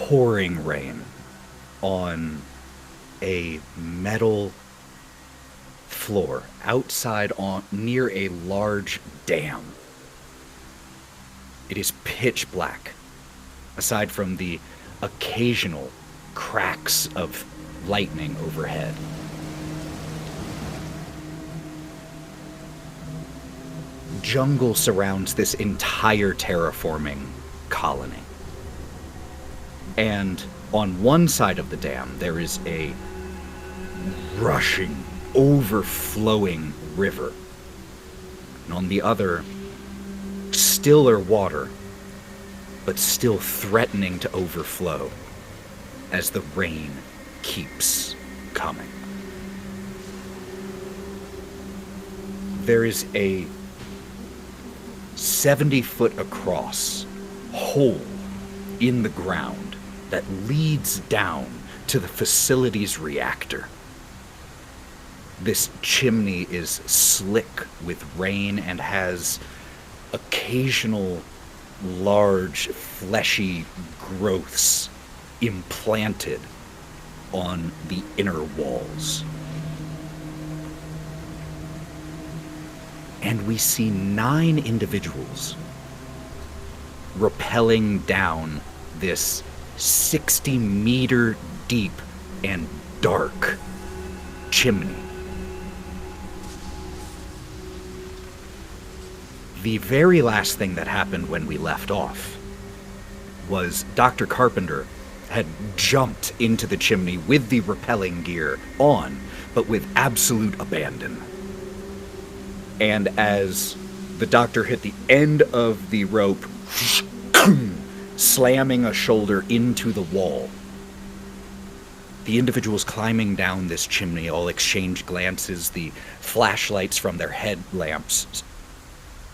pouring rain on a metal floor outside near a large dam. It is pitch black, aside from the occasional cracks of lightning overhead. Jungle surrounds this entire terraforming colony. And on one side of the dam, there is a rushing, overflowing river. And on the other, stiller water, but still threatening to overflow as the rain keeps coming. There is a 70-foot across hole in the ground that leads down to the facility's reactor. This chimney is slick with rain and has occasional large fleshy growths implanted on the inner walls. And we see 9 individuals rappelling down this 60-meter deep and dark chimney. The very last thing that happened when we left off was Dr. Carpenter had jumped into the chimney with the rappelling gear on, but with absolute abandon. And as the doctor hit the end of the rope, slamming a shoulder into the wall, the individuals climbing down this chimney all exchange glances, the flashlights from their headlamps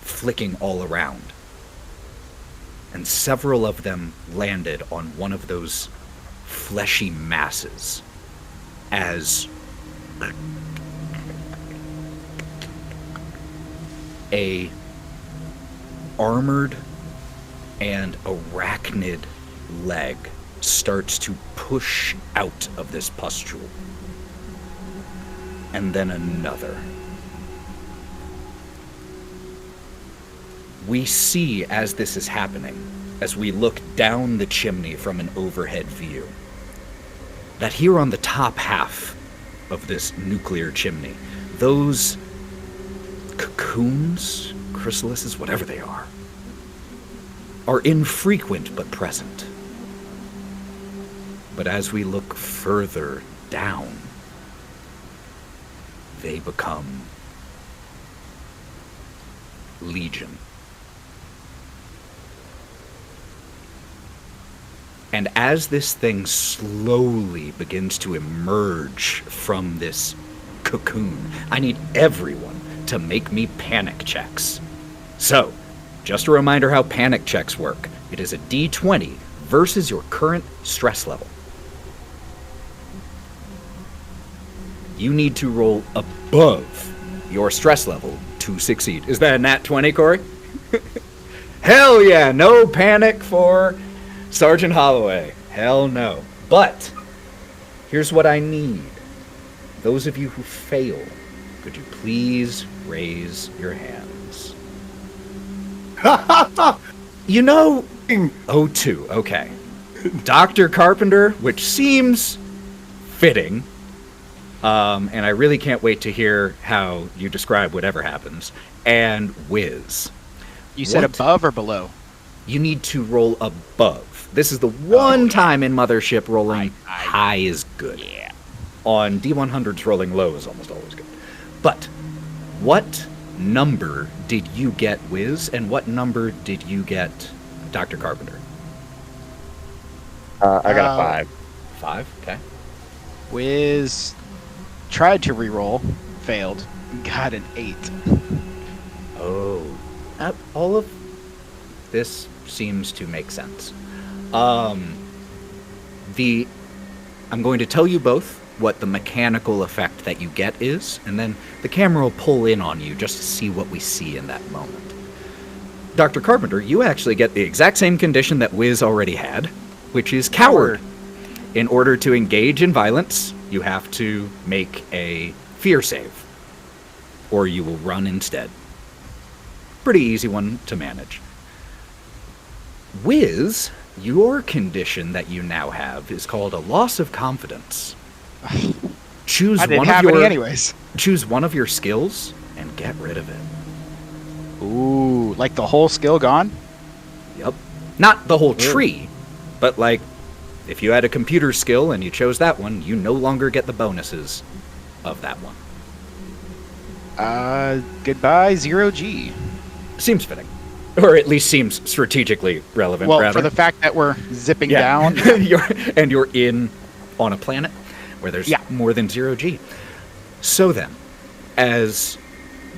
flicking all around. And several of them landed on one of those fleshy masses as a armored and arachnid leg starts to push out of this pustule. And then another. We see, as this is happening, as we look down the chimney from an overhead view, that here on the top half of this nuclear chimney, those cocoons, chrysalises, whatever they are infrequent but present. But as we look further down, they become legion. And as this thing slowly begins to emerge from this cocoon, I need everyone to make me panic checks. So, just a reminder how panic checks work. It is a D20 versus your current stress level. You need to roll above your stress level to succeed. Is that a nat 20, Cory? Hell yeah, no panic for Sergeant Holliway. Hell no. But here's what I need. Those of you who fail, could you please raise your hands? You know... Oh, 2. Okay. Dr. Carpenter, which seems fitting. And I really can't wait to hear how you describe whatever happens. And Wiz. You said above or below? You need to roll above. This is the one time in Mothership rolling high is good. Yeah. On D100s, rolling low is almost always good. But what number did you get, Wiz, and what number did you get, Dr. Carpenter? I got a 5. 5? Okay. Wiz tried to reroll, failed, got an 8. Oh. All of this seems to make sense. I'm going to tell you both what the mechanical effect that you get is, and then the camera will pull in on you just to see what we see in that moment. Dr. Carpenter, you actually get the exact same condition that Wiz already had, which is coward. In order to engage in violence, you have to make a fear save, or you will run instead. Pretty easy one to manage. Wiz, your condition that you now have is called a loss of confidence. Choose I didn't one have of your any anyways. choose one of your skills and get rid of it. Ooh, like the whole skill gone? Yep. Not the whole tree, but like if you had a computer skill and you chose that one, you no longer get the bonuses of that one. Goodbye, 0G. Seems fitting. Or at least seems strategically relevant, Well, rather. for the fact that we're zipping Yeah. down. you're in on a planet where there's more than 0G. So then, as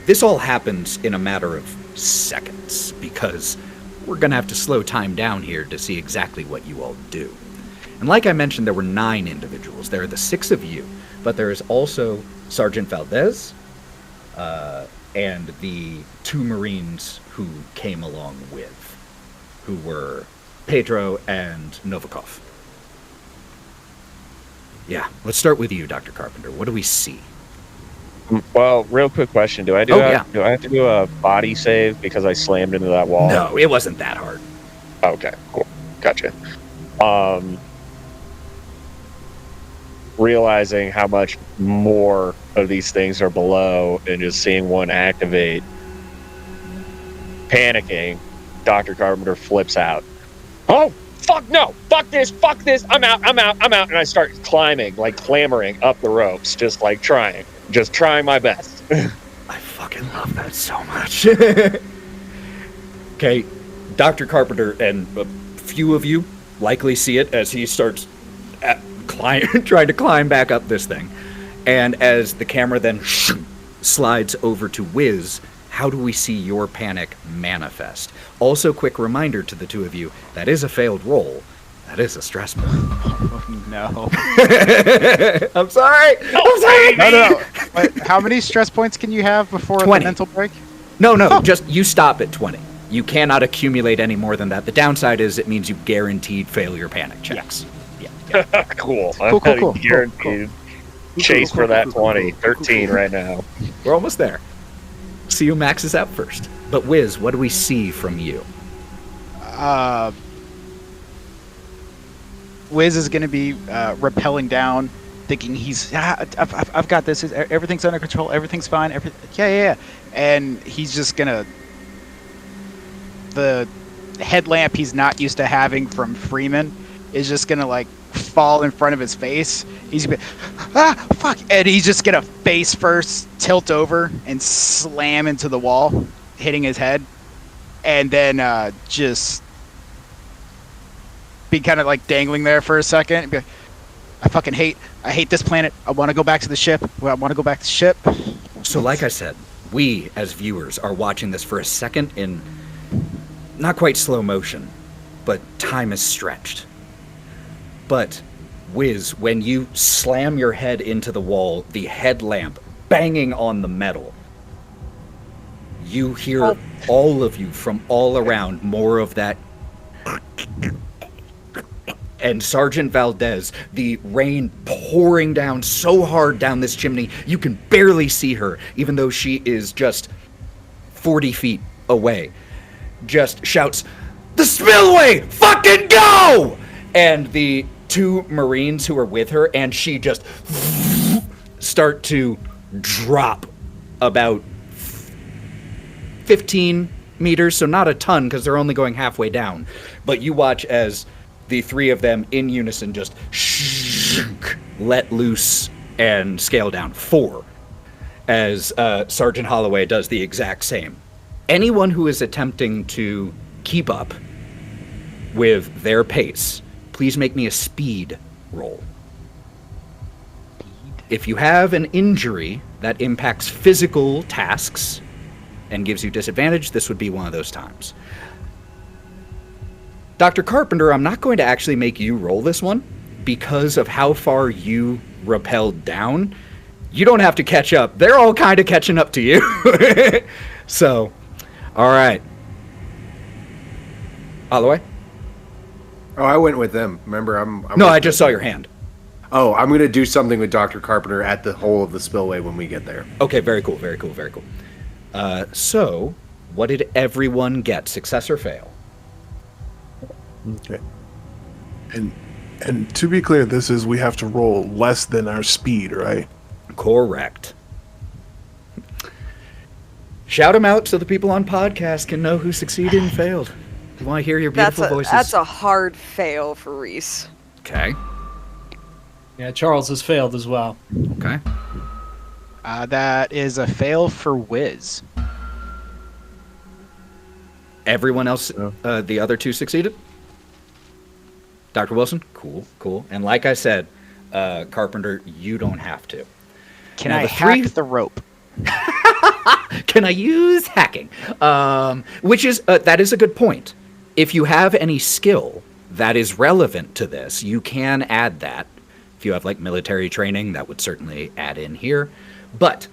this all happens in a matter of seconds, because we're going to have to slow time down here to see exactly what you all do. And like I mentioned, there were 9 individuals. There are the 6 of you, but there is also Sergeant Valdez and the 2 Marines who came along with, who were Pedro and Novikov. Yeah, let's start with you, Dr. Carpenter. What do we see? Well, real quick question. Do I have to do a body save because I slammed into that wall? No, it wasn't that hard. Okay, cool. Gotcha. Realizing how much more of these things are below and just seeing one activate, panicking, Dr. Carpenter flips out. Oh, fuck no! Fuck this! I'm out! And I start climbing, like clambering up the ropes, just like trying my best. I fucking love that so much. Okay, Dr. Carpenter and a few of you likely see it as he starts trying to climb back up this thing. And as the camera then slides over to Wiz, how do we see your panic manifest? Also, quick reminder to the 2 of you, that is a failed roll. That is a stress point. Oh, no. I'm sorry. No. Wait, how many stress points can you have before 20. the mental break? No, just you stop at 20. You cannot accumulate any more than that. The downside is it means you guaranteed fail your panic checks. Yeah. Cool. Cool. Guaranteed. Chase for that 20. 13 right now. We're almost there. See who maxes out first. But Wiz, what do we see from you? Wiz is going to be rappelling down, thinking I've got this. Everything's under control. Everything's fine. Yeah. And he's just going to... The headlamp he's not used to having from Freeman is just going to, like, fall in front of his face. He's going to be, fuck. And he's just going to face first, tilt over, and slam into the wall, hitting his head. And then just... be kind of like dangling there for a second and be like, I hate this planet. I want to go back to the ship. So like I said, we as viewers are watching this for a second in not quite slow motion, but time is stretched. But Wiz, when you slam your head into the wall, the headlamp banging on the metal, you hear all of you from all around more of that. And Sergeant Valdez, the rain pouring down so hard down this chimney, you can barely see her, even though she is just 40 feet away, just shouts, "The spillway! Fucking go!" And the 2 Marines who are with her, and she just start to drop about 15 meters, so not a ton, because they're only going halfway down. But you watch as the 3 of them in unison just let loose and scale down. 4, as Sergeant Holliway does the exact same. Anyone who is attempting to keep up with their pace, please make me a speed roll. If you have an injury that impacts physical tasks and gives you disadvantage, this would be one of those times. Dr. Carpenter, I'm not going to actually make you roll this one because of how far you rappelled down. You don't have to catch up. They're all kind of catching up to you. So, all right. Holloway? Oh, I went with them. Remember, I'm No, with I just saw your hand. Oh, I'm gonna do something with Dr. Carpenter at the hole of the spillway when we get there. Okay, very cool, very cool, very cool. So, what did everyone get? Success or fail? Okay. And to be clear, we have to roll less than our speed, right? Correct. Shout them out so the people on podcast can know who succeeded and failed. We want to hear your beautiful voices. That's a hard fail for Reese. Okay. Yeah, Charles has failed as well. Okay. That is a fail for Wiz. Everyone else, the other two succeeded? Dr. Wilson? Cool, cool. And like I said, Carpenter, you don't have to. Can Now, I the hack the rope? Can I use hacking? Which is, that is a good point. If you have any skill that is relevant to this, you can add that. If you have like military training, that would certainly add in here. But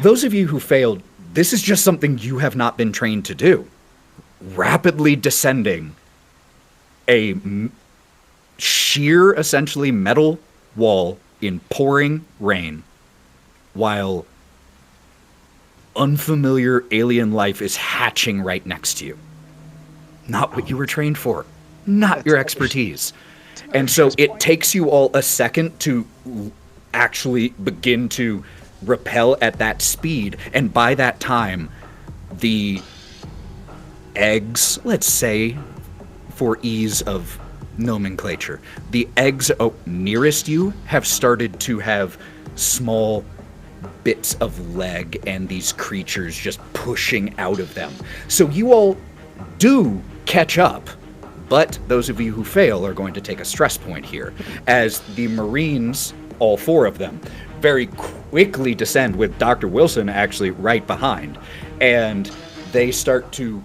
those of you who failed, this is just something you have not been trained to do. Rapidly descending a sheer, essentially metal wall in pouring rain while unfamiliar alien life is hatching right next to you. Not what you were trained for. Not your expertise. And so it takes you all a second to actually begin to rappel at that speed. And by that time, the eggs, let's say, for ease of nomenclature, the eggs nearest you have started to have small bits of leg and these creatures just pushing out of them. So you all do catch up, but those of you who fail are going to take a stress point here, as the Marines, all four of them, very quickly descend with Dr. Wilson actually right behind, and they start to...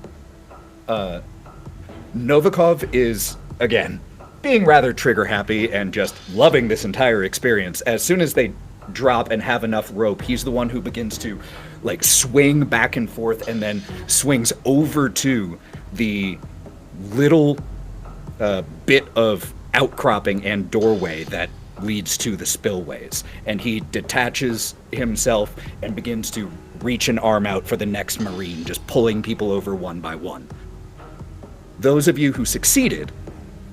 Novikov is, again, being rather trigger happy and just loving this entire experience. As soon as they drop and have enough rope, he's the one who begins to like swing back and forth and then swings over to the little bit of outcropping and doorway that leads to the spillways, and he detaches himself and begins to reach an arm out for the next Marine, just pulling people over one by one. Those of you who succeeded,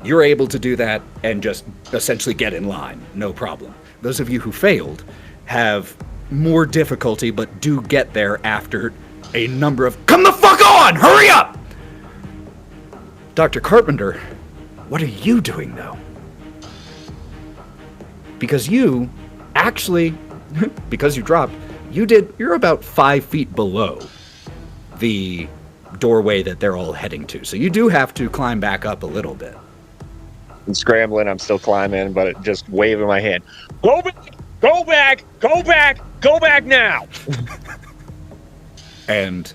you're able to do that and just essentially get in line, no problem. Those of you who failed have more difficulty, but do get there after a number of, come the fuck on, hurry up! Dr. Carpenter, what are you doing though? Because you actually, because you dropped, you're about 5 feet below the doorway that they're all heading to. So you do have to climb back up a little bit. I'm scrambling, I'm still climbing, but just waving my hand. Go back! Go back! Go back! Go back now! And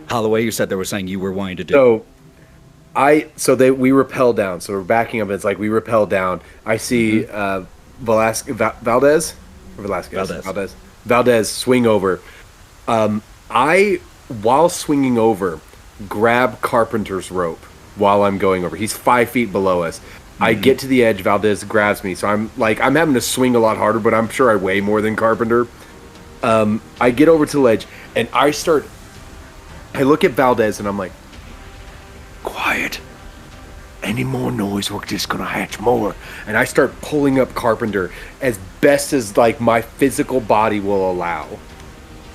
Holliway, you said there was something you were wanting to do. We rappel down. So we're backing up. And it's like we rappel down. I see Valdez swing over. While swinging over, grab Carpenter's rope while I'm going over. He's 5 feet below us. I get to the edge. Valdez grabs me. So I'm having to swing a lot harder, but I'm sure I weigh more than Carpenter. I get over to the ledge and I look at Valdez and I'm like, quiet. Any more noise, we're just gonna hatch more. And I start pulling up Carpenter as best as like my physical body will allow.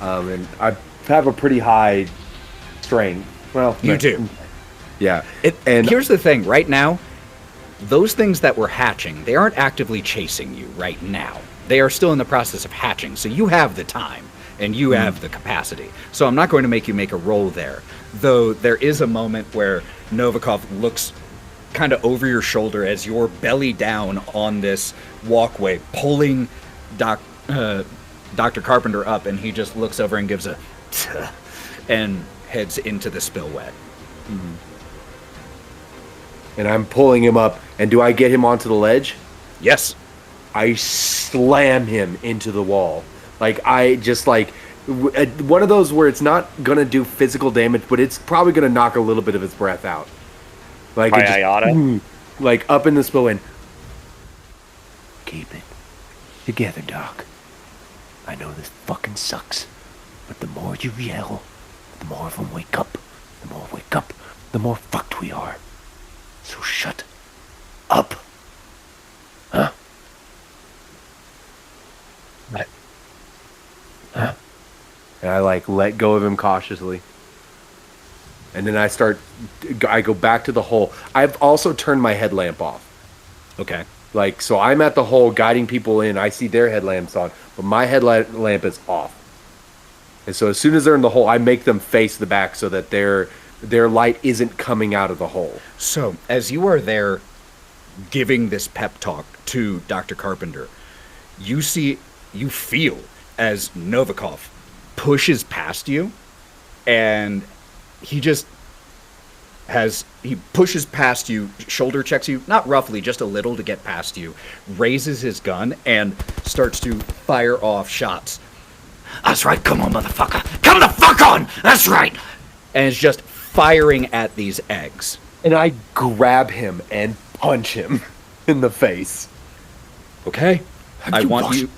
And I have a pretty high strength. Well, you do. Yeah. And here's the thing, right now, those things that were hatching, they aren't actively chasing you right now. They are still in the process of hatching, so you have the time and you have the capacity. So I'm not going to make you make a roll there, though there is a moment where Novikov looks kind of over your shoulder as you're belly down on this walkway, pulling Dr. Carpenter up, and he just looks over and gives a and heads into the spillway. Mm-hmm. And I'm pulling him up, and do I get him onto the ledge? Yes. I slam him into the wall. One of those where it's not going to do physical damage, but it's probably going to knock a little bit of his breath out. Like, it just, like up in the spill and keep it together, Doc. I know this fucking sucks, but the more you yell, the more of them wake up. The more wake up, the more fucked we are. So shut up. Huh? What? Huh? And I like let go of him cautiously. And then I go back to the hole. I've also turned my headlamp off. Okay. Like, so I'm at the hole guiding people in. I see their headlamps on, but my headlamp is off. And so as soon as they're in the hole, I make them face the back so that their light isn't coming out of the hole. So, as you are there giving this pep talk to Dr. Carpenter, you feel as Novikov pushes past you, and he pushes past you, shoulder checks you, not roughly, just a little to get past you, raises his gun, and starts to fire off shots. That's right, come on, motherfucker. Come the fuck on! That's right! And it's just firing at these eggs. And I grab him and punch him in the face. Okay. I want you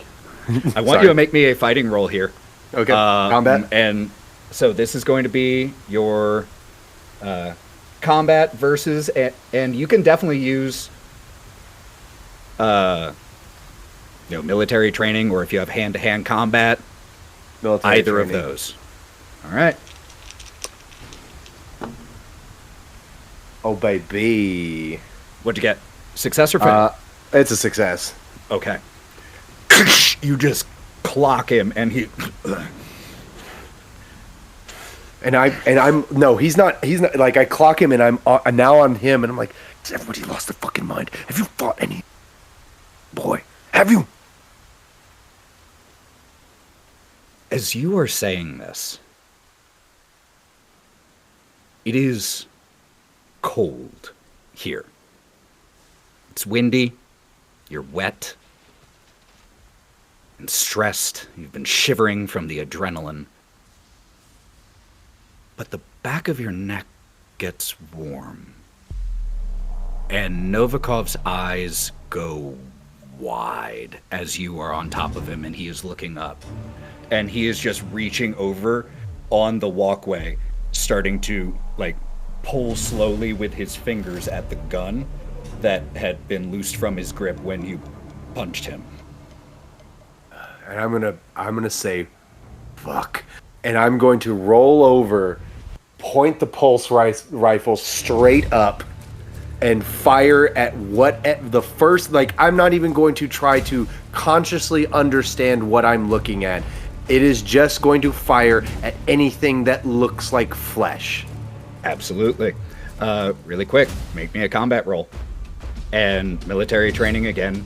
to make me a fighting roll here. Okay. Combat? And so this is going to be your combat versus, and you can definitely use military training, or if you have hand-to-hand combat, Military either training. of those. All right. Oh, baby. What'd you get? Success or fail? It's a success. Okay. You just clock him, and he... he's not, like, I clock him, and I'm now on him, and I'm like, has everybody lost their fucking mind? Have you fought any? Boy, have you? As you are saying this, it is cold here. It's windy, you're wet, and stressed. You've been shivering from the adrenaline. But the back of your neck gets warm. And Novikov's eyes go wide as you are on top of him and he is looking up. And he is just reaching over on the walkway, starting to, like, pull slowly with his fingers at the gun that had been loosed from his grip when you punched him. And I'm gonna say, fuck. And I'm going to roll over, point the pulse rifle straight up, and fire at the first, like, I'm not even going to try to consciously understand what I'm looking at. It is just going to fire at anything that looks like flesh. Absolutely. Really quick, make me a combat roll. And military training again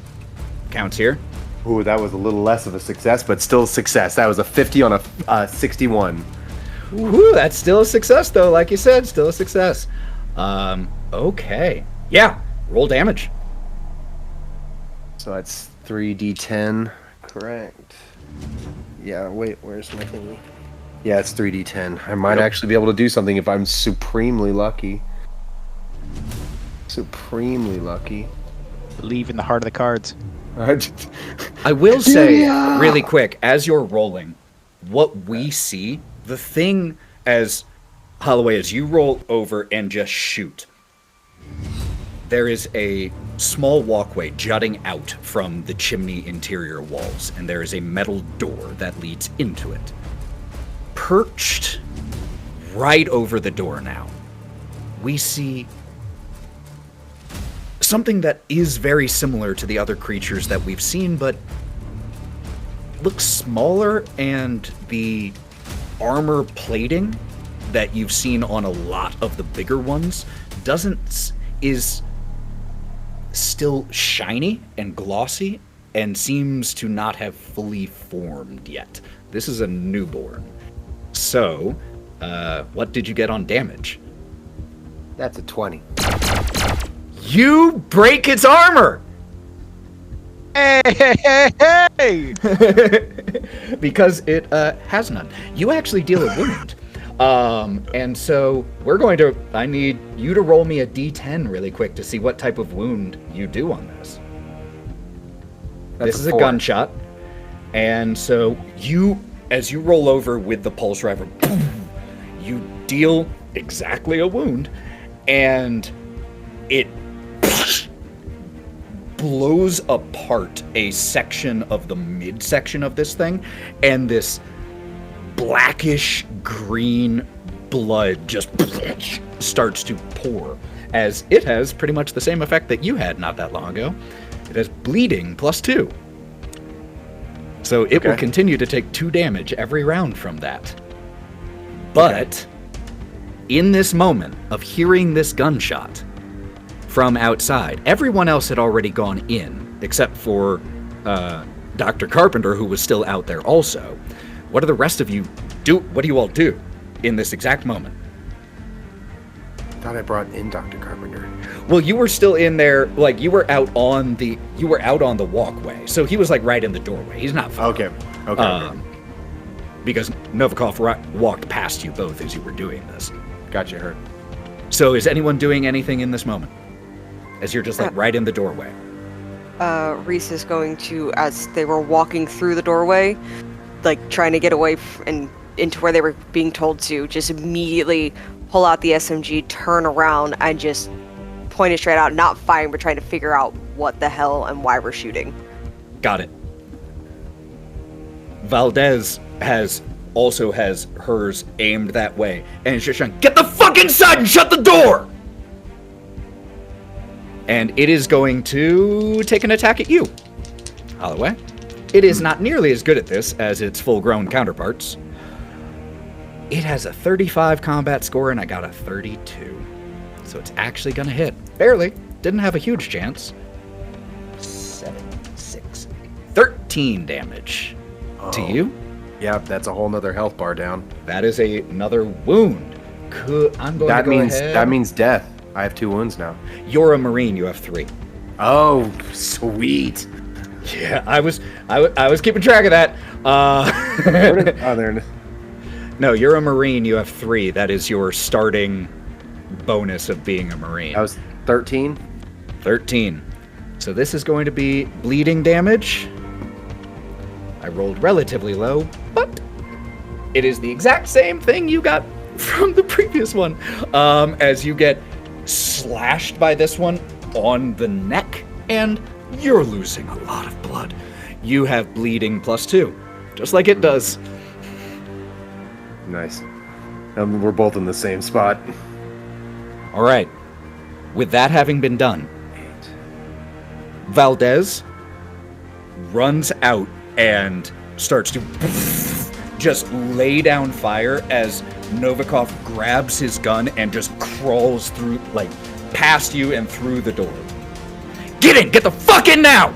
counts here. Ooh, that was a little less of a success, but still a success. That was a 50 on a 61. Woo, that's still a success, though. Like you said, still a success. Okay. Yeah, roll damage. So that's 3d10. Correct. Yeah, wait, where's my thingy? Yeah, it's 3d10. I might actually be able to do something if I'm supremely lucky. Supremely lucky. Believe in the heart of the cards. I will say, really quick, as you're rolling, what we see, the thing as Holliway, as you roll over and just shoot, there is a small walkway jutting out from the chimney interior walls, and there is a metal door that leads into it. Perched right over the door now, we see something that is very similar to the other creatures that we've seen, but looks smaller, and the armor plating that you've seen on a lot of the bigger ones is still shiny and glossy and seems to not have fully formed yet. This is a newborn. So, what did you get on damage? That's a 20. You break its armor! Hey! Because it has none. You actually deal a wound. And so I need you to roll me a d10 really quick to see what type of wound you do on this. This is a 4. gunshot. And so as you roll over with the pulse driver, you deal exactly a wound, and it blows apart a section of the midsection of this thing, and this blackish green blood just starts to pour, as it has pretty much the same effect that you had not that long ago. It has bleeding +2. So it will continue to take 2 damage every round from that. But in this moment of hearing this gunshot from outside, everyone else had already gone in, except for Dr. Carpenter, who was still out there also. What do the rest of you do? What do you all do in this exact moment? I thought I brought in Dr. Carpenter. Well, you were still in there, like you were out on the walkway. So he was like right in the doorway. He's not far. Okay. Because Novikov walked past you both as you were doing this. Gotcha, hurt. So is anyone doing anything in this moment? As you're just like right in the doorway. Reese is going to, as they were walking through the doorway, like trying to get away and into where they were being told to, just immediately pull out the SMG, turn around, and just point it straight out, not firing, but trying to figure out what the hell and why we're shooting. Got it. Valdez has hers aimed that way, and it's just trying, get the fuck inside and shut the door! And it is going to take an attack at you, Holliway. It is not nearly as good at this as its full-grown counterparts. It has a 35 combat score, and I got a 32. So it's actually gonna hit. Barely. Didn't have a huge chance. 13 damage to you. Yeah, that's a whole nother health bar down. That is another wound. I'm going to go ahead. That means death. I have 2 wounds now. You're a Marine. You have 3. Oh, sweet. Yeah, I was keeping track of that. There. No, you're a Marine. You have 3. That is your starting bonus of being a Marine. I was 13. 13. So this is going to be bleeding damage. I rolled relatively low, but it is the exact same thing you got from the previous one. As you get slashed by this one on the neck, and you're losing a lot of blood. You have bleeding +2, just like it does. Nice. We're both in the same spot. All right. With that having been done, Valdez runs out and starts to just lay down fire as Novikov grabs his gun and just crawls through, like, past you and through the door. Get in! Get the fuck in now!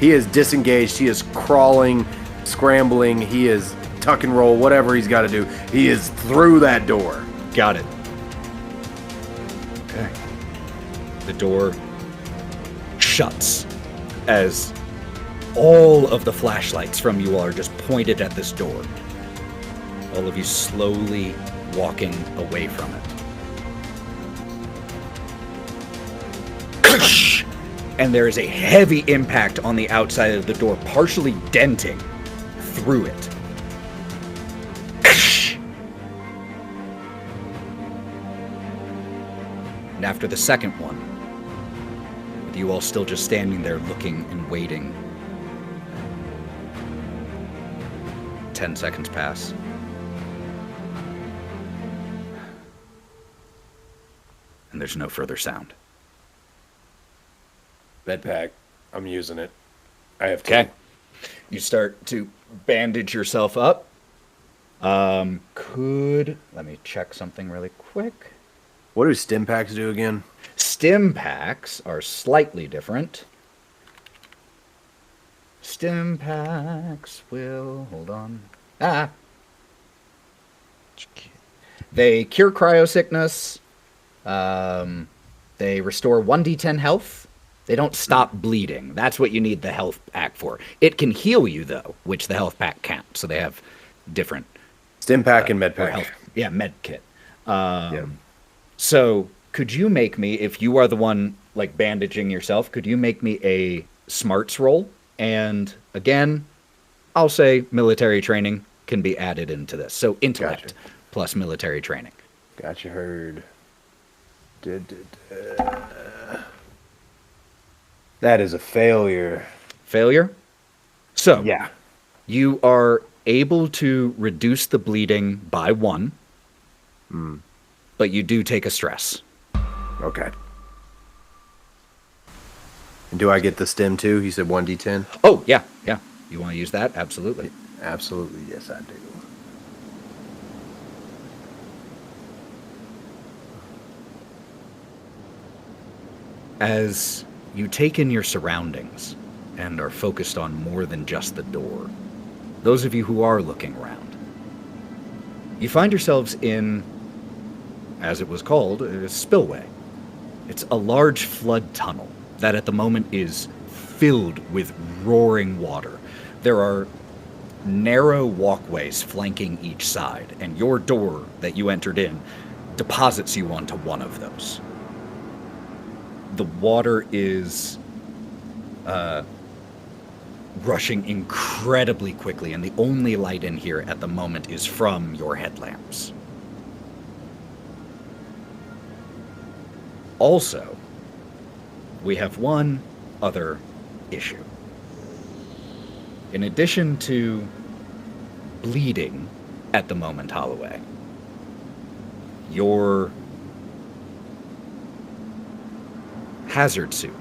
He is disengaged. He is crawling, scrambling. He is tuck and roll, whatever he's got to do. He is through that door. Got it. Okay. The door shuts as all of the flashlights from you all are just pointed at this door. All of you slowly walking away from it. And there is a heavy impact on the outside of the door, partially denting through it. And after the second one, with you all still just standing there looking and waiting, 10 seconds pass. And there's no further sound. Med pack. I'm using it. I have 2. Okay. You start to bandage yourself up. Let me check something really quick. What do stim packs do again? Stim packs are slightly different. Stim packs will... Hold on. They cure cryosickness. They restore 1d10 health They don't stop bleeding. That's what you need the health pack for. It can heal you, though, which the health pack can't. So they have different... Stim pack and med or pack. health, yeah, med kit. Yeah. So could you make me, if you are the one like bandaging yourself, could you make me a smarts roll? And again, I'll say military training can be added into this. So intellect Gotcha. plus military training. Gotcha, heard. That is a failure. Failure? So Yeah. you are able to reduce the bleeding by 1, but you do take a stress. Okay. And do I get the stim too? You said 1d10? Oh, yeah, yeah. You want to use that? Absolutely. Absolutely, yes, I do. As you take in your surroundings and are focused on more than just the door, those of you who are looking around, you find yourselves in, as it was called, a spillway. It's a large flood tunnel that at the moment is filled with roaring water. There are narrow walkways flanking each side, and your door that you entered in deposits you onto one of those. The water is rushing incredibly quickly, and the only light in here at the moment is from your headlamps. Also, we have one other issue. In addition to bleeding at the moment, Holliway, your hazard suit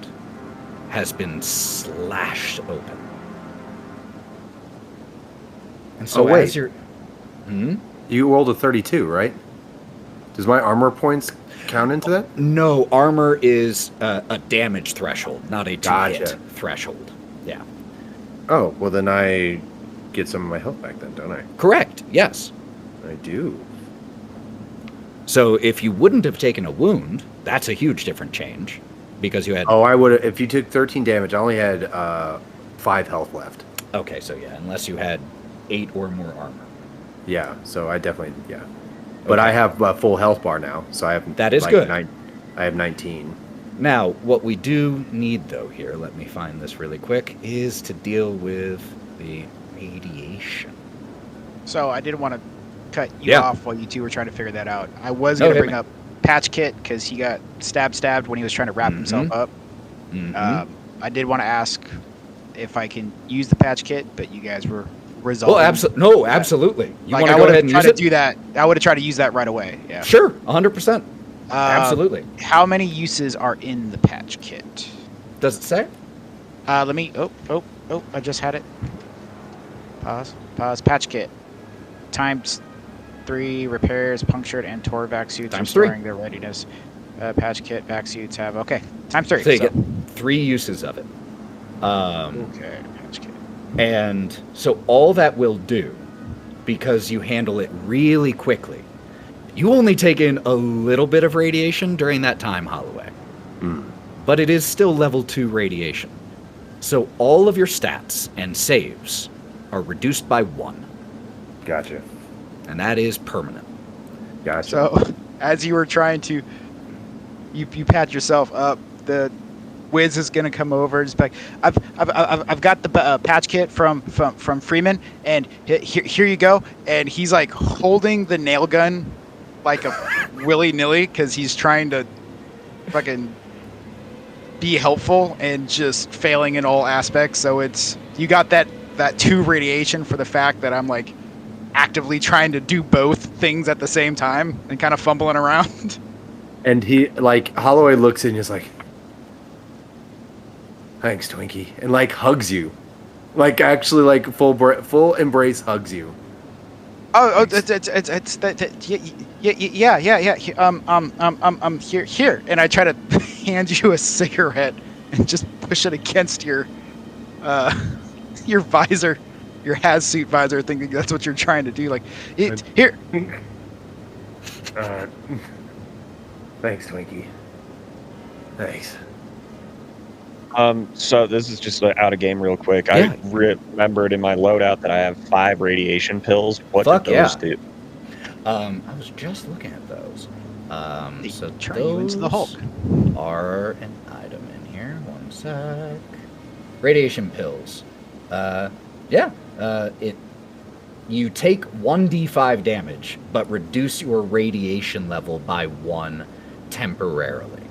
has been slashed open. And so wait. as you're... You rolled a 32, right? Does my armor points count into that? No, armor is a damage threshold, not a Gotcha. to-hit threshold. Yeah. Oh, well then I get some of my health back then, don't I? Correct, yes. I do. So if you wouldn't have taken a wound, that's a huge different change. Because you had... Oh, I would have... If you took 13 damage, I only had 5 health left. Okay, so yeah, unless you had 8 or more armor. Yeah, so I definitely... Yeah. But Okay. I have a full health bar now, so I have... That is good. I have 19. Now, what we do need, though, here, let me find this really quick, is to deal with the radiation. So I didn't want to cut you Yeah. off while you two were trying to figure that out. I was No, going to hit bring me. up Patch Kit because he got stabbed when he was trying to wrap himself up. I did want to ask if I can use the Patch Kit, but you guys were resolving. Well, absolutely. You Like want I to go would ahead have and tried use to it? do that. I would have tried to use that right away. Yeah. Sure, 100%. Absolutely. How many uses are in the Patch Kit? Does it say? Let me. Oh! I just had it. Pause. Patch Kit. Times 3 repairs, punctured and tore vac suits, Times 3. restoring their readiness. Patch Kit, vac suits have okay. Times 3. So you get 3 uses of it. Okay, Patch Kit. And so all that will do, because you handle it really quickly, you only take in a little bit of radiation during that time, Holliway. But it is still level 2 radiation. So all of your stats and saves are reduced by 1. Gotcha. And that is permanent. Gotcha. So, as you were trying to, you patch yourself up, the Wiz is gonna come over and just be like, I've got the patch kit from Freeman, and here you go. And he's like holding the nail gun like a willy-nilly because he's trying to fucking be helpful and just failing in all aspects. So it's you got that 2 radiation for the fact that I'm like actively trying to do both things at the same time and kind of fumbling around. And he, like, Holloway looks in and is like, thanks, Twinkie. And, like, hugs you. Like, actually, like, full embrace hugs you. Here, and I try to hand you a cigarette and just push it against your visor, your hazsuit visor, thinking that's what you're trying to do. Like, here. Thanks, Twinkie. Thanks. So this is just out of game real quick. Yeah. I remembered in my loadout that I have 5 radiation pills. What Fuck did those yeah. do? I was just looking at those. They So turn you into the Hulk. those are an item in here. One sec. Radiation pills. You take 1d5 damage, but reduce your radiation level by 1 temporarily.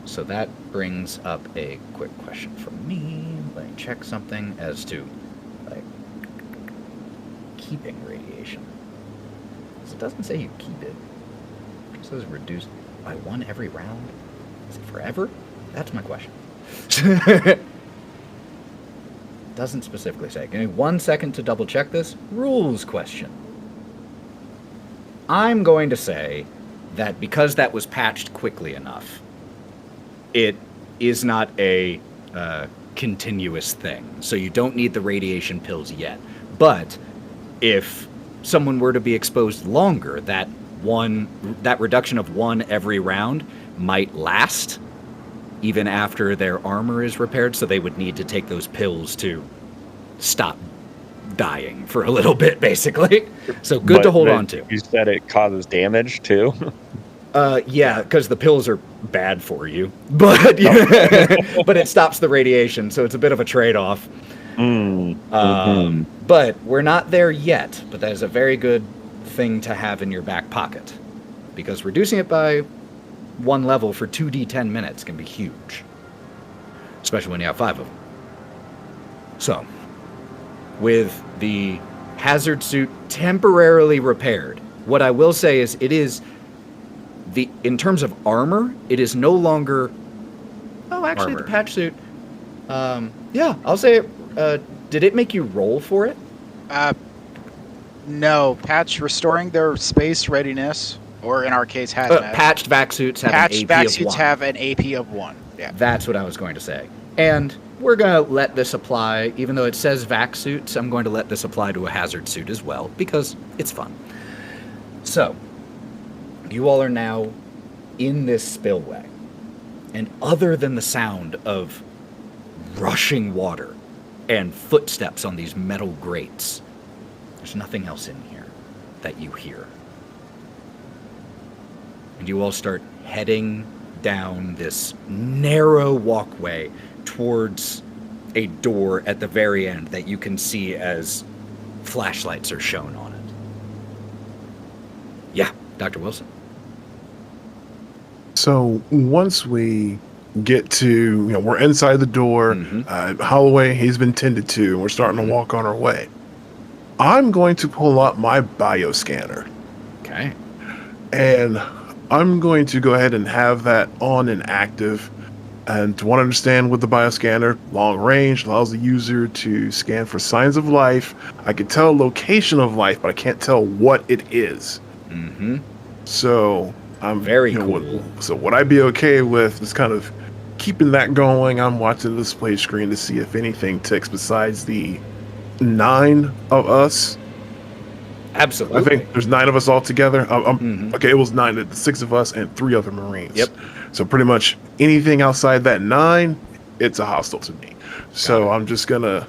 So that brings up a quick question from me. Let me check something as to like keeping radiation. 'Cause it doesn't say you keep it. It says reduced by 1 every round. Is it forever? That's my question. Doesn't specifically say. Give me 1 second to double check this. Rules question. I'm going to say that because that was patched quickly enough, it is not a continuous thing. So you don't need the radiation pills yet. But if someone were to be exposed longer, that reduction of 1 every round might last even after their armor is repaired, so they would need to take those pills to stop dying for a little bit, basically. So good to hold on to. You said it causes damage too. Yeah, because the pills are bad for you, but but it stops the radiation, so it's a bit of a trade-off. But we're not there yet. But that is a very good thing to have in your back pocket, because reducing it by 1 level for 2d10 minutes can be huge, especially when you have 5 of them. So, with the hazard suit temporarily repaired, what I will say is it is in terms of armor, it is no longer. Oh, actually, Armor. the patch suit. Yeah, I'll say it. Did it make you roll for it? No, patch restoring their space readiness, or in our case, hazmat. Patched vac suits have Patched an AP vac of suits 1. have an AP of 1. Yeah. That's what I was going to say. And we're going to let this apply, even though it says vac suits, I'm going to let this apply to a hazard suit as well, because it's fun. So, you all are now in this spillway. And other than the sound of rushing water and footsteps on these metal grates, there's nothing else in here that you hear. And you all start heading down this narrow walkway towards a door at the very end that you can see as flashlights are shown on it. Yeah, Dr. Wilson. So once we get to, we're inside the door. Holliway, he's been tended to, and we're starting to walk on our way. I'm going to pull out my bioscanner. Okay. And I'm going to go ahead and have that on and active. And to want to understand with the bioscanner, long range allows the user to scan for signs of life. I can tell location of life, but I can't tell what it is. So I'm very cool. So would I be okay with just kind of keeping that going? I'm watching the display screen to see if anything ticks besides the 9 of us. Absolutely. I think there's 9 of us all together. Okay, it was 9, 6 of us and 3 other Marines. Yep. So pretty much anything outside that 9, it's a hostile to me. So I'm just gonna,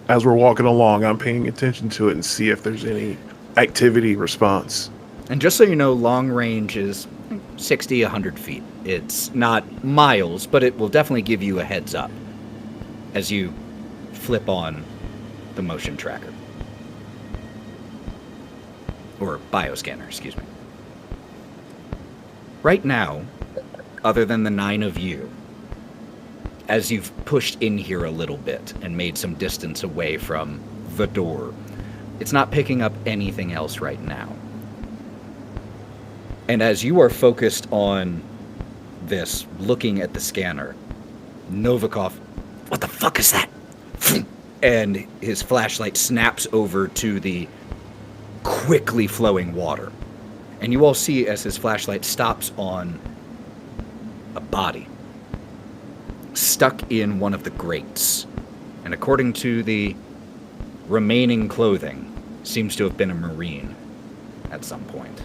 as we're walking along, I'm paying attention to it and see if there's any activity response. And just so you know, long range is 60, 100 feet. It's not miles, but it will definitely give you a heads up as you flip on the motion tracker. Or bioscanner, excuse me. Right now, other than the 9 of you, as you've pushed in here a little bit and made some distance away from the door, it's not picking up anything else right now. And as you are focused on this, looking at the scanner, Novikov, what the fuck is that? And his flashlight snaps over to the quickly flowing water. And you all see as his flashlight stops on a body stuck in one of the grates. And according to the remaining clothing, seems to have been a Marine at some point.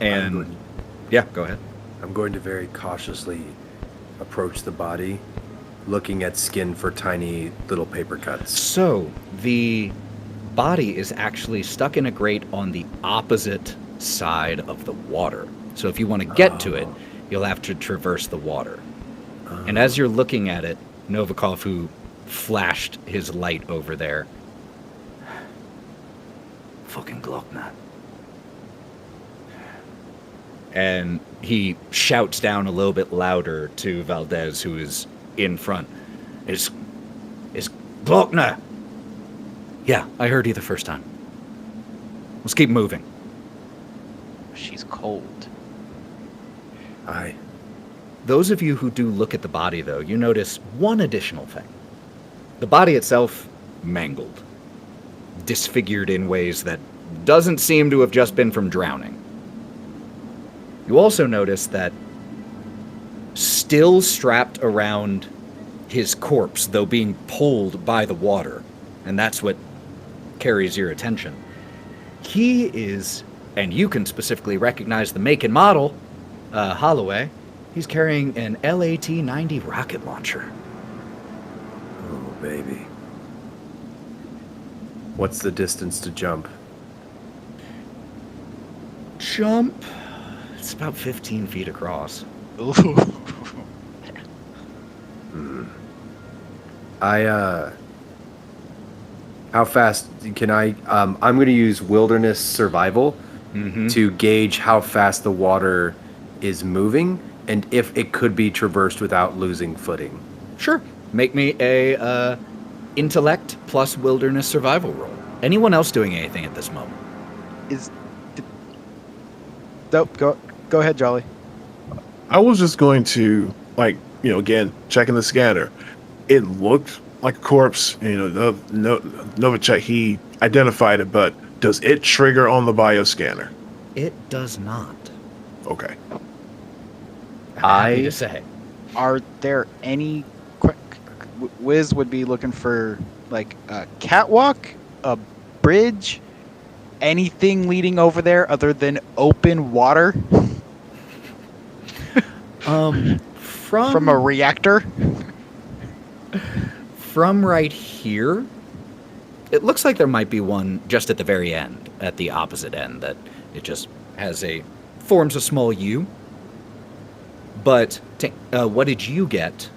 And yeah, go ahead. I'm going to very cautiously approach the body, looking at skin for tiny little paper cuts. So, the body is actually stuck in a grate on the opposite side of the water. So if you want to get to it, you'll have to traverse the water. And as you're looking at it, Novikov, who flashed his light over there, fucking Glockner. And he shouts down a little bit louder to Valdez, who is in front. Is Glockner? Yeah, I heard you the first time. Let's keep moving. She's cold. Aye. Those of you who do look at the body, though, you notice one additional thing. The body itself, mangled. Disfigured in ways that doesn't seem to have just been from drowning. You also notice that still strapped around his corpse, though being pulled by the water, and that's what carries your attention. He is, and you can specifically recognize the make and model, Holliway. He's carrying an LAT-90 rocket launcher. Oh, baby. What's the distance to jump? Jump. It's about 15 feet across. Ooh. How fast can I, I'm going to use wilderness survival to gauge how fast the water is moving and if it could be traversed without losing footing. Sure. Make me a intellect plus wilderness survival roll. Anyone else doing anything at this moment? Nope. Go ahead, Jolly. I was just going to, again, checking the scanner. It looked like a corpse. Novichok, he identified it, but does it trigger on the bioscanner? It does not. Okay. Happy to say. Are there any quick? Wiz would be looking for like a catwalk, a bridge, anything leading over there other than open water. From a reactor. From right here, it looks like there might be one just at the very end, at the opposite end, that it just forms a small U. But what did you get,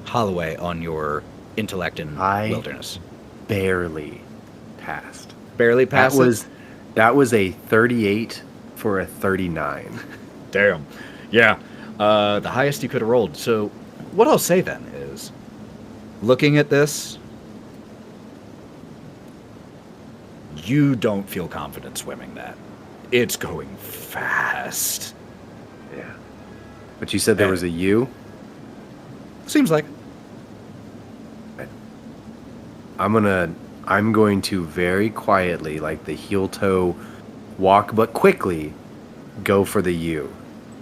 Holliway, on your intellect and wilderness? Barely passed. Barely passed? That was a 38 for a 39. Damn. Yeah. The highest you could have rolled. So what I'll say then is, looking at this, you don't feel confident swimming that. It's going fast. Yeah. But you said there was a U? Seems like. I'm going to very quietly, like the heel toe walk, but quickly go for the U.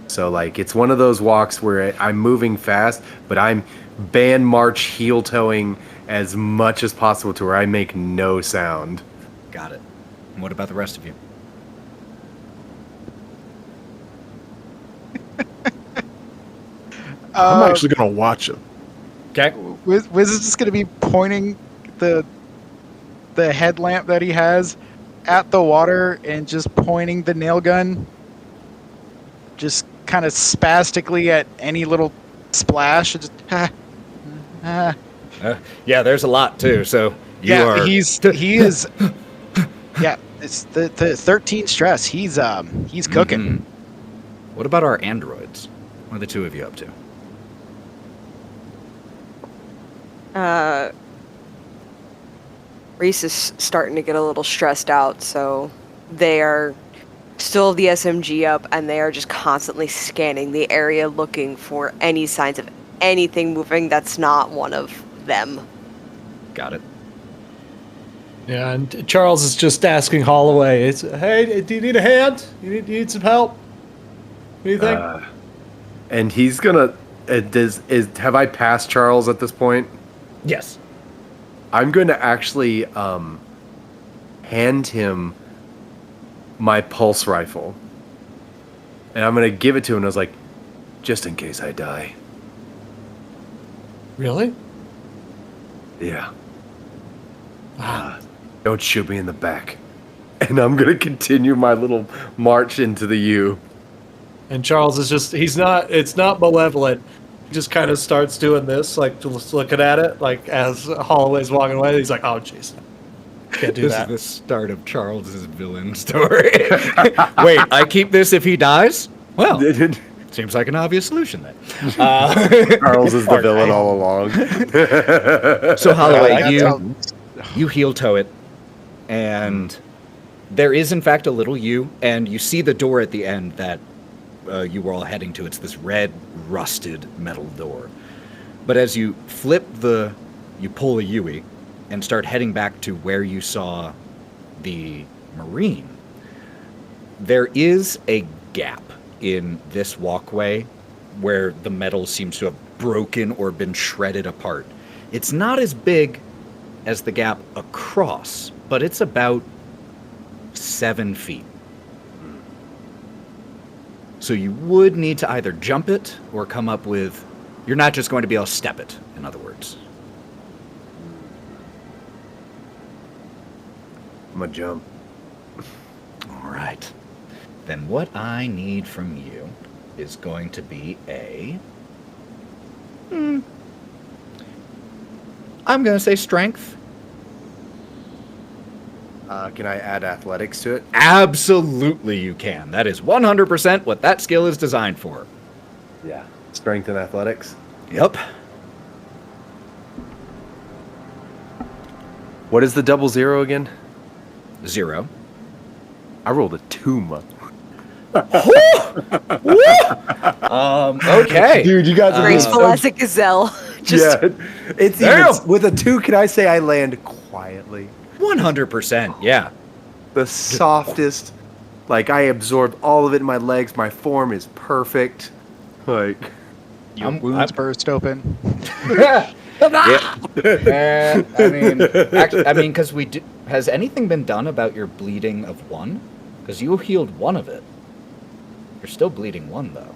So it's one of those walks where I'm moving fast, but I'm band march heel toeing as much as possible to where I make no sound. Got it. And what about the rest of you? I'm actually going to watch him. Okay. Wiz is just going to be pointing the headlamp that he has at the water and just pointing the nail gun just kind of spastically at any little splash. Just, yeah, there's a lot too. So he is. Yeah, it's the 13 stress. He's cooking. Mm-hmm. What about our androids? What are the two of you up to? Reese is starting to get a little stressed out, so they are still the SMG up, and they are just constantly scanning the area looking for any signs of anything moving that's not one of them. Got it. Yeah, and Charles is just asking Holloway, hey, do you need a hand? You need some help? What do you think? And he's gonna have I passed Charles at this point? Yes. I'm going to actually hand him my pulse rifle And I'm going to give it to him. And I was like, just in case I die. Really? Yeah. Don't shoot me in the back. And I'm going to continue my little march into the U. And Charles is just, it's not malevolent. He just kind of starts doing this, like just looking at it, like as Holloway's walking away. He's like, oh, jeez. Can't do This that. is the start of Charles's villain story. Wait, I keep this if he dies? Well, seems like an obvious solution then. Charles is the villain all along. So Holloway, That's you heel toe it, and there is in fact a little U, and you see the door at the end that you were all heading to. It's this red, rusted metal door. But as you you pull a Yui and start heading back to where you saw the Marine, there is a gap in this walkway where the metal seems to have broken or been shredded apart. It's not as big as the gap across, but it's about 7 feet. So you would need to either jump it or come up with... You're not just going to be able to step it, in other words. I'm going to jump. All right. Then what I need from you is going to be a... I'm going to say strength. Can I add athletics to it? Absolutely you can. That is 100% what that skill is designed for. Yeah. Strength and athletics? Yep. What is the 00 again? 0. I rolled a 2. Okay. Dude, you guys are Graceful as a gazelle. Just yeah. It's Damn. even, with a 2, can I say I land quietly? 100%, yeah. The softest. Like, I absorbed all of it in my legs. My form is perfect. Like, Your wounds burst open. Yeah. I mean, because has anything been done about your bleeding of 1? Because you healed 1 of it. You're still bleeding 1, though.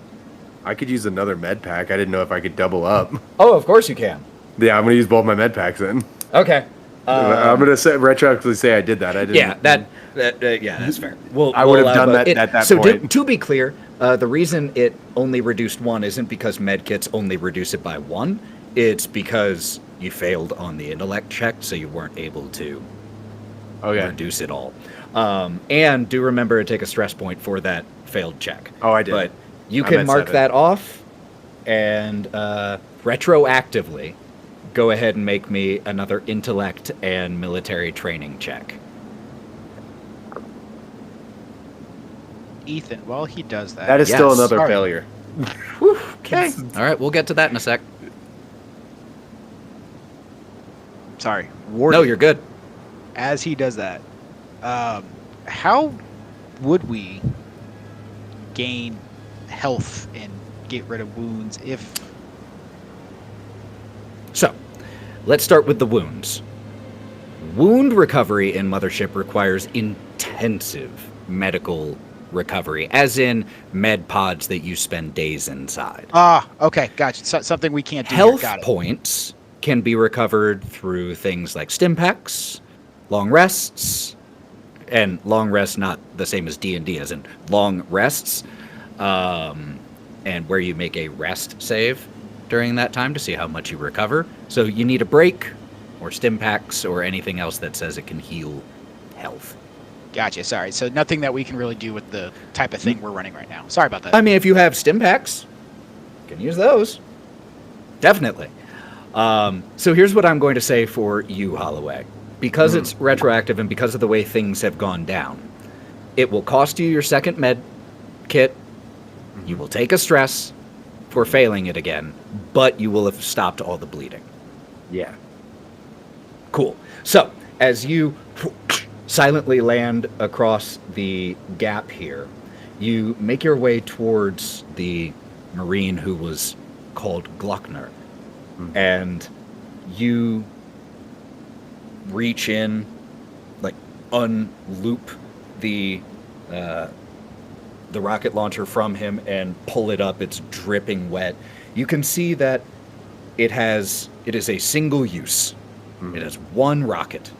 I could use another med pack. I didn't know if I could double up. Oh, of course you can. Yeah, I'm going to use both my med packs then. Okay. I'm going to retroactively say I did that. I didn't. Yeah, that's fair. I would have done that at that point. To be clear, the reason it only reduced 1 isn't because medkits only reduce it by 1. It's because you failed on the intellect check, so you weren't able to reduce it all. And do remember to take a stress point for that failed check. Oh, I did. But you can mark that off, and retroactively go ahead and make me another intellect and military training check. Ethan, while he does that... That is still Yes. another Sorry. failure. Okay. All right, we'll get to that in a sec. Sorry. Warden, No, you're good. as he does that, how would we gain health and get rid of wounds if... So, let's start with the wounds. Wound recovery in Mothership requires intensive medical recovery, as in med pods that you spend days inside. Okay, gotcha. Something we can't do Health here. Got it. points can be recovered through things like stim packs, long rests, and long rests not the same as D&D, as in long rests, and where you make a rest save during that time to see how much you recover. So you need a break, or stim packs, or anything else that says it can heal health. Gotcha, sorry. So nothing that we can really do with the type of thing we're running right now. Sorry about that. I mean, if you have stim packs, you can use those. Definitely. So here's what I'm going to say for you, Holloway. Because it's retroactive and because of the way things have gone down, it will cost you your second med kit. You will take a stress for failing it again, but you will have stopped all the bleeding. Yeah. Cool. So, as you silently land across the gap here, you make your way towards the Marine who was called Glockner. And you reach in, like, unloop the the rocket launcher from him and pull it up. It's dripping wet. You can see that it is a single use. It has one rocket.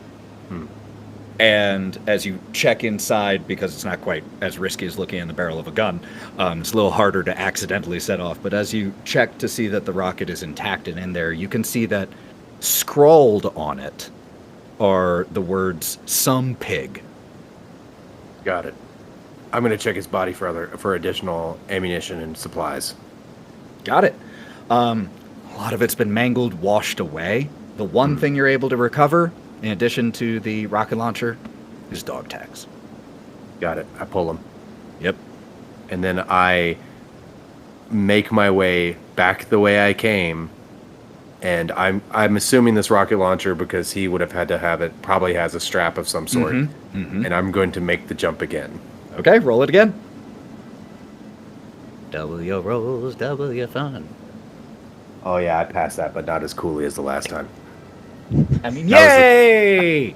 And as you check inside, because it's not quite as risky as looking in the barrel of a gun, it's a little harder to accidentally set off. But as you check to see that the rocket is intact and in there, you can see that scrawled on it are the words, "Some pig." Got it. I'm going to check his body for additional ammunition and supplies. Got it. A lot of it's been mangled, washed away. The one thing you're able to recover, in addition to the rocket launcher, is dog tags. Got it. I pull him. Yep. And then I make my way back the way I came. And I'm assuming this rocket launcher, because he would have had to have it, probably has a strap of some sort. And I'm going to make the jump again. Okay, roll it again. Double your rolls, double your fun. Oh yeah, I passed that, but not as coolly as the last time. I mean, yay!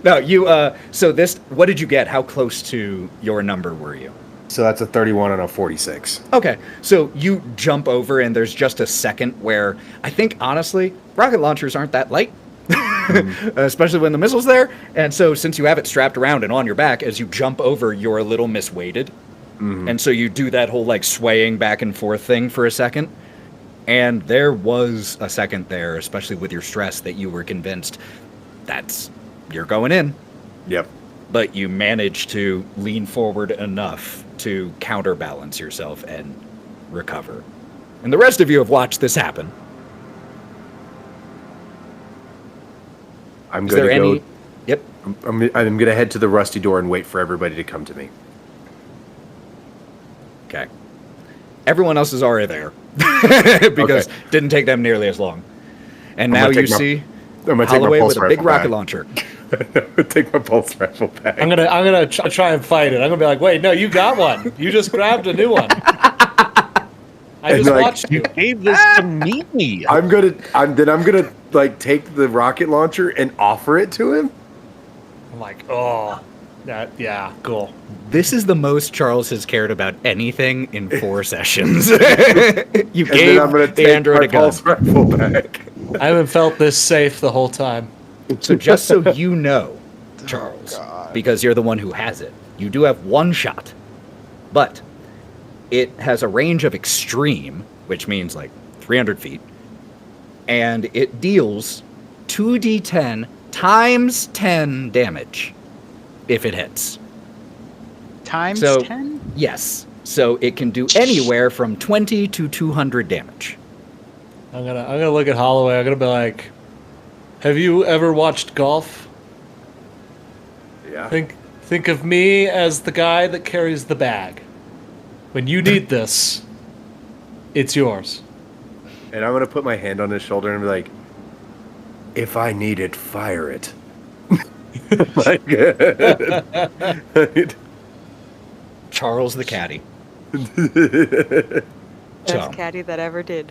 No, you, so this, what did you get? How close to your number were you? So that's a 31 and a 46. Okay, so you jump over, and there's just a second where I think, honestly, rocket launchers aren't that light, especially when the missile's there. And so, since you have it strapped around and on your back, as you jump over, you're a little misweighted. And so you do that whole like swaying back and forth thing for a second. And there was a second there, especially with your stress, that you were convinced you're going in. Yep. But you managed to lean forward enough to counterbalance yourself and recover. And the rest of you have watched this happen. I'm Is going there to go. any? Yep. I'm going to head to the rusty door and wait for everybody to come to me. Okay. Everyone else is already there because it didn't take them nearly as long. And now you see Holliway with a big rocket launcher. Take my pulse rifle back. I'm gonna try and fight it. I'm gonna be like, wait, no, you got one. You just grabbed a new one. I just watched you. Gave this to me. I'm gonna like take the rocket launcher and offer it to him. I'm like, oh, yeah, cool. This is the most Charles has cared about anything in 4 sessions. You gave the android a gun. Pulse rifle back. I haven't felt this safe the whole time. So just so you know, Charles, because you're the one who has it, you do have one shot. But it has a range of extreme, which means like 300 feet. And it deals 2d10 times 10 damage if it hits. Times So- 10? Yes. So it can do anywhere from 20 to 200 damage. I'm gonna look at Holloway. I'm gonna be like, have you ever watched golf? Yeah. Think of me as the guy that carries the bag. When you need this, it's yours. And I'm gonna put my hand on his shoulder and be like, "If I need it, fire it." Like, Charles the caddy. Best caddy that ever did.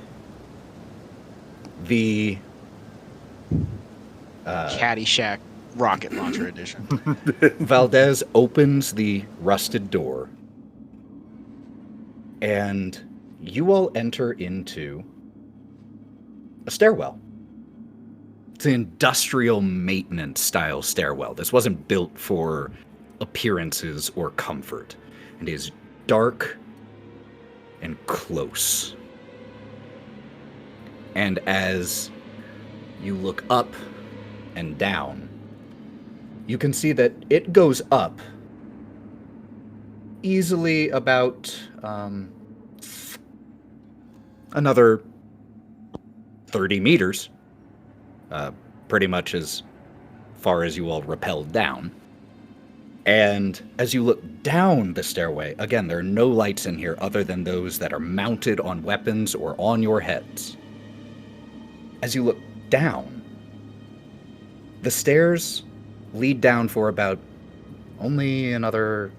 The Caddyshack rocket launcher edition. Valdez opens the rusted door, and you all enter into a stairwell. It's an industrial maintenance style stairwell. This wasn't built for appearances or comfort. It is dark and close. And as you look up and down, you can see that it goes up easily about another 30 meters, pretty much as far as you all rappelled down. And as you look down the stairway, again, there are no lights in here other than those that are mounted on weapons or on your heads. As you look down, the stairs lead down for about only another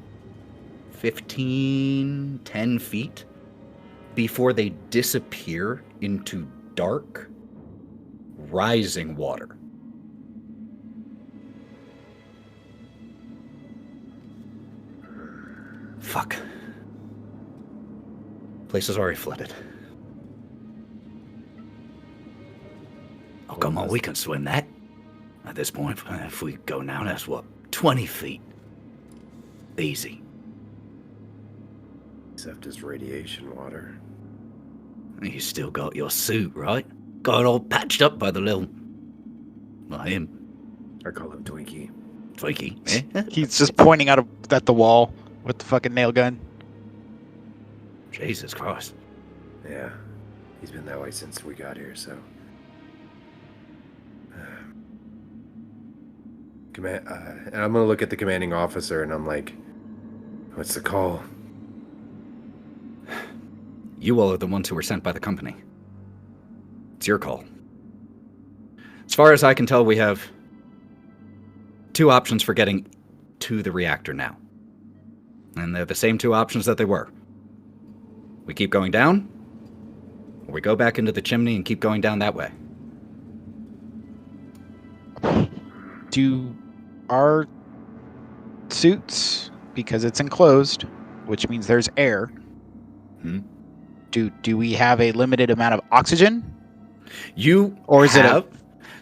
10 feet before they disappear into dark, rising water. Fuck. Place is already flooded. Oh, come on, we can swim that. At this point, if we go now, that's what, 20 feet? Easy. Except it's radiation water. You still got your suit, right? Got it all patched up by the little... Well, him. I call him Twinkie. Twinkie. Eh? He's just pointing at the wall with the fucking nail gun. Jesus Christ. Yeah. He's been that way since we got here, so... and I'm gonna look at the commanding officer and I'm like, what's the call? You all are the ones who were sent by the company. It's your call. As far as I can tell, we have 2 options for getting to the reactor now. And they're the same 2 options that they were. We keep going down, or we go back into the chimney and keep going down that way. Do our suits, because it's enclosed, which means there's air, do we have a limited amount of oxygen? You Or is have...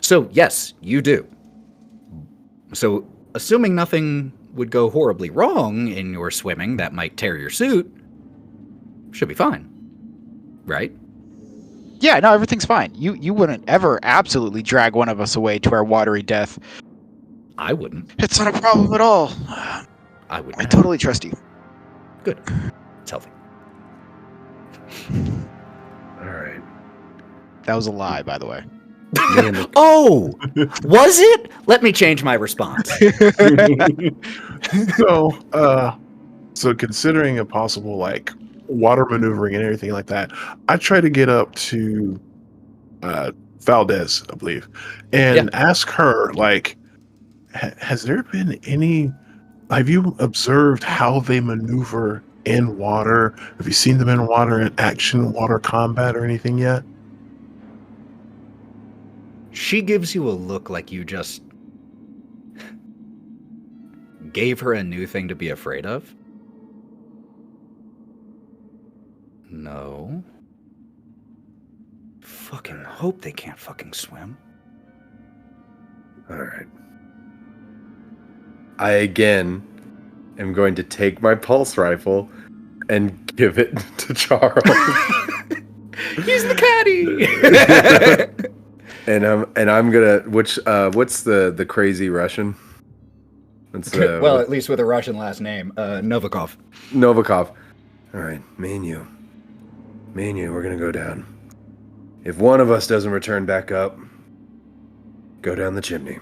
So, yes, you do. So, assuming nothing would go horribly wrong in your swimming that might tear your suit, should be fine. Right? Yeah, no, everything's fine. You wouldn't ever absolutely drag one of us away to our watery death. I wouldn't. It's not a problem at all. I would. I totally trust you. Good. It's healthy. All right. That was a lie, by the way. Oh! Was it? Let me change my response. So considering a possible like water maneuvering and everything like that, I try to get up to Valdez, I believe, and ask her like, has there been any? Have you observed how they maneuver in water? Have you seen them in water in action, water combat, or anything yet? She gives you a look like you just gave her a new thing to be afraid of. No. Fucking hope they can't fucking swim. All right. I again am going to take my pulse rifle and give it to Charles. He's the caddy. and I'm gonna what's the crazy Russian? Well, at least with a Russian last name, Novikov. Novikov. All right, me and you, we're gonna go down. If one of us doesn't return back up, go down the chimney.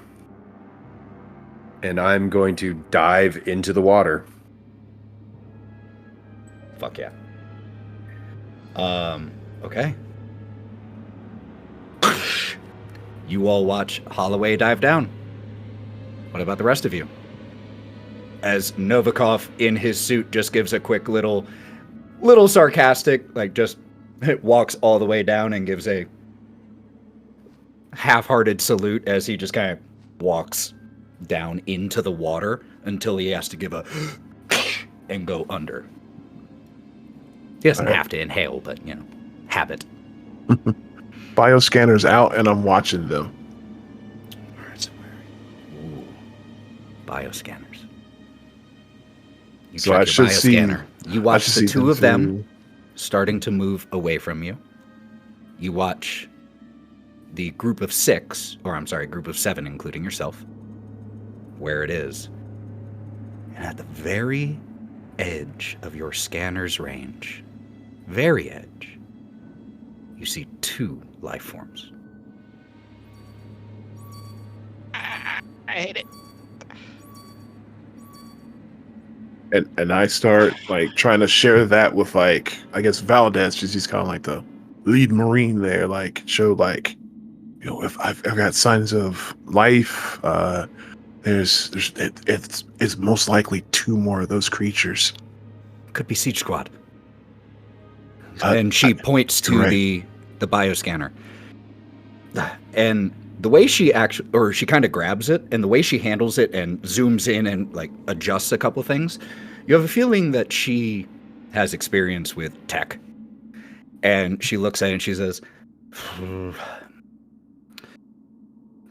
And I'm going to dive into the water. Fuck yeah. Okay. You all watch Holliway dive down. What about the rest of you? As Novikov in his suit just gives a quick little sarcastic, like just walks all the way down and gives a half-hearted salute as he just kind of walks down into the water until he has to give a and go under. He doesn't have to inhale, but, you know, habit. Bioscanner's out, and I'm watching them. Ooh, bioscanners. You So check I your should see- bioscanner. You watch should the see two of them too. starting to move away from you. You watch the group of 7, including yourself, where it is. And at the very edge of your scanner's range, very edge, you see 2 life forms. I hate it. And I start like trying to share that with like, I guess Valdez, because he's kind of like the lead Marine there, like show like, you know, if I've ever got signs of life, it's most likely 2 more of those creatures. Could be Siege Squad. And she points to correct. the bioscanner. And the way she she kind of grabs it, and the way she handles it and zooms in and like adjusts a couple things, You have a feeling that she has experience with tech. And she looks at it and she says,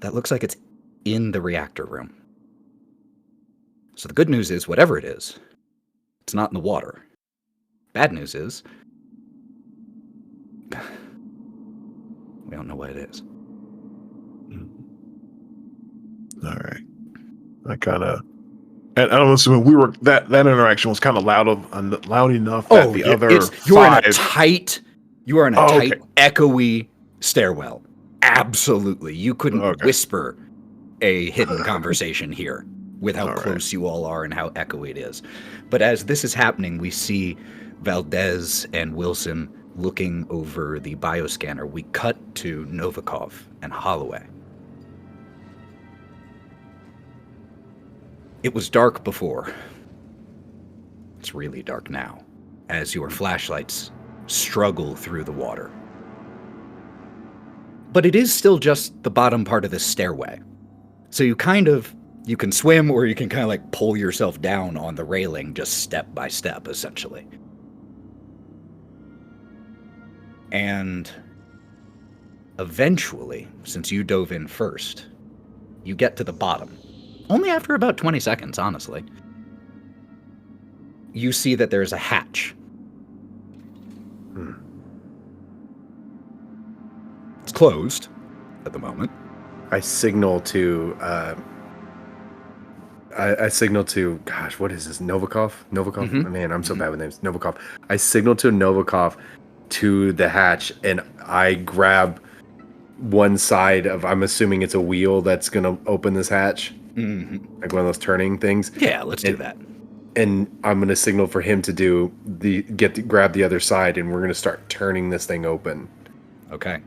that looks like it's in the reactor room. So the good news is, whatever it is, it's not in the water. Bad news is, we don't know what it is. All right. I kind of, and I'm assuming we were that interaction was kind of loud enough that the other you are in a five. tight, Okay. echoey stairwell. Absolutely, you couldn't whisper a hidden conversation here with how close you all are and how echoey it is. But as this is happening, we see Valdez and Wilson looking over the bioscanner. We cut to Novikov and Holliway. It was dark before. It's really dark now, as your flashlights struggle through the water. But it is still just the bottom part of this stairway. So you can swim, or you can kind of like pull yourself down on the railing just step by step, essentially. And eventually, since you dove in first, you get to the bottom. Only after about 20 seconds, honestly. You see that there's a hatch. It's closed at the moment. I signal to gosh, what is this? Novikov? Mhm. Man, I'm so bad with names. Novikov. I signal to Novikov to the hatch, and I grab one side of, I'm assuming it's a wheel that's gonna open this hatch. Mm-hmm. Like one of those turning things. Yeah, let's do that. And I'm gonna signal for him to do grab the other side, and we're gonna start turning this thing open. Okay.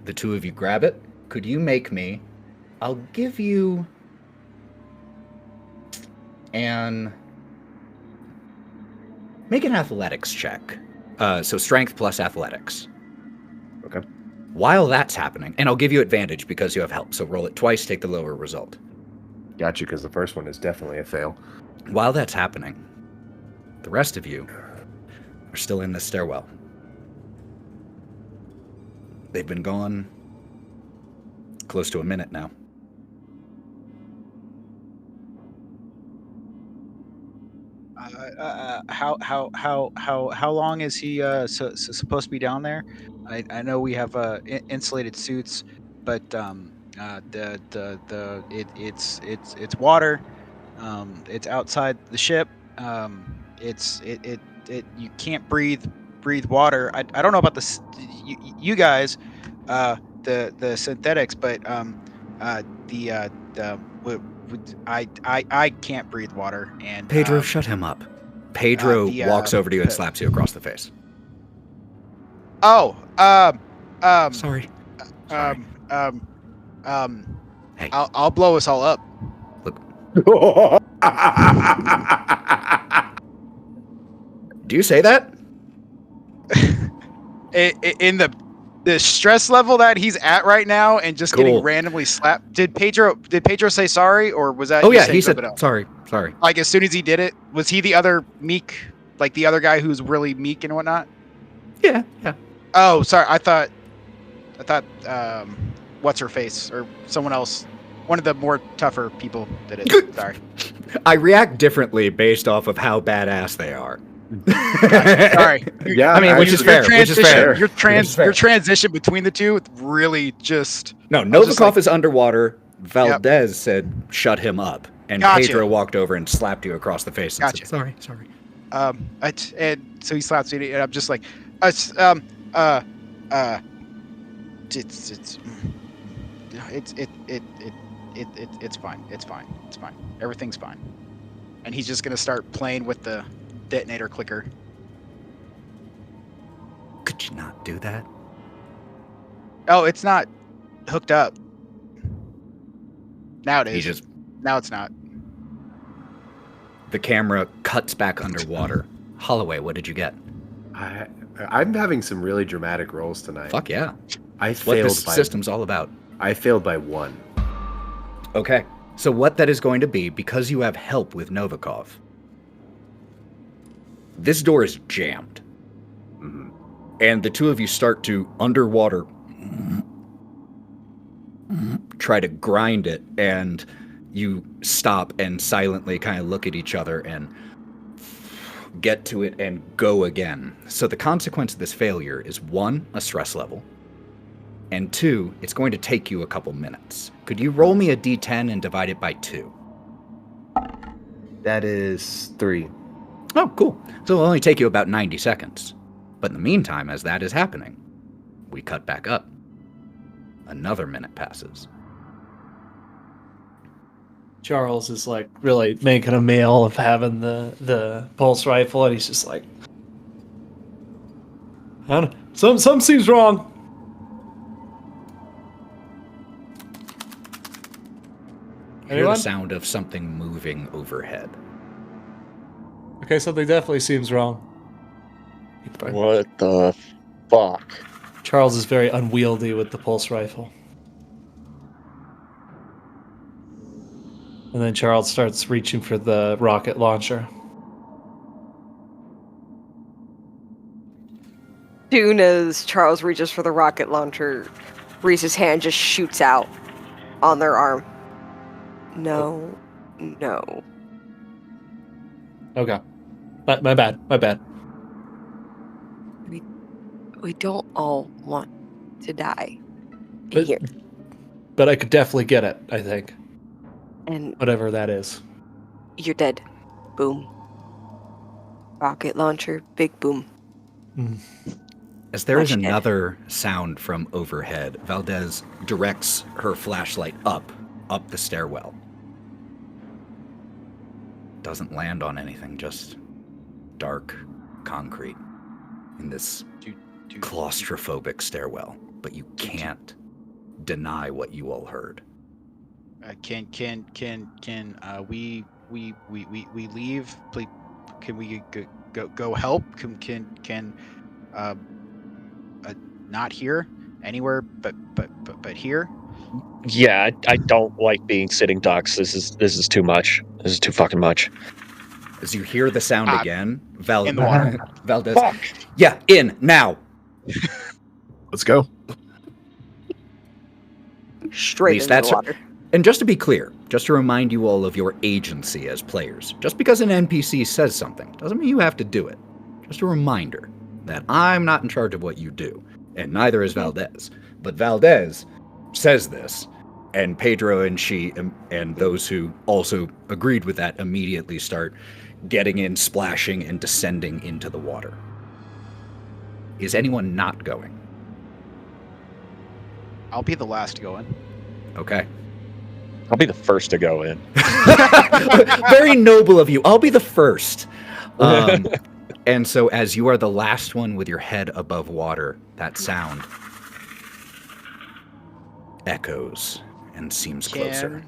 The two of you grab it. Could you make me? I'll give you make an athletics check. So strength plus athletics. Okay. While that's happening, and I'll give you advantage because you have help. So roll it twice, take the lower result. Got you, because the first one is definitely a fail. While that's happening, the rest of you are still in the stairwell. They've been gone close to a minute now. How long is he supposed to be down there? I know we have insulated suits, but it's water. It's outside the ship. You can't breathe water. I don't know about you guys, the synthetics, but I can't breathe water. And Pedro, shut him up. Pedro walks over to you and slaps you across the face. Sorry. Hey. I'll blow us all up. Do you say that? In the stress level that he's at right now, and just getting Cool. randomly slapped. Did Pedro say sorry, or was that? Oh you yeah, saying he said something else? sorry. Like as soon as he did it, was he the other meek, like the other guy who's really meek and whatnot? Yeah. Oh, sorry. I thought, what's her face or someone else, one of the more tougher people did it. Sorry. I react differently based off of how badass they are. Sorry. Yeah, I mean, which is fair. Your transition between the two really just. No, was just Novikov like- is underwater. Valdez said, "Shut him up," and Gotcha. Pedro walked over and slapped you across the face. And Gotcha. said, sorry. And so he slaps me, and I'm just like, it's fine. Everything's fine. And he's just gonna start playing with the detonator clicker. Could you not do that? Oh, it's not hooked up. Now it He is. just Now it's not. the camera cuts back underwater. Holloway, what did you get? I'm having some really dramatic rolls tonight. Fuck yeah! I That's what failed this by system's all about. I failed by 1. Okay, so what that is going to be, because you have help with Novikov, This door is jammed. And the two of you start to, underwater, try to grind it, and you stop and silently kind of look at each other and get to it and go again. So the consequence of this failure is 1, a stress level, and 2, it's going to take you a couple minutes. Could you roll me a d10 and divide it by 2? That is 3. Oh, cool. So it'll only take you about 90 seconds. But in the meantime, as that is happening, we cut back up. Another minute passes. Charles is like really making a meal of having the pulse rifle, and he's just like, I don't, some seems wrong. You hear Anyone? the sound of something moving overhead. Okay, something definitely seems wrong. What the fuck? Charles is very unwieldy with the pulse rifle. And then Charles starts reaching for the rocket launcher. Soon as Charles reaches for the rocket launcher, Reese's hand just shoots out on their arm. No. Okay. My bad. We don't all want to die in But, here. but I could definitely get it, I think. And Whatever that is. you're dead. Boom. Rocket launcher, big boom. As there is Much dead. another sound from overhead, Valdez directs her flashlight up the stairwell. Doesn't land on anything, just dark concrete in this claustrophobic stairwell. But you can't deny what you all heard. Can we leave? Please, can we go help? Can not here anywhere but here? Yeah, I don't like being sitting ducks. This is too much. This is too fucking much. As you hear the sound again, in the water. Valdez. Fuck. Yeah, in now. Let's go. Straight Reese, into that's the water. And just to be clear, just to remind you all of your agency as players, just because an NPC says something doesn't mean you have to do it. Just a reminder that I'm not in charge of what you do, and neither is Valdez. But Valdez says this, and Pedro and she and those who also agreed with that immediately start getting in, splashing, and descending into the water. Is anyone not going? I'll be the last to go in. Okay. I'll be the first to go in. Very noble of you. I'll be the first. And so as you are the last one with your head above water, that sound echoes and seems closer.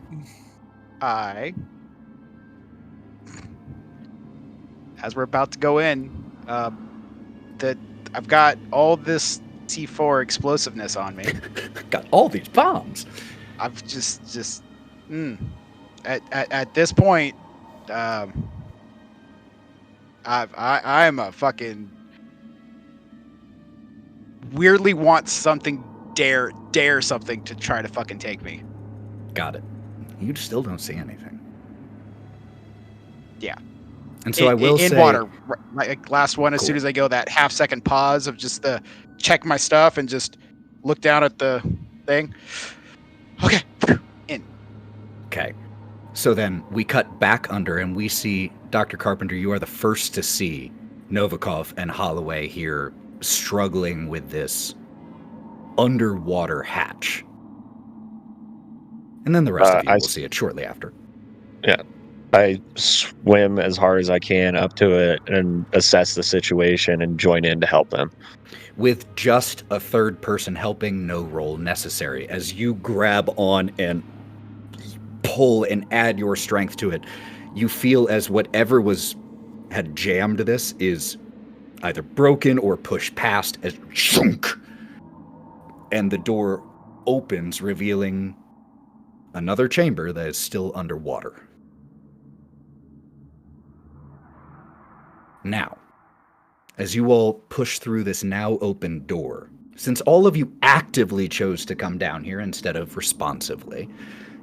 As we're about to go in, that I've got all this C4 explosiveness on me. Got all these bombs. I've just at this point, I'm a fucking weirdly want something, dare something to try to fucking take me. Got it. You still don't see anything. Yeah. And so I will in say, water, like last one. As Cool. soon as I go, that half-second pause of just the check my stuff and just look down at the thing. Okay, in. Okay. So then we cut back under and we see, Dr. Carpenter, you are the first to see Novikov and Holliway here struggling with this underwater hatch. And then the rest of you will see it shortly after. Yeah. I swim as hard as I can up to it and assess the situation and join in to help them. With just a third person helping, no roll necessary. As you grab on and pull and add your strength to it, you feel as whatever had jammed this is either broken or pushed past as shunk, and the door opens, revealing another chamber that is still underwater. Now, as you all push through this now open door. Since all of you actively chose to come down here instead of responsively,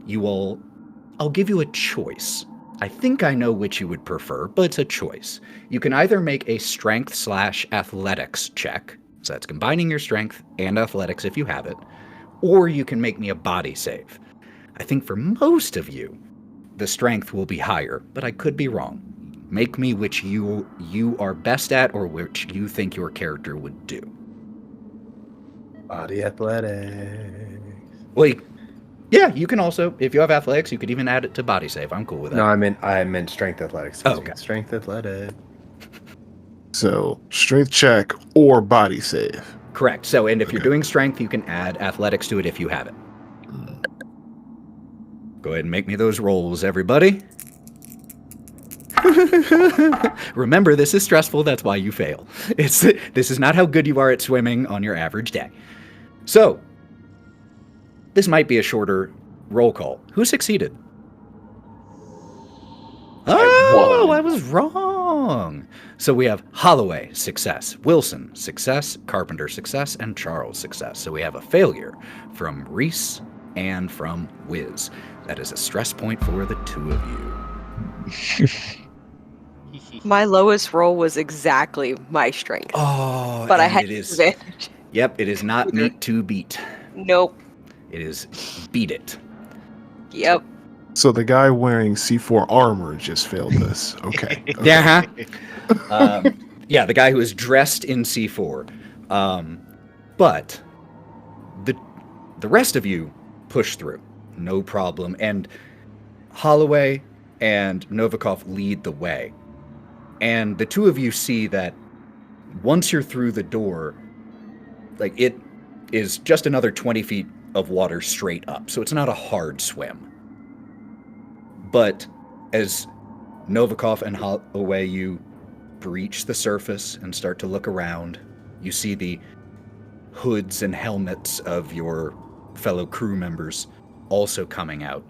I'll give you a choice. I think I know which you would prefer, but it's a choice. You can either make a strength/athletics check, so that's combining your strength and athletics if you have it, or you can make me a body save. I think for most of you, the strength will be higher, but I could be wrong. Make me which you are best at or which you think your character would do. Body athletics. Well, yeah, you can also, if you have athletics, you could even add it to body save. I'm cool with that. No, I meant strength athletics. Oh, okay. Strength athletics. So strength check or body save. Correct. So, and if you're doing strength, you can add athletics to it if you have it. Go ahead and make me those rolls, everybody. Remember, this is stressful. That's why you fail. This is not how good you are at swimming on your average day. So, this might be a shorter roll call. Who succeeded? Oh, I was wrong. So we have Holliway, success. Wilson, success. Carpenter, success. And Charles, success. So we have a failure from Reese and from Wiz. That is a stress point for the two of you. My lowest roll was exactly my strength. Oh, but I and had it is. advantage. Yep, it is not meet to beat. Nope. It is beat it. Yep. So the guy wearing C4 armor just failed this. Okay. Yeah. Yeah, the guy who is dressed in C4. But the rest of you push through. No problem. And Holliway and Novikov lead the way. And the two of you see that once you're through the door, like, it is just another 20 feet of water straight up. So it's not a hard swim. But as Novikov and Holliway, you breach the surface and start to look around, you see the hoods and helmets of your fellow crew members also coming out.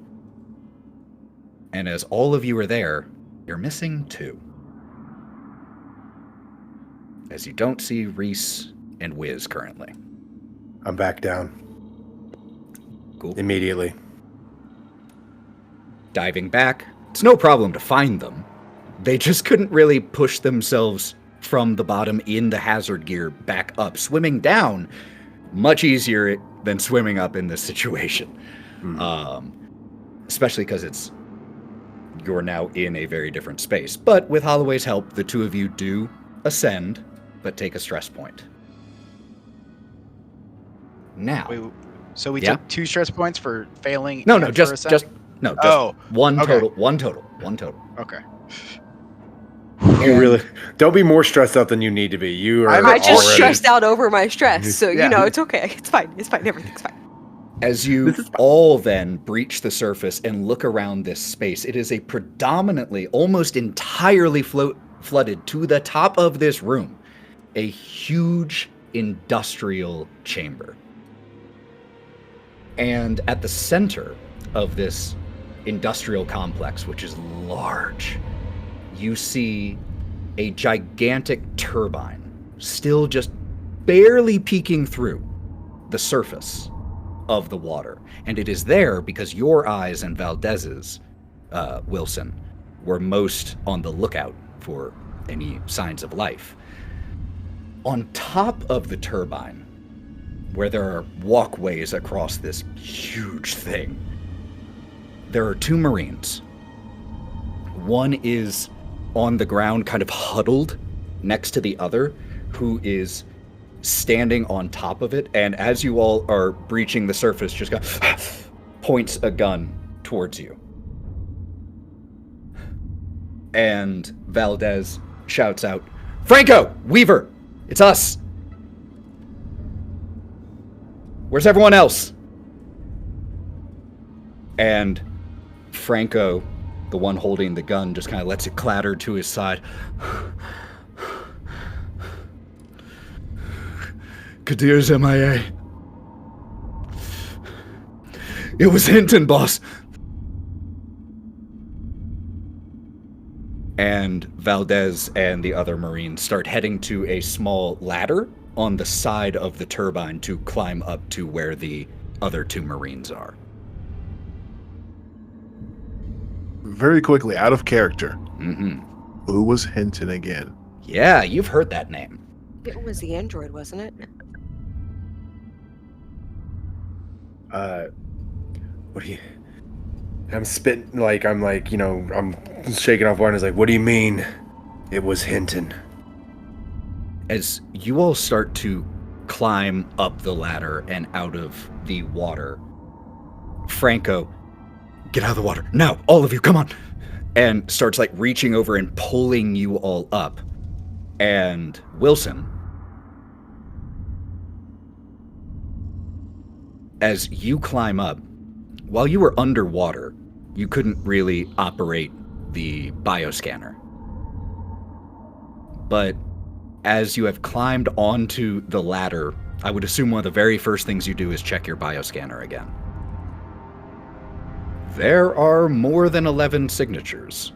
And as all of you are there, you're missing two. As you don't see Reese and Wiz currently. I'm back down. Cool. Immediately. Diving back, it's no problem to find them. They just couldn't really push themselves from the bottom in the hazard gear back up. Swimming down, much easier than swimming up in this situation. Especially because you're now in a very different space. But with Holloway's help, the two of you do ascend, but take a stress point. Now. Wait, so we took 2 stress points for failing. No, and just for one okay. total. One total. Okay. You really don't be more stressed out than you need to be. You are. I just already stressed out over my stress, so Yeah. it's okay. It's fine. Everything's fine. As you all then breach the surface and look around this space, it is a predominantly, almost entirely flooded to the top of this room, a huge industrial chamber. And at the center of this industrial complex, which is large, you see a gigantic turbine still just barely peeking through the surface of the water. And it is there because your eyes and Valdez's, Wilson, were most on the lookout for any signs of life. On top of the turbine, where there are walkways across this huge thing, there are 2 Marines. One is on the ground, kind of huddled next to the other, who is standing on top of it, and as you all are breaching the surface, just points a gun towards you. And Valdez shouts out, "Franco! Weaver! It's us! Where's everyone else?" And Franco, the one holding the gun, just kind of lets it clatter to his side. Kadir's MIA. It was Hinton, boss. And Valdez and the other Marines start heading to a small ladder on the side of the turbine to climb up to where the other 2 Marines are. Very quickly, out of character. Mm-hmm. Who was Hinton again? Yeah, you've heard that name. It was the android, wasn't it? What do you... I'm spitting, like, I'm shaking off water, and it's like, what do you mean it was Hinton? As you all start to climb up the ladder and out of the water, Franco, get out of the water. Now, all of you, come on. And starts like reaching over and pulling you all up. And Wilson, as you climb up, while you were underwater, you couldn't really operate the bioscanner. But as you have climbed onto the ladder, I would assume one of the very first things you do is check your bioscanner again. There are more than 11 signatures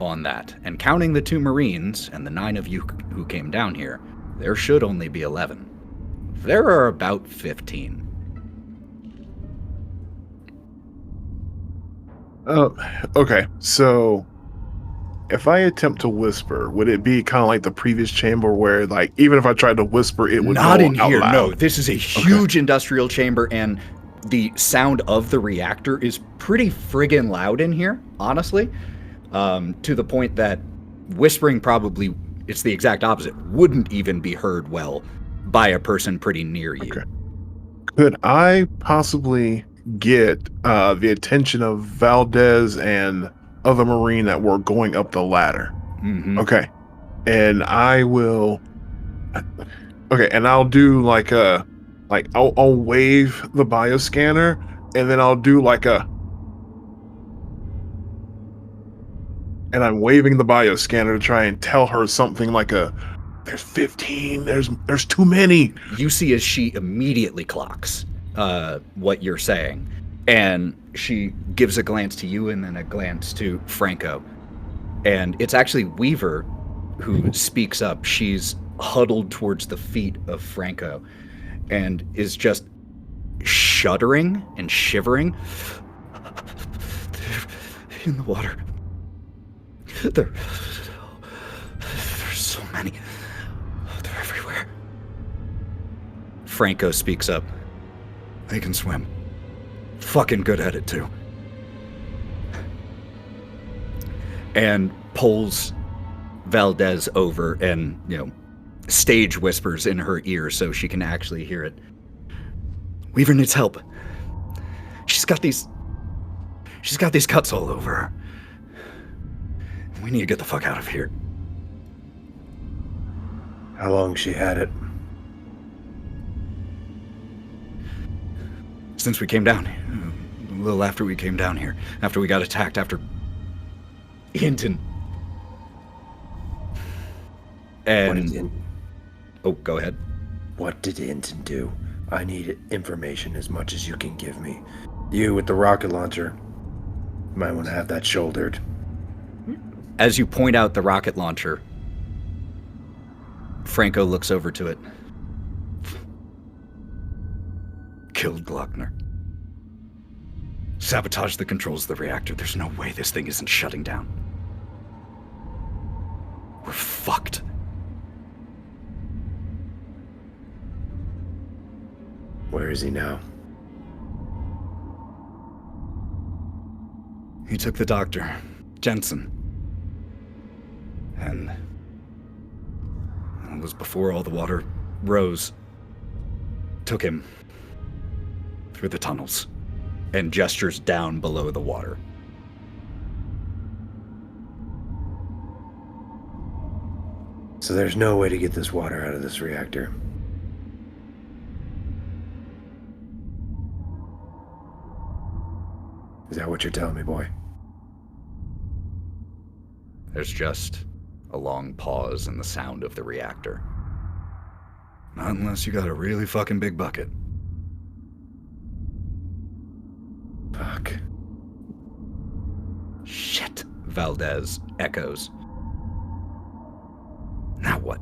on that. And counting the 2 Marines and the 9 of you who came down here, there should only be 11. There are about 15. Okay, so if I attempt to whisper, would it be kind of like the previous chamber where, like, even if I tried to whisper, it would not go in out here? loud? No, this is a huge industrial chamber, and the sound of the reactor is pretty friggin' loud in here, honestly, to the point that whispering probably, it's the exact opposite, wouldn't even be heard well by a person pretty near you. Okay. Could I possibly get the attention of Valdez and other Marine that were going up the ladder? Mm-hmm. Okay. And I will... Okay, and I'll do like a... Like, I'll wave the bioscanner, and then I'll do like a... And I'm waving the bioscanner to try and tell her something like a... There's 15, there's too many. You see as she immediately clocks what you're saying, and she gives a glance to you and then a glance to Franco. And it's actually Weaver who speaks up. She's huddled towards the feet of Franco and is just shuddering and shivering. They're in the water. There's so many. They're everywhere. Franco speaks up. They can swim. Fucking good at it, too. And pulls Valdez over and, stage whispers in her ear so she can actually hear it. Weaver needs help. She's got these cuts all over her. We need to get the fuck out of here. How long she had it? Since we came down, a little after we came down here, after we got attacked, after Hinton. And oh, go ahead. What did Hinton do? I need information as much as you can give me. You with the rocket launcher, might want to have that shouldered. As you point out the rocket launcher, Franco looks over to it. Killed Glockner. Sabotaged the controls of the reactor. There's no way this thing isn't shutting down. We're fucked. Where is he now? He took the doctor, Jensen. And it was before all the water rose. Took him through the tunnels and gestures down below the water. So there's no way to get this water out of this reactor. Is that what you're telling me, boy? There's just a long pause in the sound of the reactor. Not unless you got a really fucking big bucket. Fuck. Shit. Valdez echoes. Now what?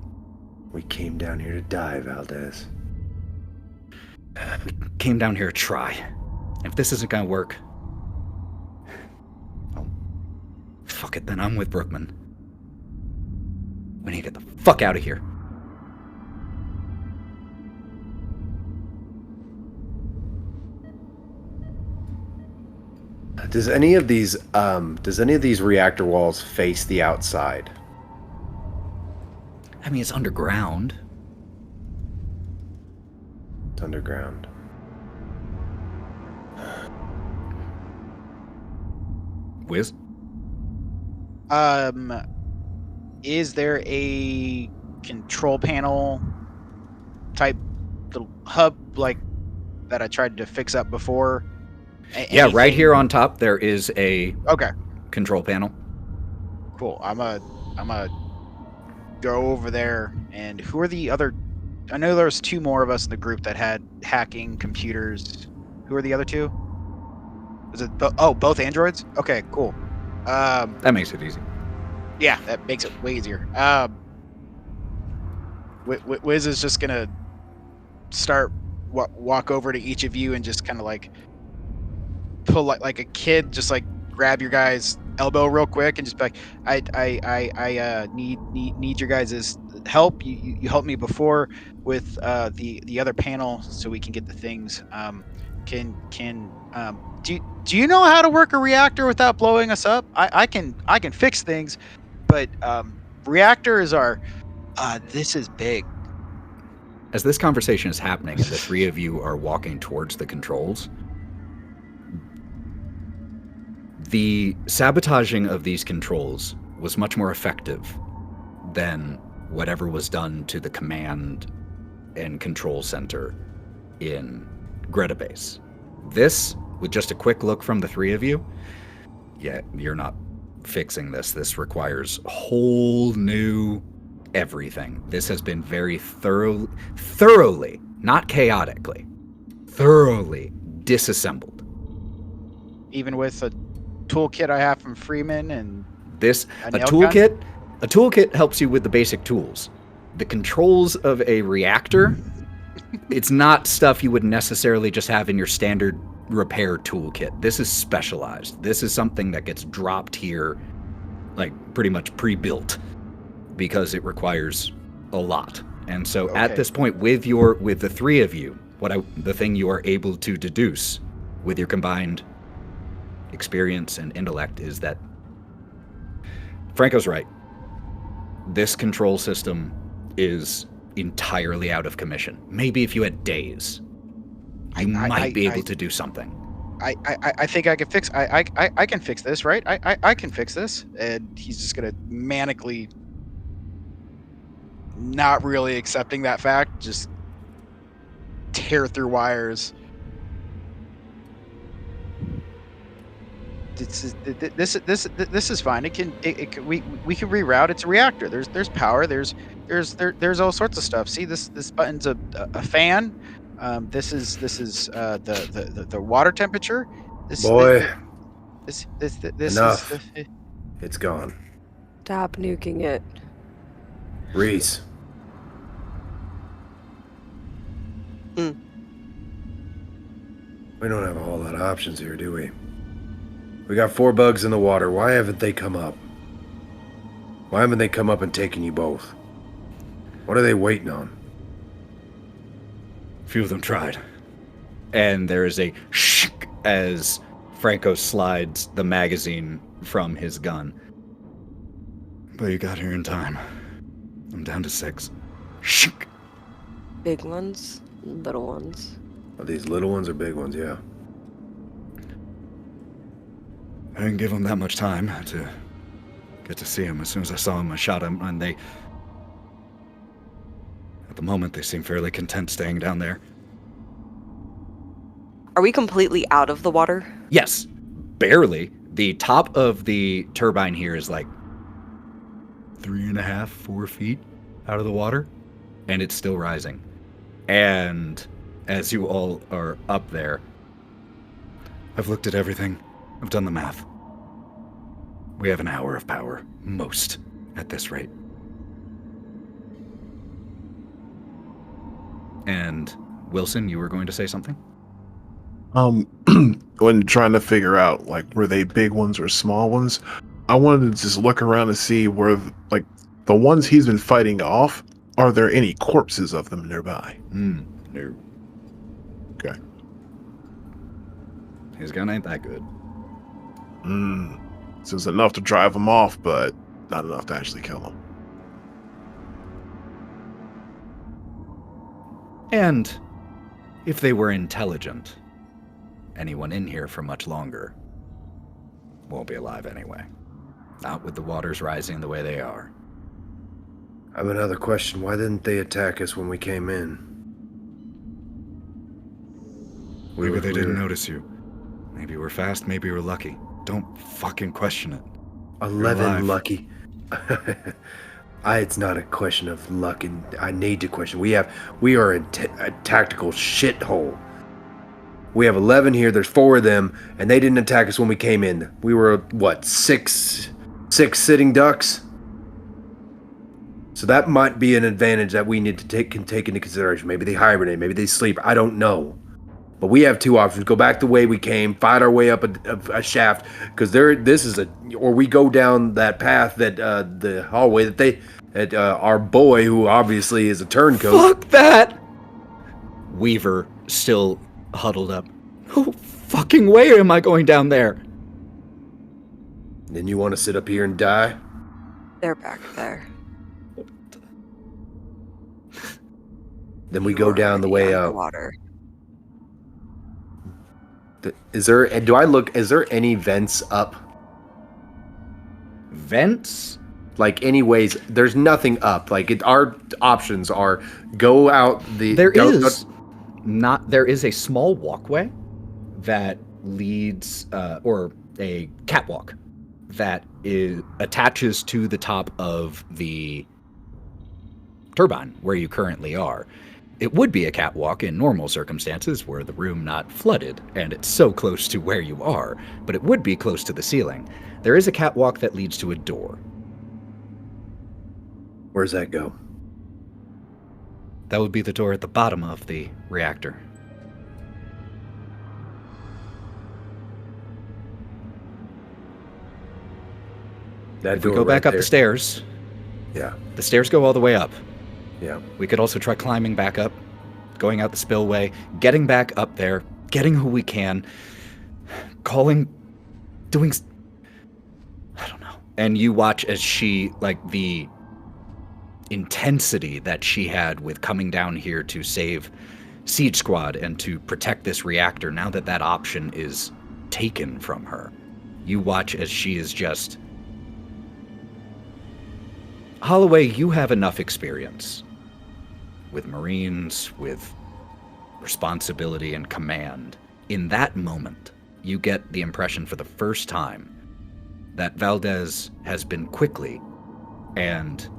We came down here to die, Valdez. We came down here to try. If this isn't gonna work, oh, fuck it, then I'm with Brookman. We need to get the fuck out of here. Does any of these reactor walls face the outside? I mean, it's underground. It's underground. Wiz? Is there a control panel type little hub like that I tried to fix up before? Yeah, right Anything? here on top there is a Okay, control panel. cool. I'm a go over there. And who are the other? I know there's two more of us in the group that had hacking computers. Who are the other two? Is it both androids? Okay, cool. That makes it easy. Yeah, that makes it way easier. Wiz is just gonna start walk over to each of you and just kind of like pull like a kid, just like grab your guy's elbow real quick and just be like, I need your guys' help. You helped me before with the other panel so we can get the things. Do you know how to work a reactor without blowing us up? I can fix things, but reactor is our this is big. As this conversation is happening and the three of you are walking towards the controls, the sabotaging of these controls was much more effective than whatever was done to the command and control center in Greta Base. This, with just a quick look from the three of you, yeah, you're not fixing this. This requires whole new everything. This has been very thoroughly, not chaotically, thoroughly disassembled. Even with a toolkit I have from Freeman and This, A a nail toolkit helps you with the basic tools. The controls of a reactor, it's not stuff you would necessarily just have in your standard repair toolkit. This is specialized. This is something that gets dropped here, like pretty much pre-built, because it requires a lot. And so at Okay. this point, with the three of you, the thing you are able to deduce with your combined experience and intellect is that Franco's right. This control system is entirely out of commission. Maybe if you had days, you might be able to do something. I think I can fix. I can fix this, right? I can fix this. And he's just gonna manically, not really accepting that fact, just tear through wires. This is fine. We can reroute. It's a reactor. There's power. There's all sorts of stuff. See, this button's a fan. This is the water temperature. Boy, This enough. is It's gone. Stop nuking it. Reese. Mm. We don't have a whole lot of options here, do we? We got 4 bugs in the water. Why haven't they come up? Why haven't they come up and taken you both? What are they waiting on? A few of them tried. And there is a shh as Franco slides the magazine from his gun. But you got here in time. I'm down to 6. Shh. Big ones, little ones. Are these little ones or big ones? Yeah. I didn't give them that much time to get to see him. As soon as I saw him, I shot him, and at the moment, they seem fairly content staying down there. Are we completely out of the water? Yes, barely. The top of the turbine here is like 3.5, 4 feet out of the water, and it's still rising. And as you all are up there, I've looked at everything. I've done the math. We have an hour of power, most, at this rate. And Wilson, you were going to say something? When trying to figure out, like, were they big ones or small ones, I wanted to just look around and see where, like, the ones he's been fighting off, are there any corpses of them nearby? No. Okay. His gun ain't that good. So it's enough to drive them off, but not enough to actually kill them. And if they were intelligent, anyone in here for much longer won't be alive anyway. Not with the waters rising the way they are. I have another question. Why didn't they attack us when we came in? Maybe they didn't notice you. Maybe we're fast, maybe we're lucky. Don't fucking question it. 11 lucky. It's not a question of luck, and I need to question. We are in a tactical shithole. We have 11 here. There's 4 of them, and they didn't attack us when we came in. We were what, six sitting ducks. So that might be an advantage that we need to take into consideration. Maybe they hibernate. Maybe they sleep. I don't know. But we have 2 options: go back the way we came, fight our way up a shaft, because or we go down that path that the hallway that our boy, who obviously is a turncoat. Fuck that! Weaver still huddled up. No fucking way am I going down there. Then you want to sit up here and die? They're back there. Then we go down the way up. Water. Is there any vents up? Vents? Like, anyways, there's nothing up. Like, our options are go out the... There is a small walkway that leads, or a catwalk that attaches to the top of the turbine where you currently are. It would be a catwalk in normal circumstances were the room not flooded and it's so close to where you are, but it would be close to the ceiling. There is a catwalk that leads to a door. Where's that go? That would be the door at the bottom of the reactor. That if door we go back right up there. the stairs, Yeah. the stairs go all the way up. Yeah. We could also try climbing back up, going out the spillway, getting back up there, getting who we can, calling, doing... I don't know. And you watch as she, like, the intensity that she had with coming down here to save Siege Squad and to protect this reactor, now that that option is taken from her, you watch as she is just... Holliway, you have enough experience with Marines, with responsibility and command. In that moment, you get the impression for the first time that Valdez has been quickly and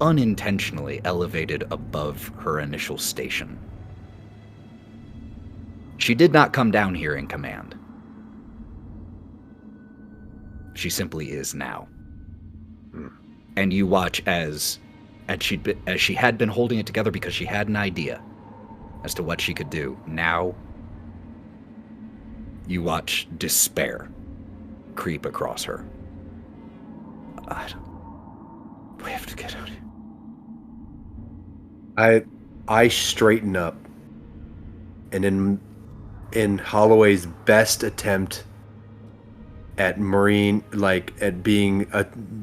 unintentionally elevated above her initial station. She did not come down here in command. She simply is now. And you watch as she had been holding it together because she had an idea as to what she could do. Now, you watch despair creep across her. We have to get out of here. I straighten up, and in Holloway's best attempt at Marine, like at being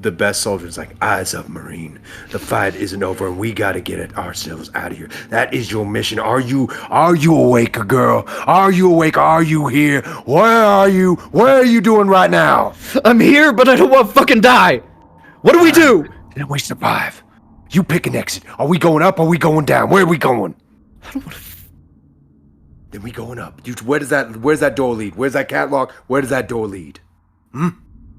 the best soldier, it's like, eyes up, Marine. The fight isn't over, and we got to get it ourselves out of here. That is your mission. Are you awake, girl? Are you awake? Are you here? Where are you? What are you doing right now? I'm here, but I don't want to fucking die. What do we do? Then we survive. You pick an exit. Are we going up? Or are we going down? Where are we going? I don't want to. Then we going up. Where's that door lead? Where's that catwalk? Where does that door lead?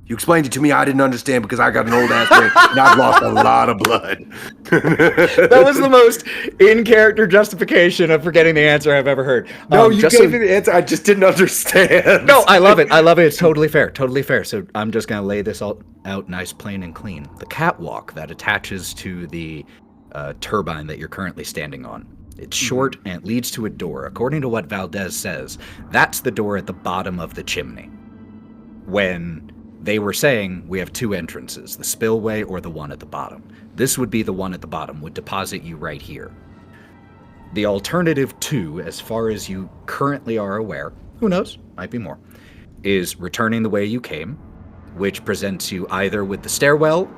You You explained it to me. I didn't understand because I got an old ass brain and I've lost a lot of blood. That was the most in-character justification of forgetting the answer I've ever heard. No, you just gave so- me the answer. I just didn't understand. No, I love it. I love it. It's totally fair. Totally fair. So I'm just going to lay this all out nice, plain, and clean. The catwalk that attaches to the turbine that you're currently standing on. It's short and it leads to a door. According to what Valdez says, that's the door at the bottom of the chimney. When they were saying we have two entrances, the spillway or the one at the bottom. This would be the one at the bottom, would deposit you right here. The alternative two, as far as you currently are aware, who knows, might be more, is returning the way you came, which presents you either with the stairwell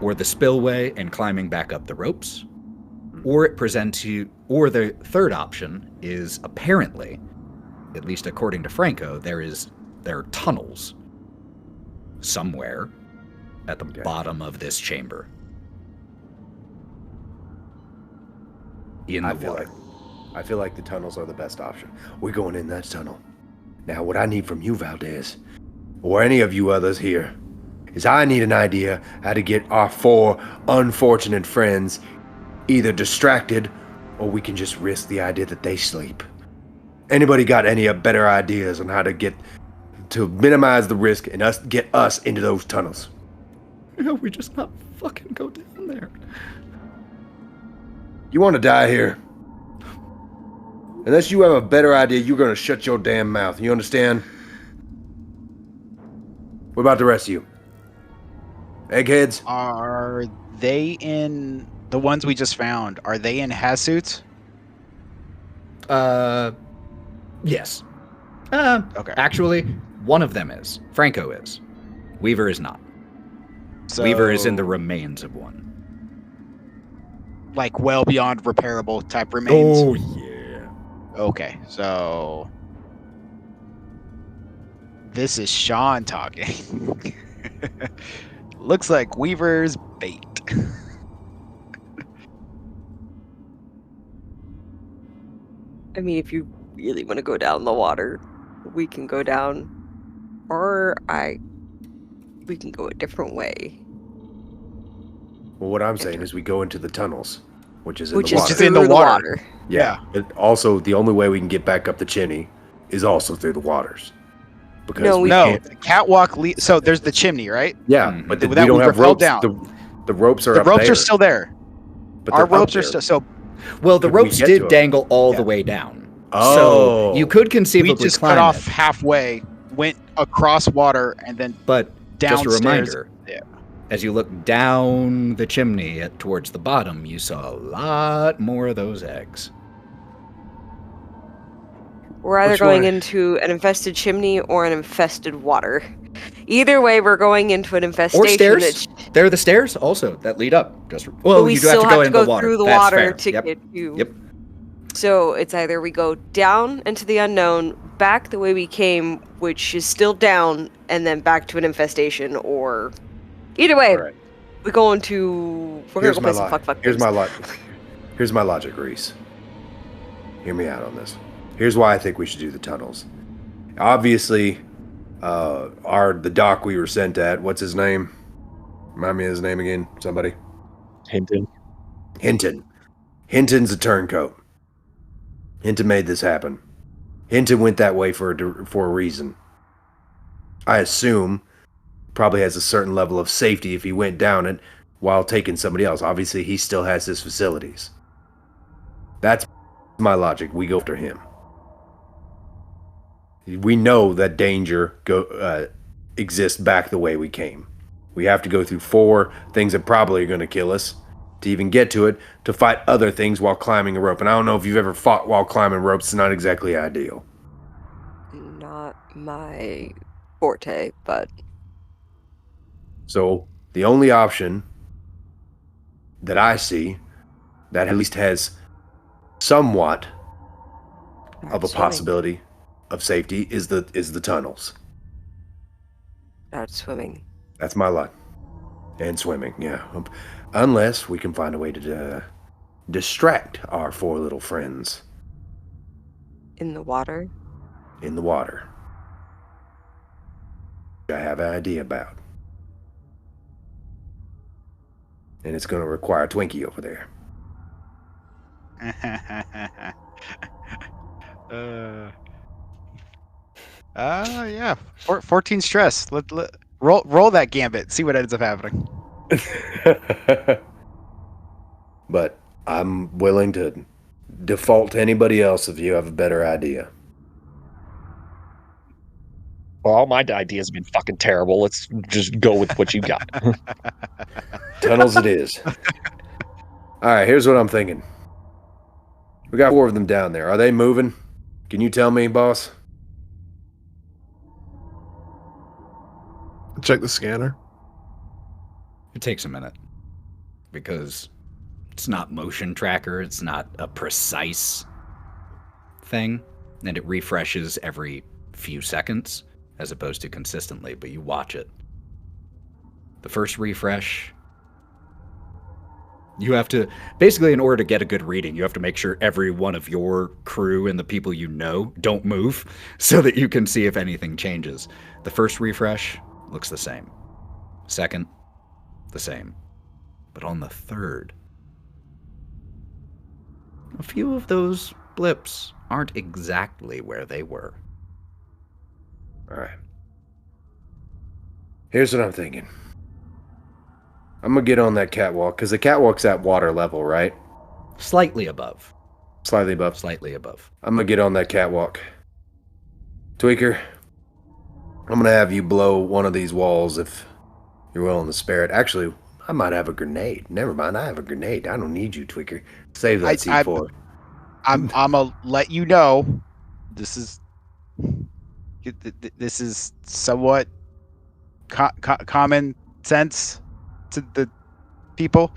or the spillway and climbing back up the ropes, or it presents you, or the third option is apparently, at least according to Franco, there are tunnels somewhere at the bottom of this chamber. In the water. I feel like the tunnels are the best option. We're going in that tunnel. Now, what I need from you, Valdez, or any of you others here, is I need an idea how to get our 4 unfortunate friends either distracted or we can just risk the idea that they sleep. Anybody got any better ideas on how to minimize the risk and get us into those tunnels? No, we just not fucking go down there. You want to die here? Unless you have a better idea, you're going to shut your damn mouth. You understand? What about the rest of you? Eggheads? Are they in the ones we just found? Are they in hazsuits? Yes. Okay. Actually, one of them is. Franco is. Weaver is not. So, Weaver is in the remains of one. like well beyond repairable type remains. Oh, yeah. Okay, so this is Sean talking. Looks like Weaver's bait. I mean, if you really want to go down the water, we can go down, or we can go a different way. Well, what I'm saying is we go into the tunnels, which is in Which the is water. Just in the through water. Yeah. But also, the only way we can get back up the chimney is also through the waters. Because No, we No, can't. the catwalk. So there's the chimney, right? Yeah, Mhm. but That we we don't have rappel ropes. down. The ropes are The up ropes there. are still there. But Our they're up ropes are there. still. So Well, the Could we ropes get to did 'em? dangle all Yeah. the way down. Oh. So you could we conceivably just climb cut off it, halfway, went across water, and then but just a downstairs. reminder, Yeah. as you look down the chimney towards the bottom, you saw a lot more of those eggs. We're either Which going one? into an infested chimney or an infested water. Either way, we're going into an infestation. Or stairs. that's- There are the stairs also that lead up. Just but well, we you do still have to go into the water. through the That's water fair. to Yep. get you. Yep. So it's either we go down into the unknown, back the way we came, which is still down, and then back to an infestation, or either way, All right. we're going to. We're Here's gonna my go play some logic. fuck. Here's my logic, Reese. Hear me out on this. Here's why I think we should do the tunnels. Obviously, the doc we were sent at. What's his name? Remind me of his name again. Somebody. Hinton. Hinton. Hinton's a turncoat. Hinton made this happen. Hinton went that way for a reason. I assume probably has a certain level of safety if he went down it while taking somebody else. Obviously, he still has his facilities. That's my logic. We go after him. We know that danger exists back the way we came. We have to go through 4 things that probably are going to kill us to even get to it, to fight other things while climbing a rope. And I don't know if you've ever fought while climbing ropes. It's not exactly ideal. Not my forte, but So the only option that I see that at least has somewhat of a swimming. possibility of safety is the tunnels. Not swimming. That's my lot. And swimming, yeah. Unless we can find a way to distract our 4 little friends In the water. in the water. I have an idea about. And it's going to require a Twinkie over there. Yeah. 14 stress. Roll that gambit. See what ends up happening. But I'm willing to default to anybody else if you have a better idea. Well, all my ideas have been fucking terrible. Let's just go with what you got. Tunnels it is. All right, here's what I'm thinking. We got 4 of them down there. Are they moving? Can you tell me, boss? Check the scanner. It takes a minute because it's not motion tracker. It's not a precise thing, and it refreshes every few seconds as opposed to consistently, but you watch it. The first refresh, you have to, basically in order to get a good reading, you have to make sure every one of your crew and the people you know don't move so that you can see if anything changes. The first refresh looks the same. Second, the same. But on the third, a few of those blips aren't exactly where they were. All right. Here's what I'm thinking. I'm going to get on that catwalk, because the catwalk's at water level, right? Slightly above. Slightly above. Slightly above. I'm going to get on that catwalk. Tweaker, I'm going to have you blow one of these walls if you're willing to spare it. Actually, I might have a grenade. Never mind, I have a grenade. I don't need you, Tweaker. Save that C4. I'm gonna let you know. This is somewhat common sense to the people.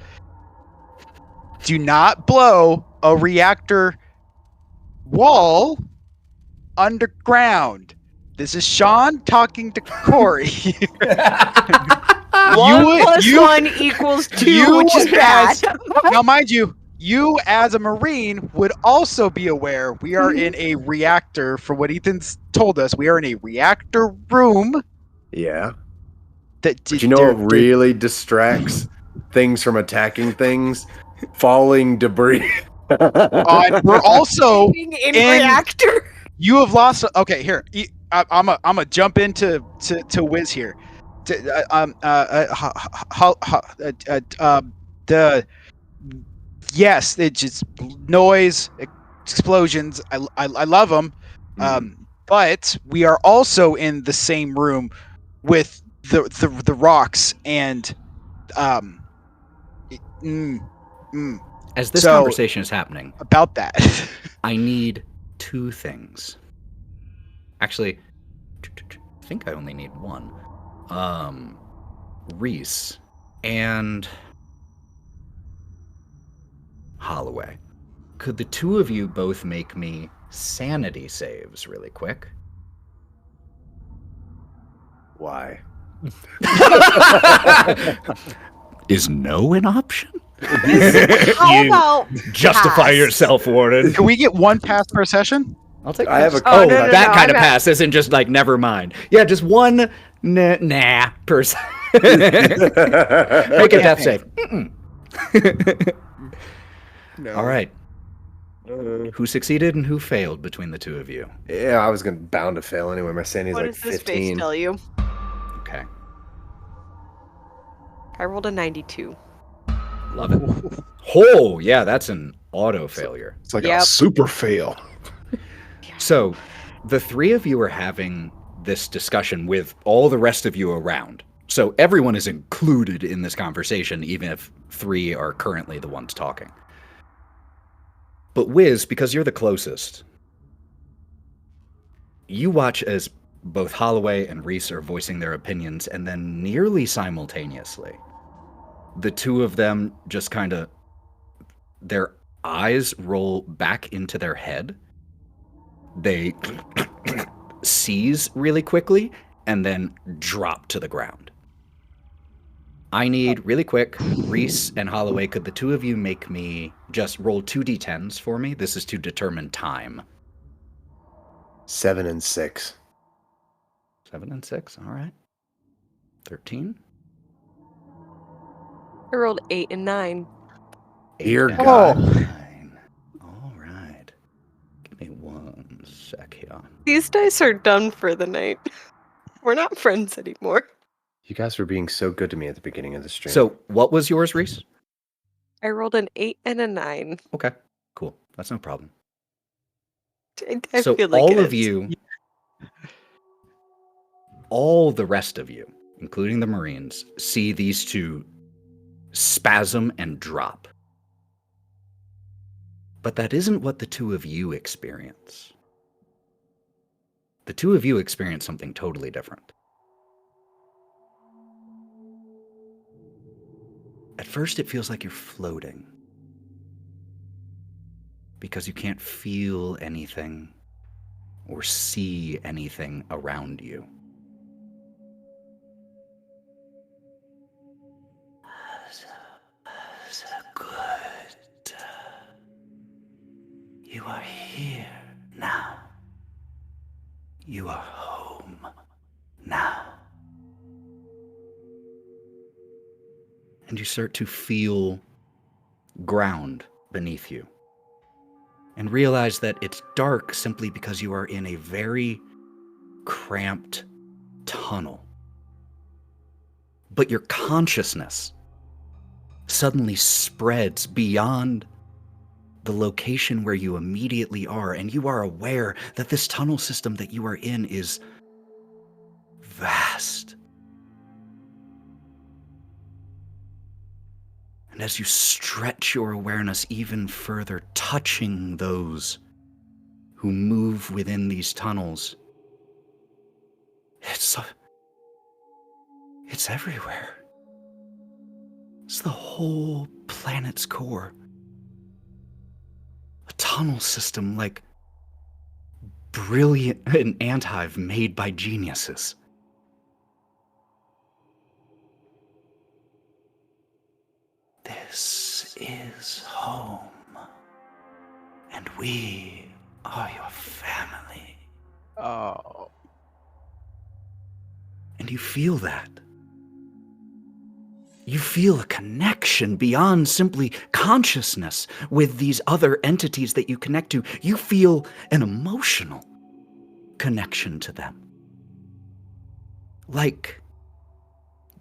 Do not blow a reactor wall underground. This is Sean talking to Cory. 1 plus 1 equals 2, which is bad. Now, mind you, you as a Marine would also be aware we are in a reactor. For what Ethan's told us, we are in a reactor room. Yeah. But you know what really distracts things from attacking things? Falling debris. We're also in reactor. You have lost. Okay, here. I'm a jump into Wiz here. Yes, it's just noise, explosions. I love them, but we are also in the same room with the rocks and As this conversation is happening about that, I need 2 things. Actually, I think I only need 1. Reese and Holliway. Could the 2 of you both make me sanity saves really quick? Why? Is no an option? How about Justify pass? yourself, Warden. Can we get 1 pass per session? I'll take. I have a. Oh, no, that no, kind of I've pass isn't just like never mind. Yeah, just 1 nah person. Make a death save. No. All right. Who succeeded and who failed between the 2 of you? Yeah, I was bound to fail anyway. My sanity's What like does this face 15. tell you? Okay. I rolled a 92. Love it. Oh, yeah, that's an auto failure. It's like Yep. a super fail. So, the 3 of you are having this discussion with all the rest of you around. So, everyone is included in this conversation, even if 3 are currently the ones talking. But Wiz, because you're the closest, you watch as both Holliway and Reese are voicing their opinions, and then nearly simultaneously, the 2 of them just kind of, their eyes roll back into their head. They seize really quickly and then drop to the ground. I need, really quick, Reese and Holliway, could the 2 of you make me just roll 2 d10s for me? This is to determine time. 7 and 6. 7 and 6, all right. 13. I rolled 8 and 9. Dear 8 and God. 9. All right. Give me 1 sec here. These dice are done for the night. We're not friends anymore. You guys were being so good to me at the beginning of the stream. So, what was yours, Reese? I rolled an 8 and a 9. Okay, cool. That's no problem. I So feel like all it of is. you, all the rest of you, including the Marines, see these two spasm and drop. But that isn't what the two of you experience. The two of you experience something totally different. At first, it feels like you're floating because you can't feel anything or see anything around you. Good. You are here now. You are home now. And you start to feel ground beneath you. And realize that it's dark simply because you are in a very cramped tunnel. But your consciousness suddenly spreads beyond the location where you immediately are, and you are aware that this tunnel system that you are in is vast. And as you stretch your awareness even further, touching those who move within these tunnels, it's everywhere. It's the whole planet's core. A tunnel system like brilliant an anthive made by geniuses. This is home, and we are your family. Oh. And you feel that. You feel a connection beyond simply consciousness with these other entities that you connect to. You feel an emotional connection to them. Like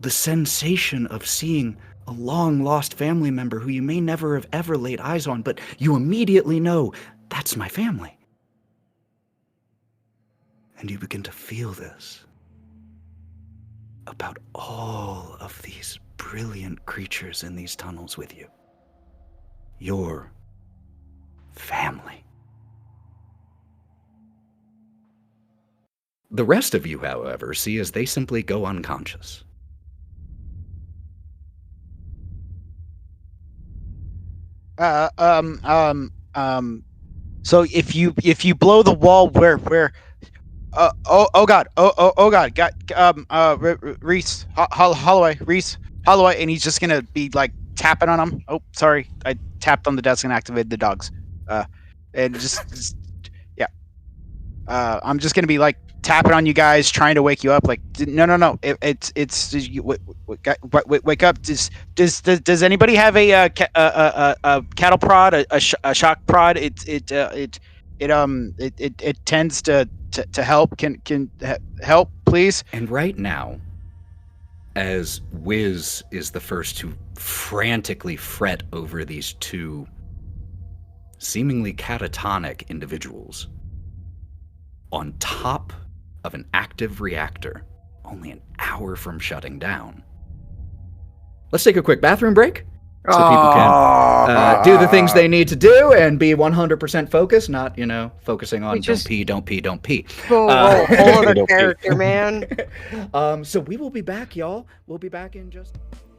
the sensation of seeing a long-lost family member who you may never have ever laid eyes on, but you immediately know, that's my family. And you begin to feel this about all of these brilliant creatures in these tunnels with you. Your family. The rest of you, however, see as they simply go unconscious. So if you blow the wall, where oh god, Reese, Holliway, Reese, Holliway, and he's just gonna be like tapping on him. Oh, sorry, I tapped on the desk and activated the dogs. And just yeah. I'm just gonna be like tapping on you guys, trying to wake you up. Like, no. It's wake up. Does anybody have a cattle prod, a shock prod? It tends to help. Can help, please? And right now, as Wiz is the first to frantically fret over these two seemingly catatonic individuals on top of an active reactor, only an hour from shutting down. Let's take a quick bathroom break so people can do the things they need to do and be 100% focused, not, focusing on don't pee. Whole other character, man. So we will be back, y'all. We'll be back in just...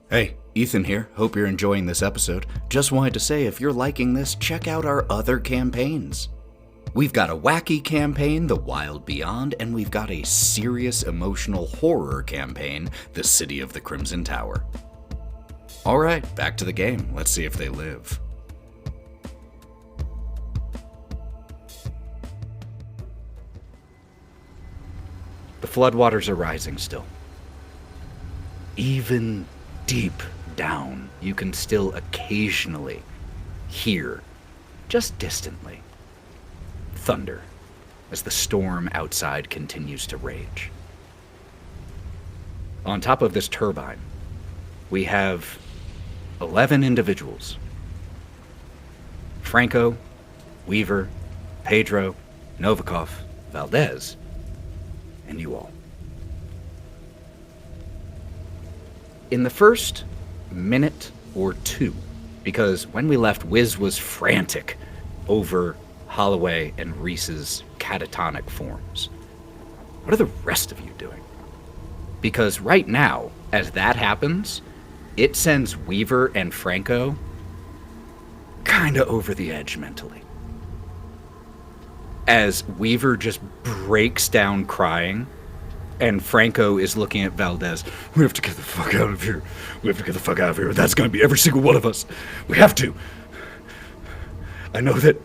Hey, Ethan here. Hope you're enjoying this episode. Just wanted to say, if you're liking this, check out our other campaigns. We've got a wacky campaign, The Wild Beyond, and we've got a serious emotional horror campaign, The City of the Crimson Tower. Alright, back to the game. Let's see if they live. The floodwaters are rising still. even deep down, you can still occasionally hear, just distantly, thunder as the storm outside continues to rage. On top of this turbine, we have 11 individuals. Franco, Weaver, Pedro, Novikov, Valdez, and you all. In the first minute or two, because when we left, Wiz was frantic over Holliway and Reese's catatonic forms. What are the rest of you doing? Because right now, as that happens, it sends Weaver and Franco kinda over the edge mentally. As Weaver just breaks down crying, and Franco is looking at Valdez. We have to get the fuck out of here. We have to get the fuck out of here. That's gonna be every single one of us. We have to. I know the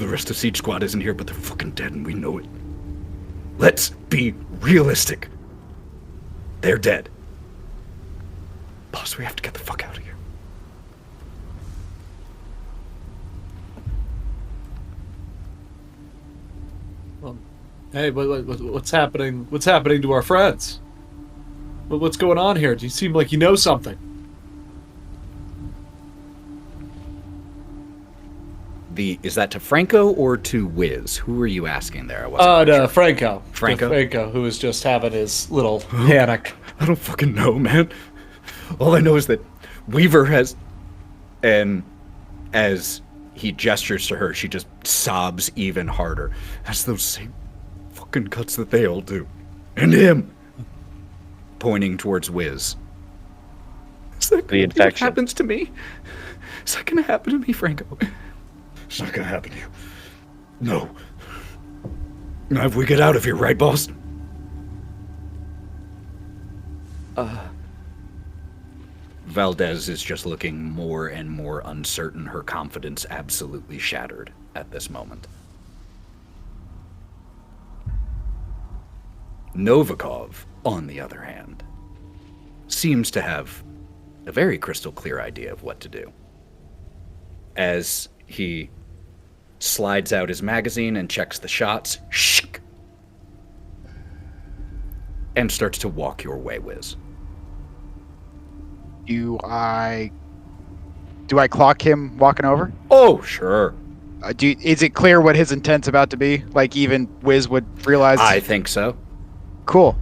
rest of Siege Squad isn't here, but they're fucking dead and we know it. Let's be realistic. They're dead. Boss, we have to get the fuck out of here. Hey, what's happening? What's happening to our friends? What's going on here? Do you seem like you know something? Is that to Franco or to Wiz? Who are you asking there? I wasn't To sure. Franco. Franco? To Franco, who was just having his little panic. I don't fucking know, man. All I know is that Weaver has... And as he gestures to her, she just sobs even harder. Has those same fucking cuts that they all do. And him! Pointing towards Wiz. Is that The infection. what happens to me? Is that gonna happen to me, Franco? It's not gonna happen to you. No. Now, if we get out of here, right, boss? Valdez is just looking more and more uncertain, her confidence absolutely shattered at this moment. Novikov, on the other hand, seems to have a very crystal clear idea of what to do. As he slides out his magazine and checks the shots, and starts to walk your way, Wiz. Do I clock him walking over? Oh, sure. Is it clear what his intent's about to be? Like even Wiz would realize. I think so. Cool.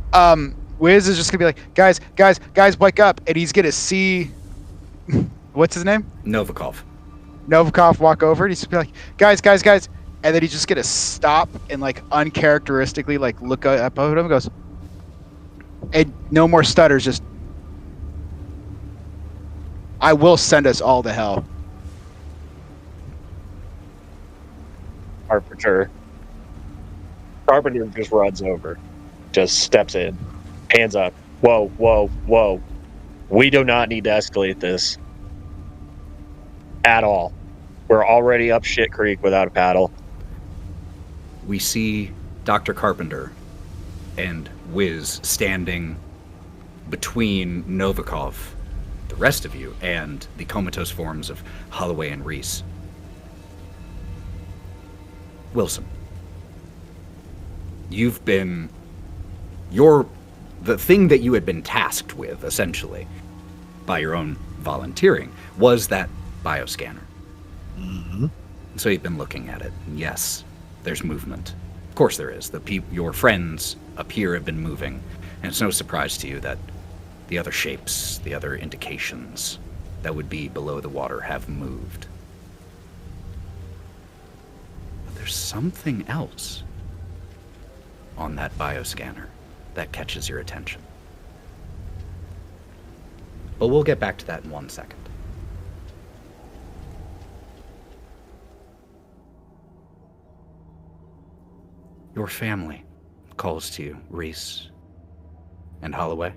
Wiz is just gonna be like, guys, wake up, and he's gonna see. What's his name? Novikov. Novikov walk over, and he's gonna be like, guys, and then he's just gonna stop and like uncharacteristically like look up at him and goes, and no more stutters, just. I will send us all to hell. Carpenter just runs over, just steps in, hands up. Whoa. We do not need to escalate this at all. We're already up shit creek without a paddle. We see Dr. Carpenter and Wiz standing between Novikov, the rest of you, and the comatose forms of Holliway and Reese. Wilson, you've been... the thing that you had been tasked with, essentially, by your own volunteering, was that bioscanner. Mm-hmm. So you've been looking at it. Yes, there's movement. Of course there is. Your friends up here have been moving, and it's no surprise to you that the other shapes, the other indications that would be below the water have moved. But there's something else on that bioscanner that catches your attention. But we'll get back to that in 1 second. Your family calls to you, Reese and Holliway.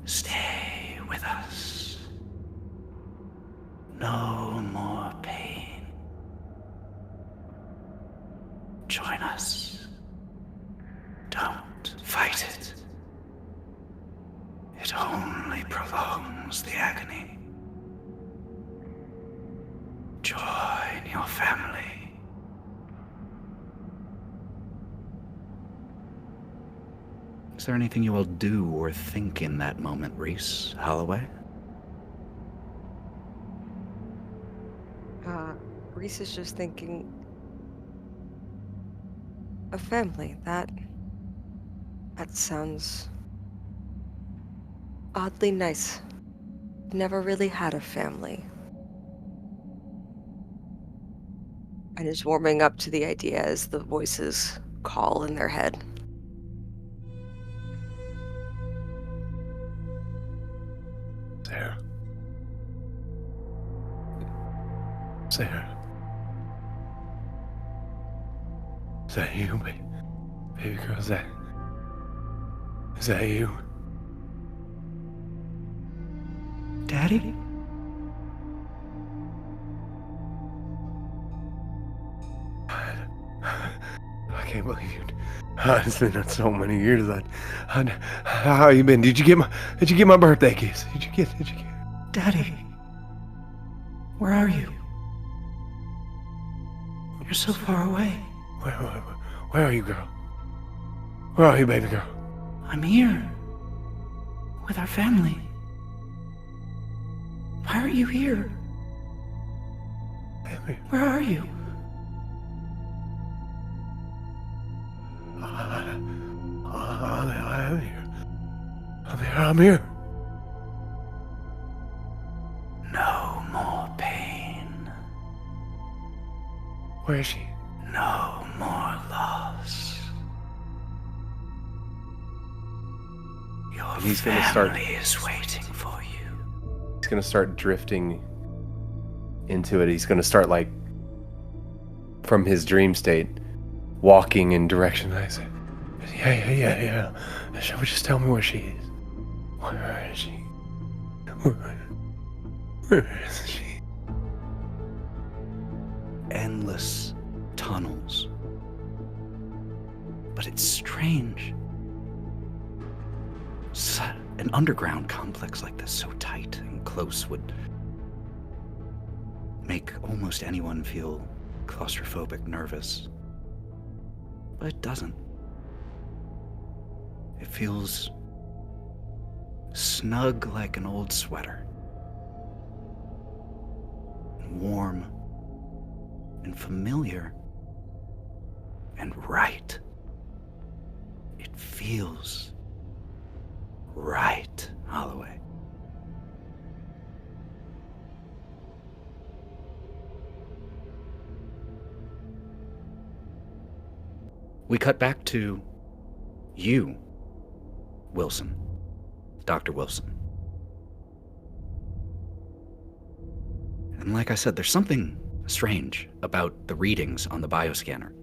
Stay with us. No more pain. Join us. It only prolongs the agony. Join your family. Is there anything you will do or think in that moment, Reese, Holloway? Reese is just thinking, a family, that sounds oddly nice. Never really had a family. And is warming up to the idea as the voices call in their head. Sarah. Sarah. Is that you, baby girl? Is that you? Daddy? I can't believe you. It's been so many years. How you been? Did you get my birthday kiss? Did you get? Daddy? Where are you? You're so far away. Where are you, girl? Where are you, baby girl? I'm here. With our family. Why are you here? Where are you? I'm here. No more pain. Where is she? No more loss. Your He's gonna start- family is waiting for you. He's gonna start drifting into it. He's gonna start, like, from his dream state, walking in direction. I say, yeah. Just tell me where she is. Where is she? Where is she? Endless tunnels. But it's strange. An underground complex like this, so tight and close, would make almost anyone feel claustrophobic, nervous. But it doesn't. It feels snug like an old sweater. And warm and familiar and right. It feels right, Holloway. We cut back to you, Wilson, Dr. Wilson. And like I said, there's something strange about the readings on the bioscanner.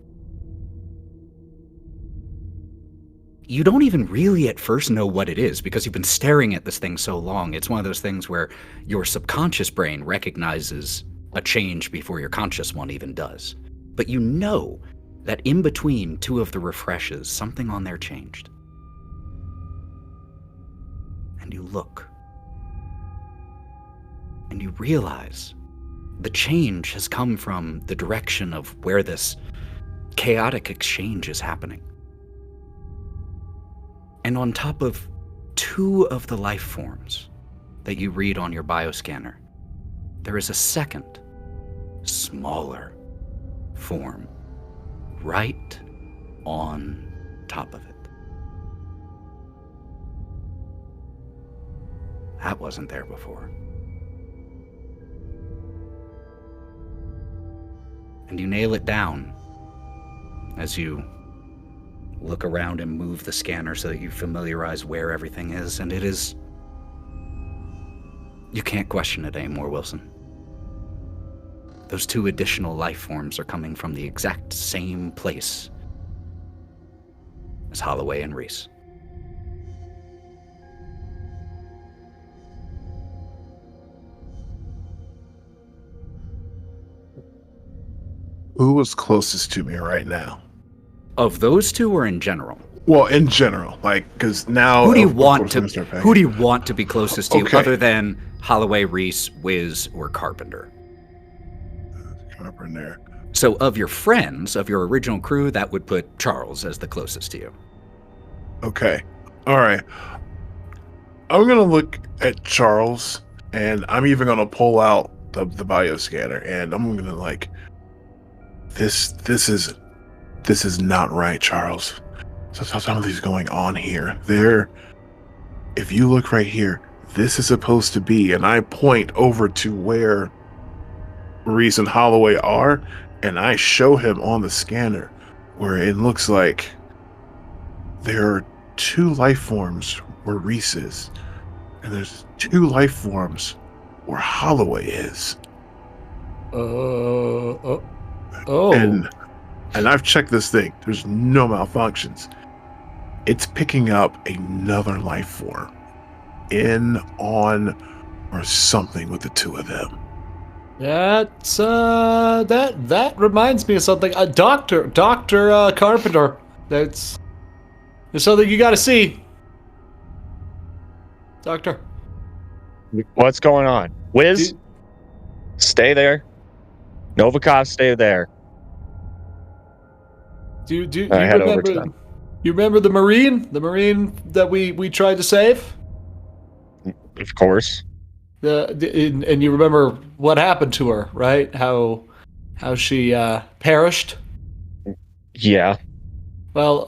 You don't even really at first know what it is because you've been staring at this thing so long. It's one of those things where your subconscious brain recognizes a change before your conscious one even does. But you know that in between two of the refreshes, something on there changed. And you look. And you realize the change has come from the direction of where this chaotic exchange is happening. And on top of two of the life forms that you read on your bioscanner, there is a second, smaller form right on top of it. That wasn't there before. And you nail it down as you look around and move the scanner so that you familiarize where everything is, and it is... You can't question it anymore, Wilson. Those two additional life forms are coming from the exact same place as Holliway and Reese. Who was closest to me right now? Of those two, or in general? Well, in general, like, because now Who do you of want course, to? I'm gonna start paying. Who do you want to be closest to, Okay. other than Holloway, Reese, Wiz, or Carpenter? Carpenter. So, of your friends, of your original crew, that would put Charles as the closest to you. Okay. All right. I'm gonna look at Charles, and I'm even gonna pull out the bioscanner, and I'm gonna like, this is not right, Charles. So something's going on here. If you look right here, this is supposed to be, and I point over to where Reese and Holloway are, and I show him on the scanner where it looks like there are 2 life forms where Reese is, and there's 2 life forms where Holloway is. Oh. And I've checked this thing. There's no malfunctions. It's picking up another life form in, on, or something with the 2 of them. That's that reminds me of something. Doctor Carpenter. There's something you got to see. Doctor. What's going on? Wiz, stay there. Novikov, stay there. Do you I head over remember? to them. You remember the Marine? The Marine that we tried to save? Of course. And you remember what happened to her, right? How she perished? Yeah. Well,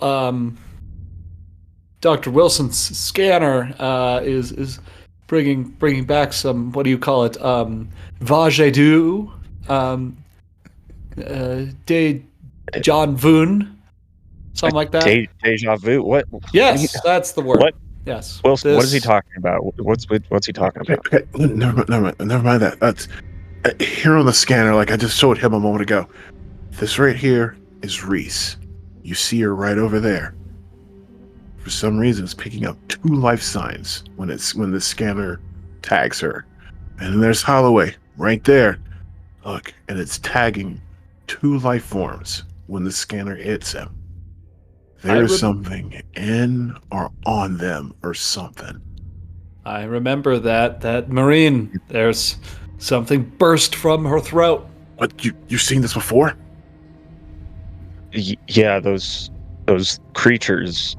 Dr. Wilson's scanner is bringing back some, what do you call it? Vage du, de John Voon, something like that. Deja vu. What? Yes, that's the word. What? Yes. Wilson, what is he talking about? What's he talking about? Okay, never mind that. That's here on the scanner, like I just showed him a moment ago. This right here is Reese. You see her right over there. For some reason, it's picking up 2 life signs when the scanner tags her. And then there's Holloway right there. Look, and it's tagging 2 life forms when the scanner hits him. There's something in or on them or something. I remember that Marine. There's something burst from her throat. What, you've seen this before? Yeah, those creatures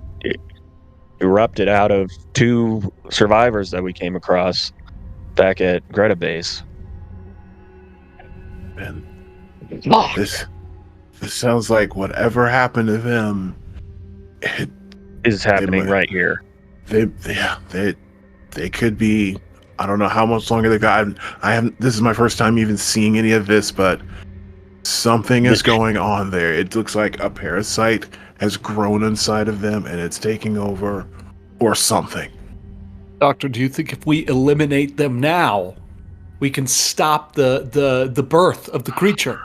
erupted out of 2 survivors that we came across back at Greta Base. And this sounds like whatever happened to them is happening right here. They could be. I don't know how much longer they've got. I haven't. This is my first time even seeing any of this, but something is going on there. It looks like a parasite has grown inside of them and it's taking over, or something. Doctor, do you think if we eliminate them now, we can stop the birth of the creature?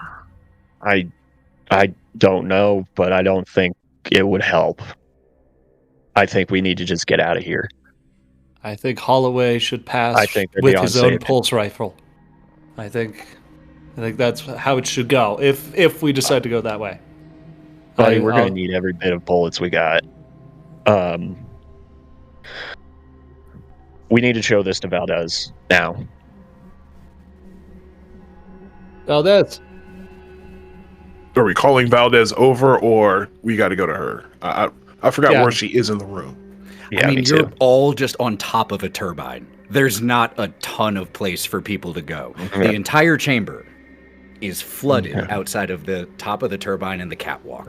I don't know, but I don't think it would help. I think we need to just get out of here. I think Holloway should pass they're with beyond his own saving. pulse rifle. I think that's how it should go if we decide to go that way. Buddy, we're going to need every bit of bullets we got. We need to show this to Valdez now. Valdez. Are we calling Valdez over, or we got to go to her? I forgot Yeah. where she is in the room. Yeah, I mean, me you're too. all just on top of a turbine. There's not a ton of place for people to go. The entire chamber is flooded outside of the top of the turbine and the catwalk.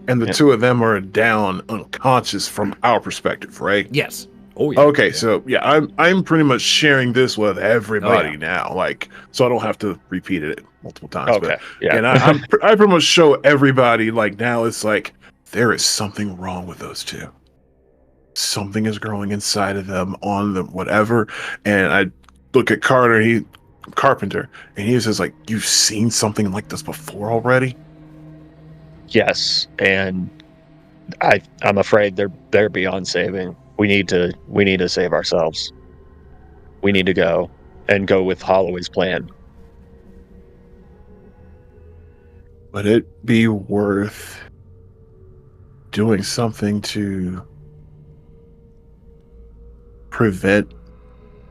And the 2 of them are down unconscious from our perspective, right? Yes. Oh yeah. Okay, so yeah, I'm pretty much sharing this with everybody Oh, yeah. now, like, so I don't have to repeat it multiple times. Okay, But, yeah. and I pretty much show everybody, like, now it's like there is something wrong with those 2. Something is growing inside of them, on them, whatever. And I look at Carpenter, and he says, like, you've seen something like this before already? Yes, and I'm afraid they're beyond saving. We need to save ourselves. We need to go with Holloway's plan. Would it be worth doing something to prevent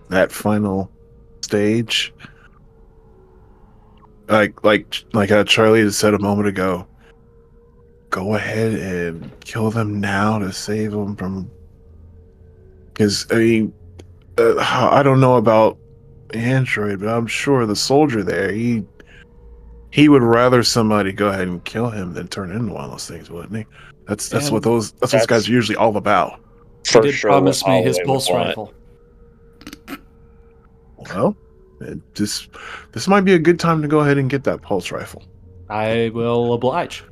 that final stage? Like how Charlie had said a moment ago, go ahead and kill them now to save them from. Because I mean, I don't know about Android, but I'm sure the soldier there, he would rather somebody go ahead and kill him than turn into one of those things, wouldn't he? That's what those guys are usually all about. He did promise me his pulse rifle. Well, this might be a good time to go ahead and get that pulse rifle. I will oblige.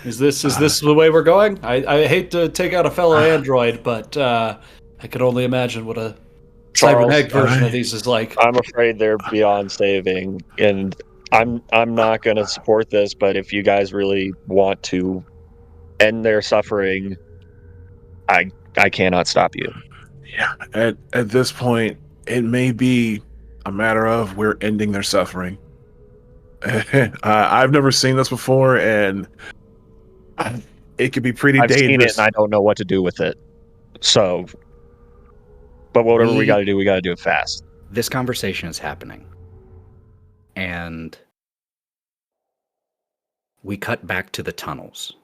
Is this the way we're going? I hate to take out a fellow android, but I could only imagine what a cybernetic version of these is like. I'm afraid they're beyond saving, and I'm not going to support this. But if you guys really want to end their suffering, I cannot stop you. Yeah, at this point, it may be a matter of we're ending their suffering. I've never seen this before, and it could be pretty dangerous. I've seen it, and I don't know what to do with it. So, but whatever we got to do it fast. This conversation is happening, and we cut back to the tunnels.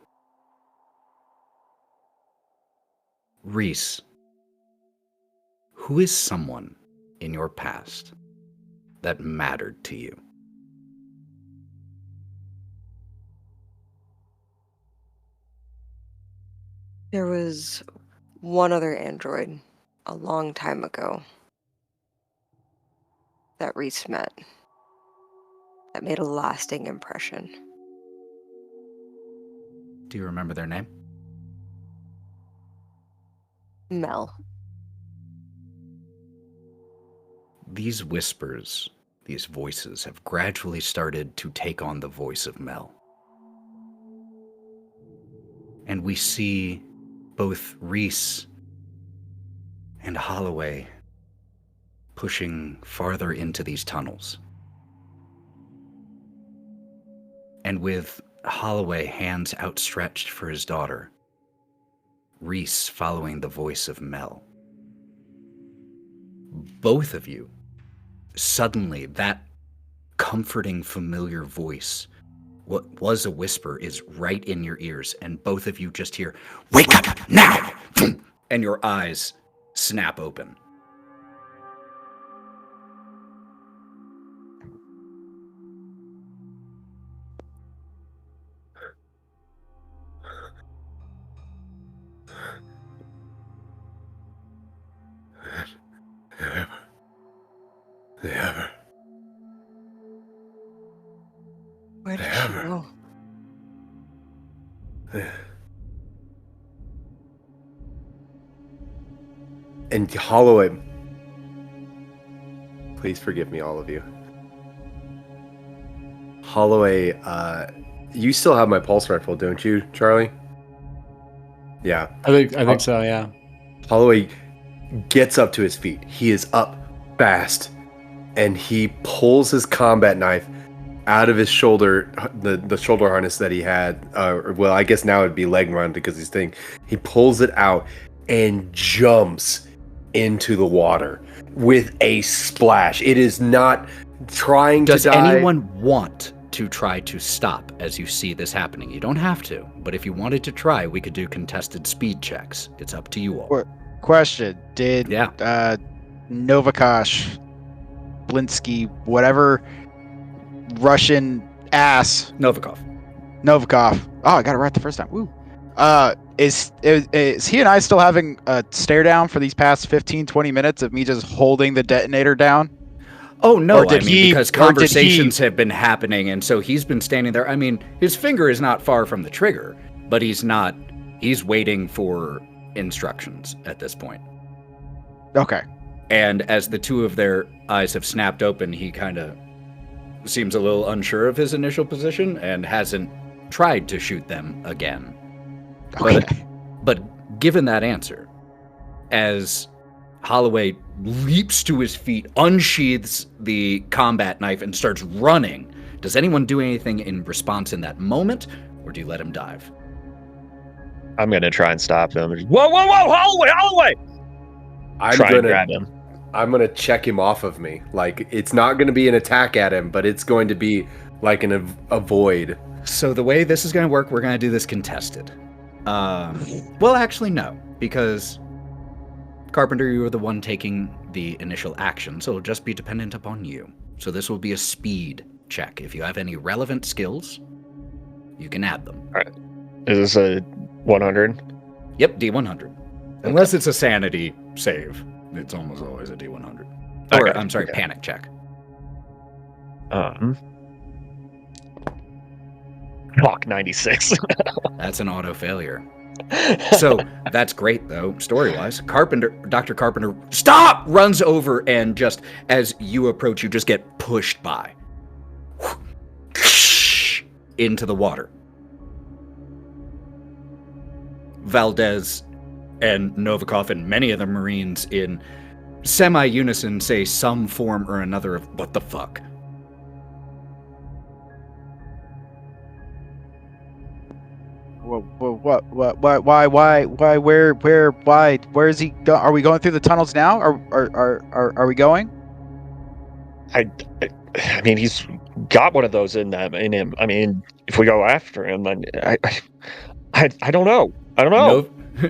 Reese, who is someone in your past that mattered to you? There was one other android a long time ago that Reese met that made a lasting impression. Do you remember their name? Mel. These whispers, these voices, have gradually started to take on the voice of Mel. And we see both Reese and Holliway pushing farther into these tunnels. And with Holliway hands outstretched for his daughter, Reese following the voice of Mel. Both of you, suddenly that comforting, familiar voice, what was a whisper, is right in your ears, and both of you just hear, "Wake up now!" And your eyes snap open. Never. Where did she go? And Holliway, please forgive me, all of you. Holliway, you still have my pulse rifle, don't you, Charlie? Yeah. I think so, yeah. Holliway gets up to his feet. He is up fast, and he pulls his combat knife out of his shoulder, the shoulder harness that he had. Well, I guess now it'd be leg mounted because he's thinking. He pulls it out and jumps into the water with a splash. It is not trying to die. Does anyone want to try to stop as you see this happening? You don't have to, but if you wanted to try, we could do contested speed checks. It's up to you all. Question: Did Novakosh, Blinsky, whatever Russian ass Novikov? Oh, I got it right the first time. Woo. Is he and I still having a stare down for these past 15-20 minutes of me just holding the detonator down? Oh, no, because conversations have been happening, and so he's been standing there. I mean, his finger is not far from the trigger, but he's waiting for instructions at this point. Okay. And as the two of their eyes have snapped open, he kind of seems a little unsure of his initial position and hasn't tried to shoot them again. Okay. But given that answer, as Holliway leaps to his feet, unsheaths the combat knife, and starts running, does anyone do anything in response in that moment, or do you let him dive? I'm gonna try and stop him. Whoa, whoa, whoa! Holloway! Try and grab him. I'm gonna check him off of me. Like, it's not gonna be an attack at him, but it's going to be like an avoid. So the way this is going to work, we're going to do this contested. Well, actually, no, because Carpenter, you were the one taking the initial action, so it'll just be dependent upon you. So this will be a speed check. If you have any relevant skills, you can add them. All right. Is this a 100? Yep, D100. Unless it's a sanity save. It's almost always a D100. Or, Okay, I'm sorry, okay. panic check. Fuck, 96. That's an auto failure. So that's great, though, story-wise. Dr. Carpenter, stop! Runs over, and just as you approach, you just get pushed by. Into the water. Valdez and Novikov and many of the Marines in semi-unison say some form or another of what the fuck. What? Why? Where is he? Are we going through the tunnels now? Are we going? I mean, he's got one of those in him. I mean, if we go after him, I don't know. I don't know.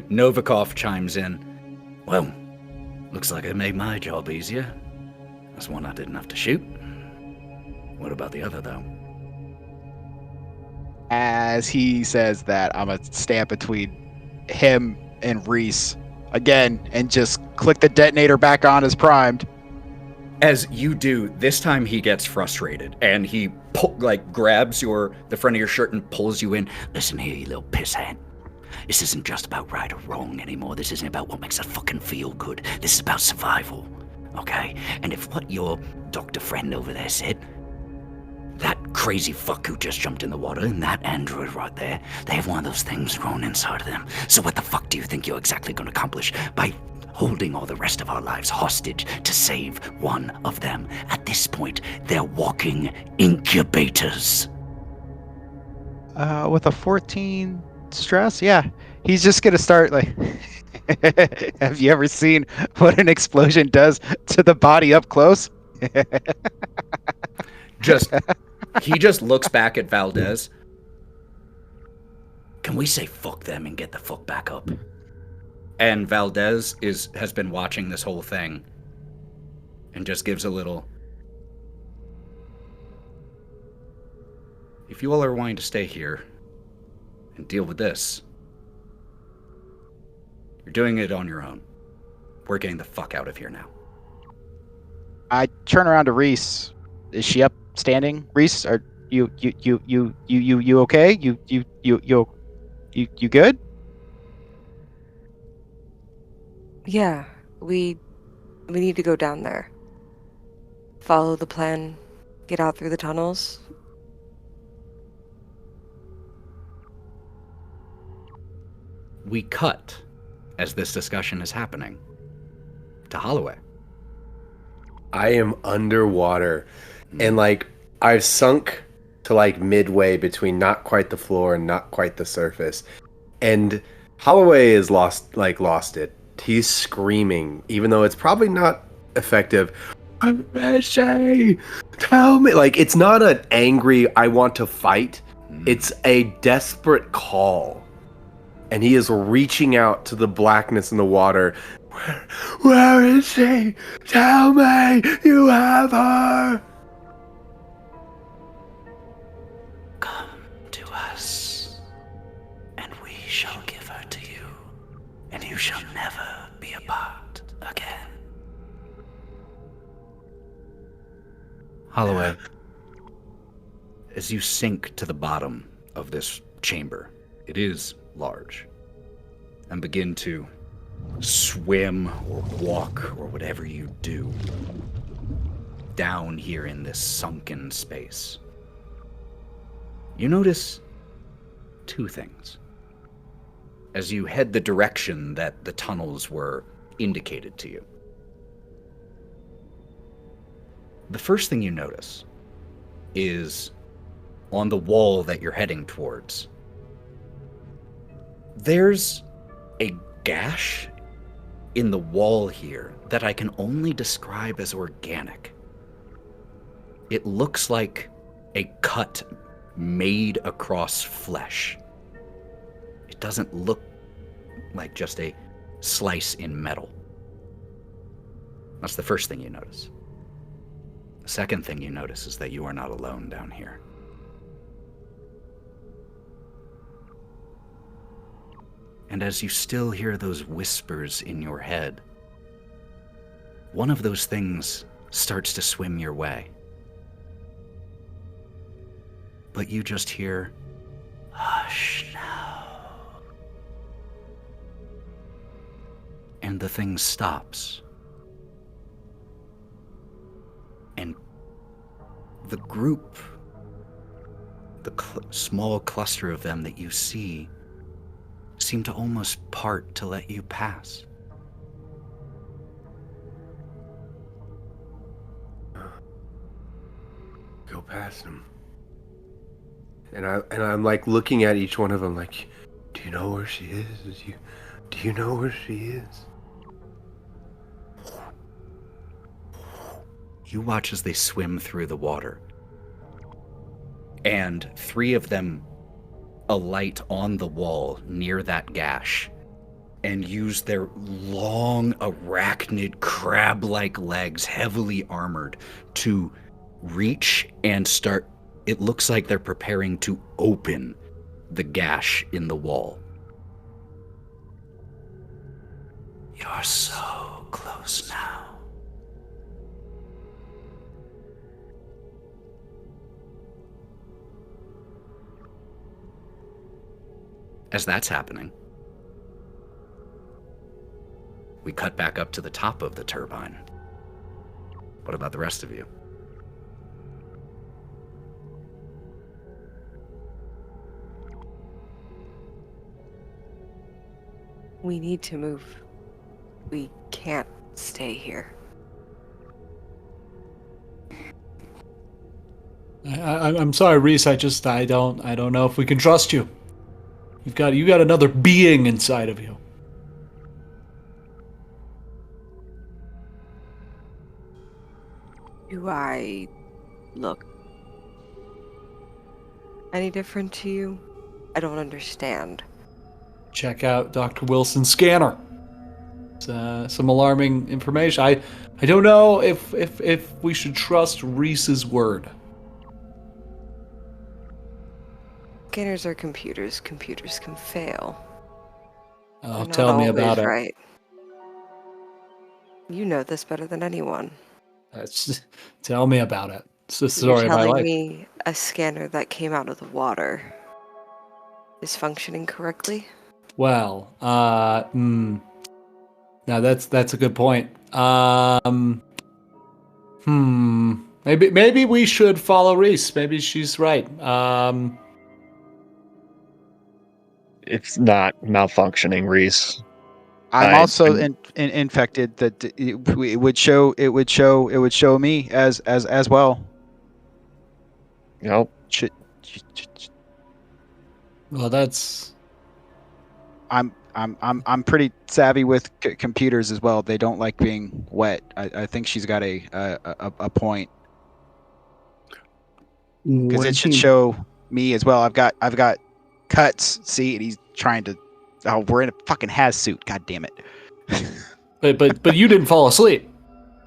Novikov chimes in. Well, looks like I made my job easier. That's one I didn't have to shoot. What about the other, though? As he says that, I'm gonna stand between him and Reese again and just click the detonator back on as primed. As you do, this time he gets frustrated and he grabs the front of your shirt and pulls you in. Listen here, you little pisshead. This isn't just about right or wrong anymore. This isn't about what makes us fucking feel good. This is about survival, okay? And if what your doctor friend over there said, that crazy fuck who just jumped in the water and that android right there, they have one of those things growing inside of them. So what the fuck do you think you're exactly going to accomplish by holding all the rest of our lives hostage to save one of them? At this point, they're walking incubators. With a 14 stress, yeah, he's just gonna start like. Have you ever seen what an explosion does to the body up close? He just looks back at Valdez. Can we say fuck them and get the fuck back up? And Valdez has been watching this whole thing and just gives a little. If you all are wanting to stay here and deal with this, you're doing it on your own. We're getting the fuck out of here now. I turn around to Reese. Is she up standing? Reese, are you okay? You good? Yeah, we need to go down there. Follow the plan. Get out through the tunnels. We cut, as this discussion is happening, to Holliway. I am underwater, and I've sunk to midway between not quite the floor and not quite the surface, and Holloway is lost it. He's screaming, even though it's probably not effective. Say, tell me. It's not an angry, I want to fight. It's a desperate call. And he is reaching out to the blackness in the water. Where is she? Tell me you have her. Come to us, and we shall give her to you, and you shall never be apart again. Holloway, as you sink to the bottom of this chamber, it is large, and begin to swim or walk or whatever you do down here in this sunken space, you notice two things. As you head the direction that the tunnels were indicated to you, the first thing you notice is on the wall that you're heading towards, There's a gash in the wall here that I can only describe as organic. It looks like a cut made across flesh. It doesn't look like just a slice in metal. That's the first thing you notice. The second thing you notice is that you are not alone down here. And as you still hear those whispers in your head, one of those things starts to swim your way. But you just hear, "Hush now." And the thing stops. And the group, the small cluster of them that you see, seem to almost part to let you pass. Go past him. And I'm like looking at each one of them like, do you know where she is? Do you know where she is? You watch as they swim through the water. And 3 of them alight on the wall near that gash and use their long arachnid crab-like legs, heavily armored, to reach and start. It looks like they're preparing to open the gash in the wall. You're so close now. As that's happening, we cut back up to the top of the turbine. What about the rest of you? We need to move. We can't stay here. I'm sorry, Reese. I don't know if we can trust you. You got another being inside of you. Do I look any different to you? I don't understand. Check out Dr. Wilson's scanner. It's, some alarming information. I don't know if we should trust Reese's word. Scanners are computers. Computers can fail. Oh, They're not tell me about always it. right. You know this better than anyone. Tell me about it. It's the You're story of my telling life. me a scanner that came out of the water is functioning correctly? Well, now that's a good point. Maybe we should follow Reese. Maybe she's right. It's not malfunctioning, Reese. I'm I- also I'm- infected. That it would show me as well. Nope. Well, that's I'm pretty savvy with computers as well. They don't like being wet. I think she's got a point, because it should show me as well. I've got cuts. See, and he's trying to. Oh, we're in a fucking has suit. God damn it. but you didn't fall asleep.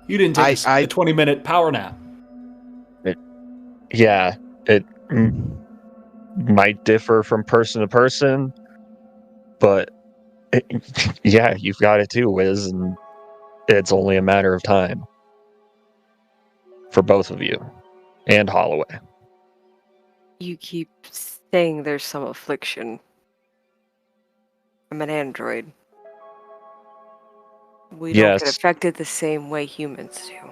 You didn't take a I 20-minute power nap. Yeah, it might differ from person to person, but yeah, you've got it too, Wiz, and it's only a matter of time for both of you and Holliway. You keep saying there's some affliction. I'm an android. We don't get Yes. affected the same way humans do.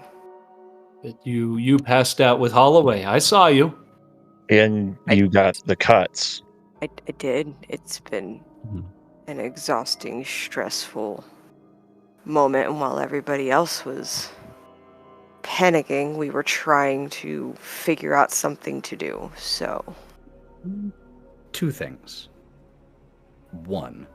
But you passed out with Holloway. I saw you. And you got the cuts. I did. It's been Mhm. an exhausting, stressful moment, and while everybody else was panicking, we were trying to figure out something to do. So, 2 things. one,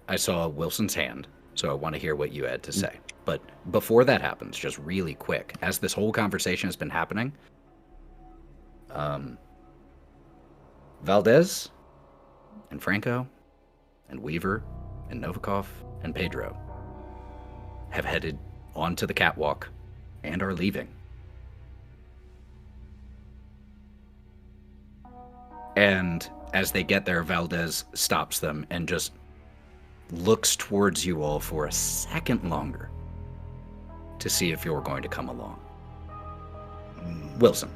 I saw Wilson's hand, so I want to hear what you had to say. But before that happens, just really quick, as this whole conversation has been happening, Valdez and Franco and Weaver and Novikov and Pedro have headed onto the catwalk and are leaving. And as they get there, Valdez stops them and just looks towards you all for a second longer to see if you're going to come along. Wilson.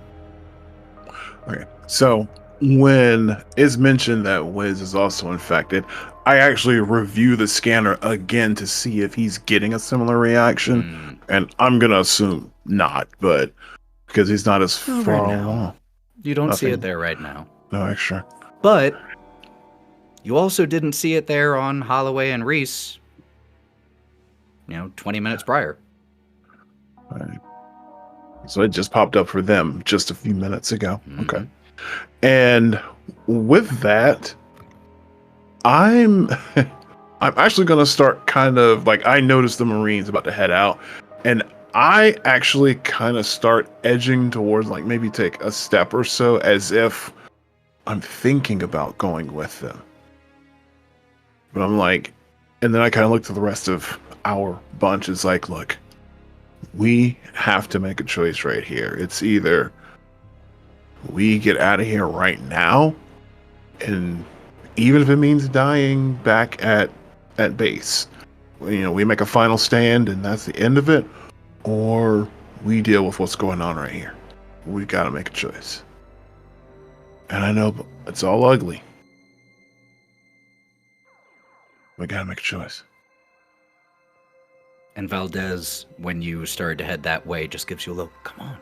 Okay, so when it's mentioned that Wiz is also infected, I actually review the scanner again to see if he's getting a similar reaction, and I'm gonna assume not, but because he's not as far along. You don't see it there right now. No extra. But you also didn't see it there on Holliway and Reese, 20 minutes prior. Right. So it just popped up for them just a few minutes ago. Mm-hmm. Okay. And with that, I'm actually going to start kind of like, I noticed the Marines about to head out, and I actually kind of start edging towards like maybe take a step or so as if I'm thinking about going with them. But I'm like, and then I kind of look to the rest of our bunch. It's like, look, we have to make a choice right here. It's either we get out of here right now, and even if it means dying back at base, we make a final stand and that's the end of it, or we deal with what's going on right here. We got to make a choice. And I know it's all ugly. We got to make a choice. And Valdez, when you started to head that way, just gives you a little, come on.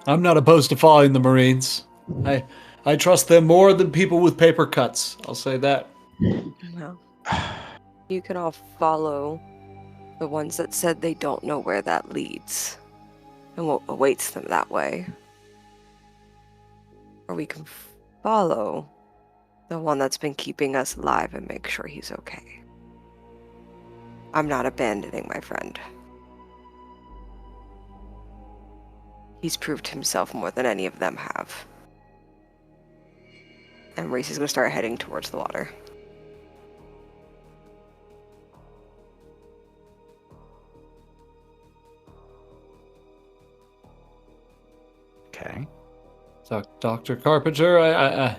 I'm not opposed to following the Marines. I trust them more than people with paper cuts. I'll say that. Well, you can all follow the ones that said they don't know where that leads and what awaits them that way. Or we can follow the one that's been keeping us alive and make sure he's okay. I'm not abandoning my friend. He's proved himself more than any of them have. And Reese is going to start heading towards the water. Okay. Dr. Carpenter, I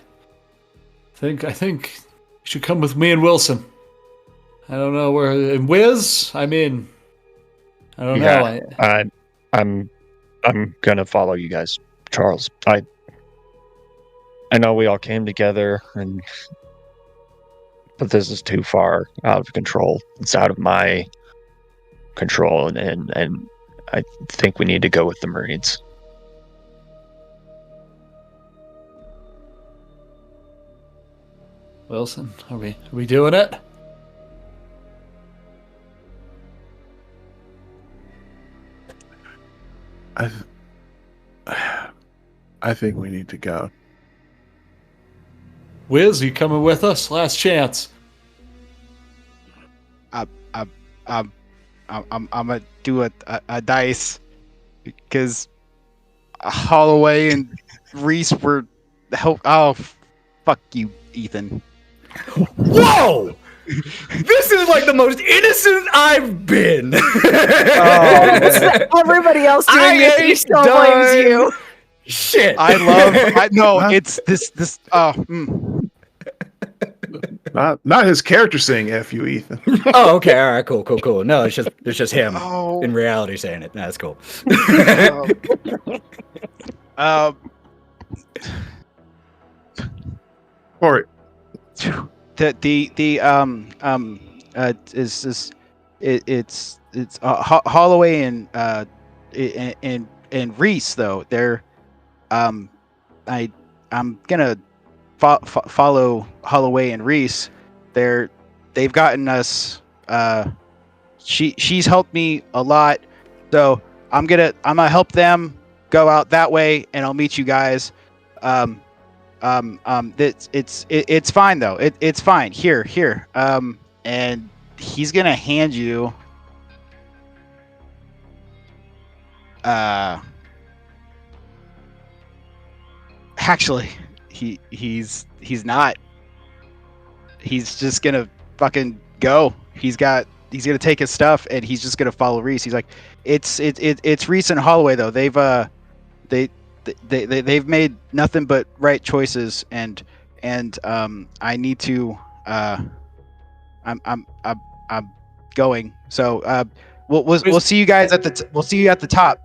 think you should come with me and Wilson. I don't know where. And Wiz, I don't know. I'm gonna follow you guys, Charles. I know we all came together, but this is too far out of control. It's out of my control, and I think we need to go with the Marines. Wilson, are we doing it? I think we need to go. Wiz, you coming with us? Last chance. I'm gonna do a dice because Holloway and Reese were help. Oh, fuck you, Ethan. Whoa! This is like the most innocent I've been. Everybody else doing this, he still blames you. Shit. It's this. Not his character saying "F you, Ethan." Oh, okay. All right. Cool. No, it's just him in reality saying it. That's cool. Cory. It's Holloway and Reese though. They're I'm gonna follow Holloway and Reese. They've gotten us. She's helped me a lot, so I'm gonna help them go out that way, and I'll meet you guys. It's fine though. It's fine. Here. And he's gonna hand you. Actually, he's not. He's just gonna fucking go. He's gonna take his stuff and he's just gonna follow Reese. He's like, it's Reese and Holliway though. They've made nothing but right choices, and I need to. I'm going. So we'll see you guys we'll see you at the top.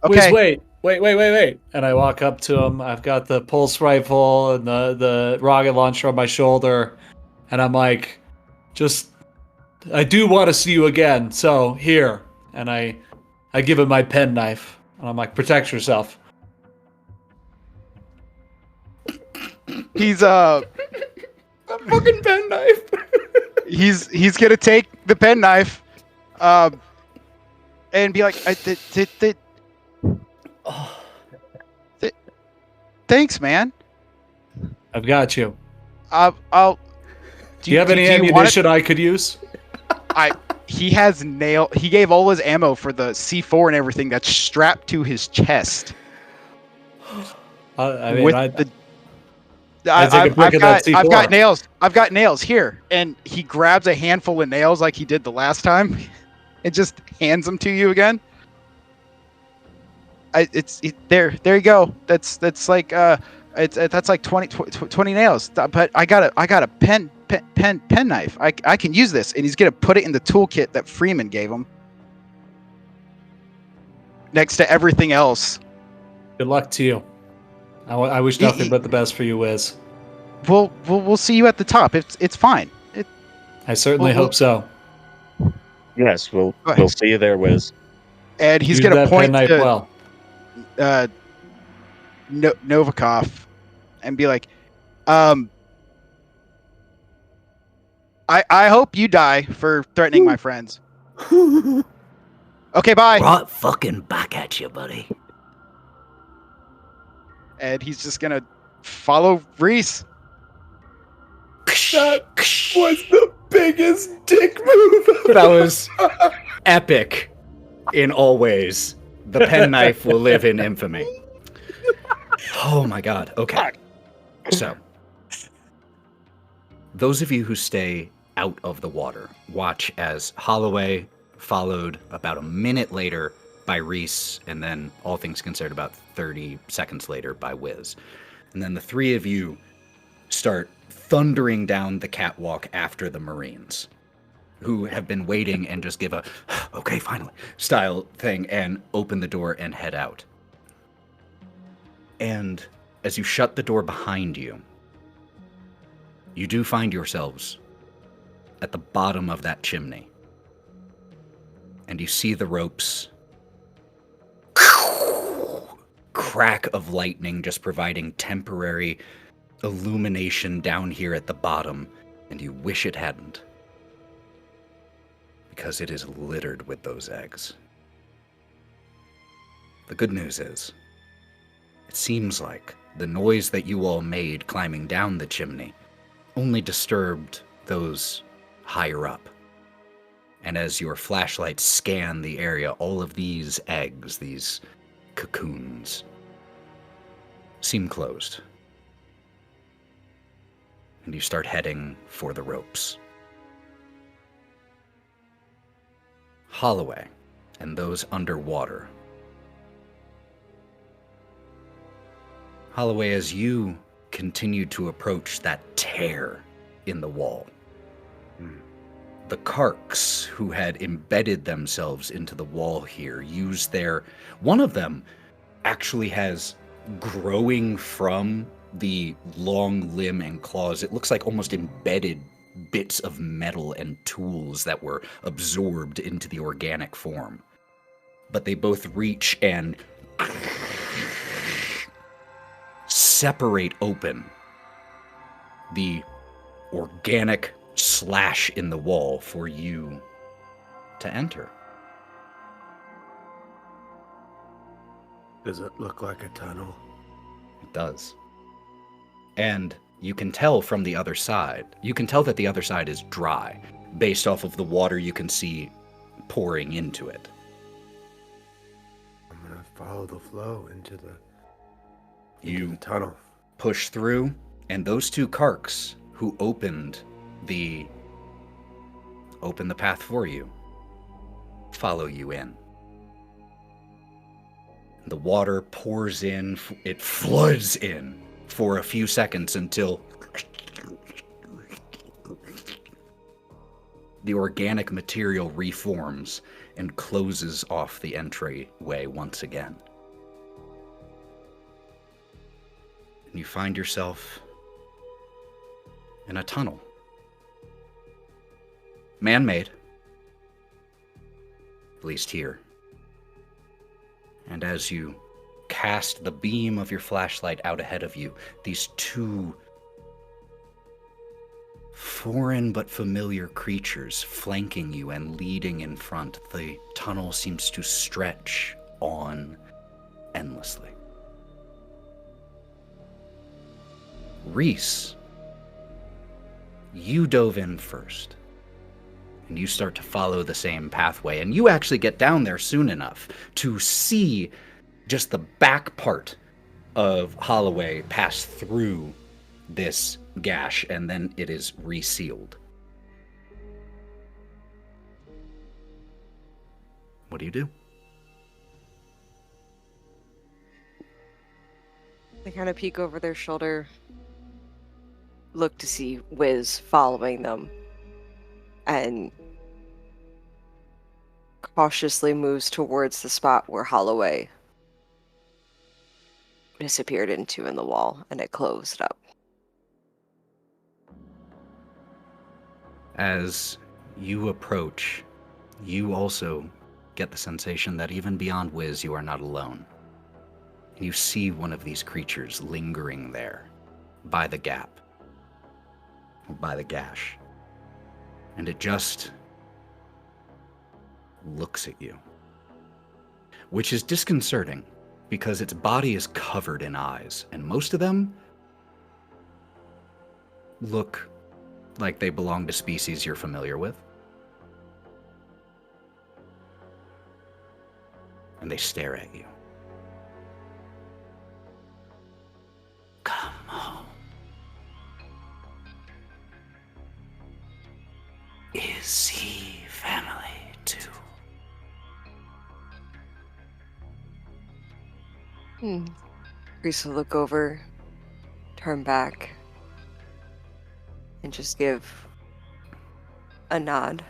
Okay. Wiz, wait. And I walk up to him. I've got the pulse rifle and the rocket launcher on my shoulder. And I'm like, I do want to see you again. So here. And I give him my penknife. And I'm like, protect yourself. He's A fucking penknife. he's gonna take the penknife, and be like, thanks, man. I've got you. I'll. Do you have any ammunition I could use? He has He gave all his ammo for the C4 and everything that's strapped to his chest. I've got nails. I've got nails here, and he grabs a handful of nails like he did the last time, and just hands them to you again. There you go. That's like that's like 20 nails. But I got a pen knife. I can use this, and he's gonna put it in the toolkit that Freeman gave him, next to everything else. Good luck to you. I wish nothing but the best for you, Wiz. We'll see you at the top. It's fine. I certainly hope so. Yes, we'll see you there, Wiz. And he's Use gonna that point penknife to well. Novikov and be like, I hope you die for threatening my friends. Okay, bye. Right fucking back at you, buddy. And he's just gonna follow Reese. That was the biggest dick move. That was epic in all ways. The penknife will live in infamy. Oh my god. Okay. So, those of you who stay out of the water, watch as Holliway, followed about a minute later by Reese, and then, all things considered, about 30 seconds later by Wiz. And then the three of you start thundering down the catwalk after the Marines, who have been waiting and just give a, okay, finally, style thing, and open the door and head out. And as you shut the door behind you, you do find yourselves at the bottom of that chimney. And you see the ropes. Crack of lightning just providing temporary illumination down here at the bottom, and you wish it hadn't. Because it is littered with those eggs. The good news is, it seems like the noise that you all made climbing down the chimney only disturbed those higher up. And as your flashlights scan the area, all of these eggs, these cocoons, seem closed. And you start heading for the ropes. Holliway and those underwater. Holliway, as you continue to approach that tear in the wall, the Karks who had embedded themselves into the wall here use their... One of them actually has growing from the long limb and claws, it looks like almost embedded bits of metal and tools that were absorbed into the organic form. But they both reach and separate open the organic slash in the wall for you to enter. Does it look like a tunnel? It does. And you can tell from the other side, you can tell that the other side is dry, based off of the water you can see pouring into it. I'm gonna follow the flow into the You tunnel. push through, and those two Karks who opened the path for you follow you in. The water pours in, it floods in for a few seconds until the organic material reforms and closes off the entryway once again. And you find yourself in a tunnel. Man-made. At least here. And as you cast the beam of your flashlight out ahead of you, these two foreign but familiar creatures flanking you and leading in front, the tunnel seems to stretch on endlessly. Reese, you dove in first. And you start to follow the same pathway, and you actually get down there soon enough to see just the back part of Holliway pass through this gash, and then it is resealed. What do you do? They kind of peek over their shoulder, look to see Wiz following them, and cautiously moves towards the spot where Holliway disappeared into in the wall, and it closed up. As you approach, you also get the sensation that even beyond Wiz, you are not alone. You see one of these creatures lingering there by the gap, by the gash. And it just looks at you, which is disconcerting because its body is covered in eyes, and most of them look like they belong to species you're familiar with. And they stare at you. Come home. Is he family too? Reese will look over, turn back, and just give a nod.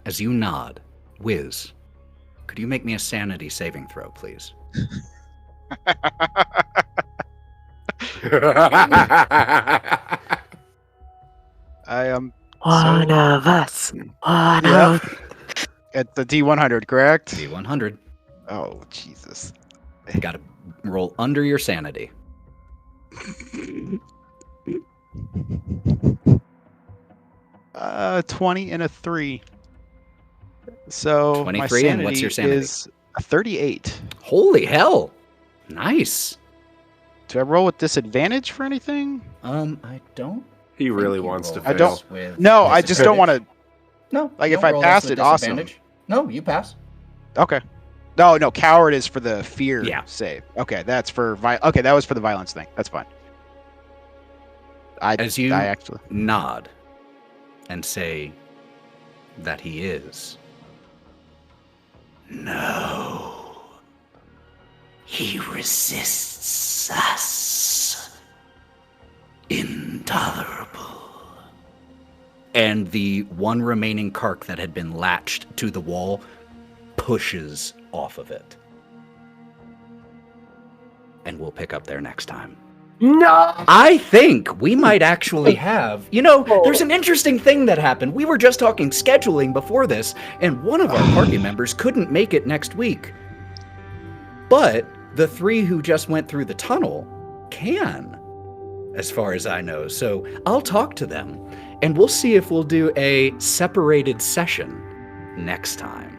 As you nod, Wiz, could you make me a sanity saving throw, please? I am One of us. One Yep. of at the D100, correct? D100. Oh, Jesus. You gotta roll under your sanity. 20 and a 3. So 23, my sanity and what's your sanity? is a 38. Holy hell! Nice. Do I roll with disadvantage for anything? I don't. He really think you wants to roll fail. I don't- with No, I just don't want to. No. Like, you if don't I roll passed this with it, awesome. disadvantage. No, you pass. Okay. No, coward is for the fear Yeah. save. Okay, that's for okay, that was for the violence thing. That's fine. As you I actually nod and say that he is. No. He resists us. Intolerable. And the one remaining Kark that had been latched to the wall pushes off of it. And we'll pick up there next time. No! I think we might actually have, there's an interesting thing that happened. We were just talking scheduling before this, and one of our party members couldn't make it next week. But the 3 who just went through the tunnel can, as far as I know. So I'll talk to them, and we'll see if we'll do a separated session next time.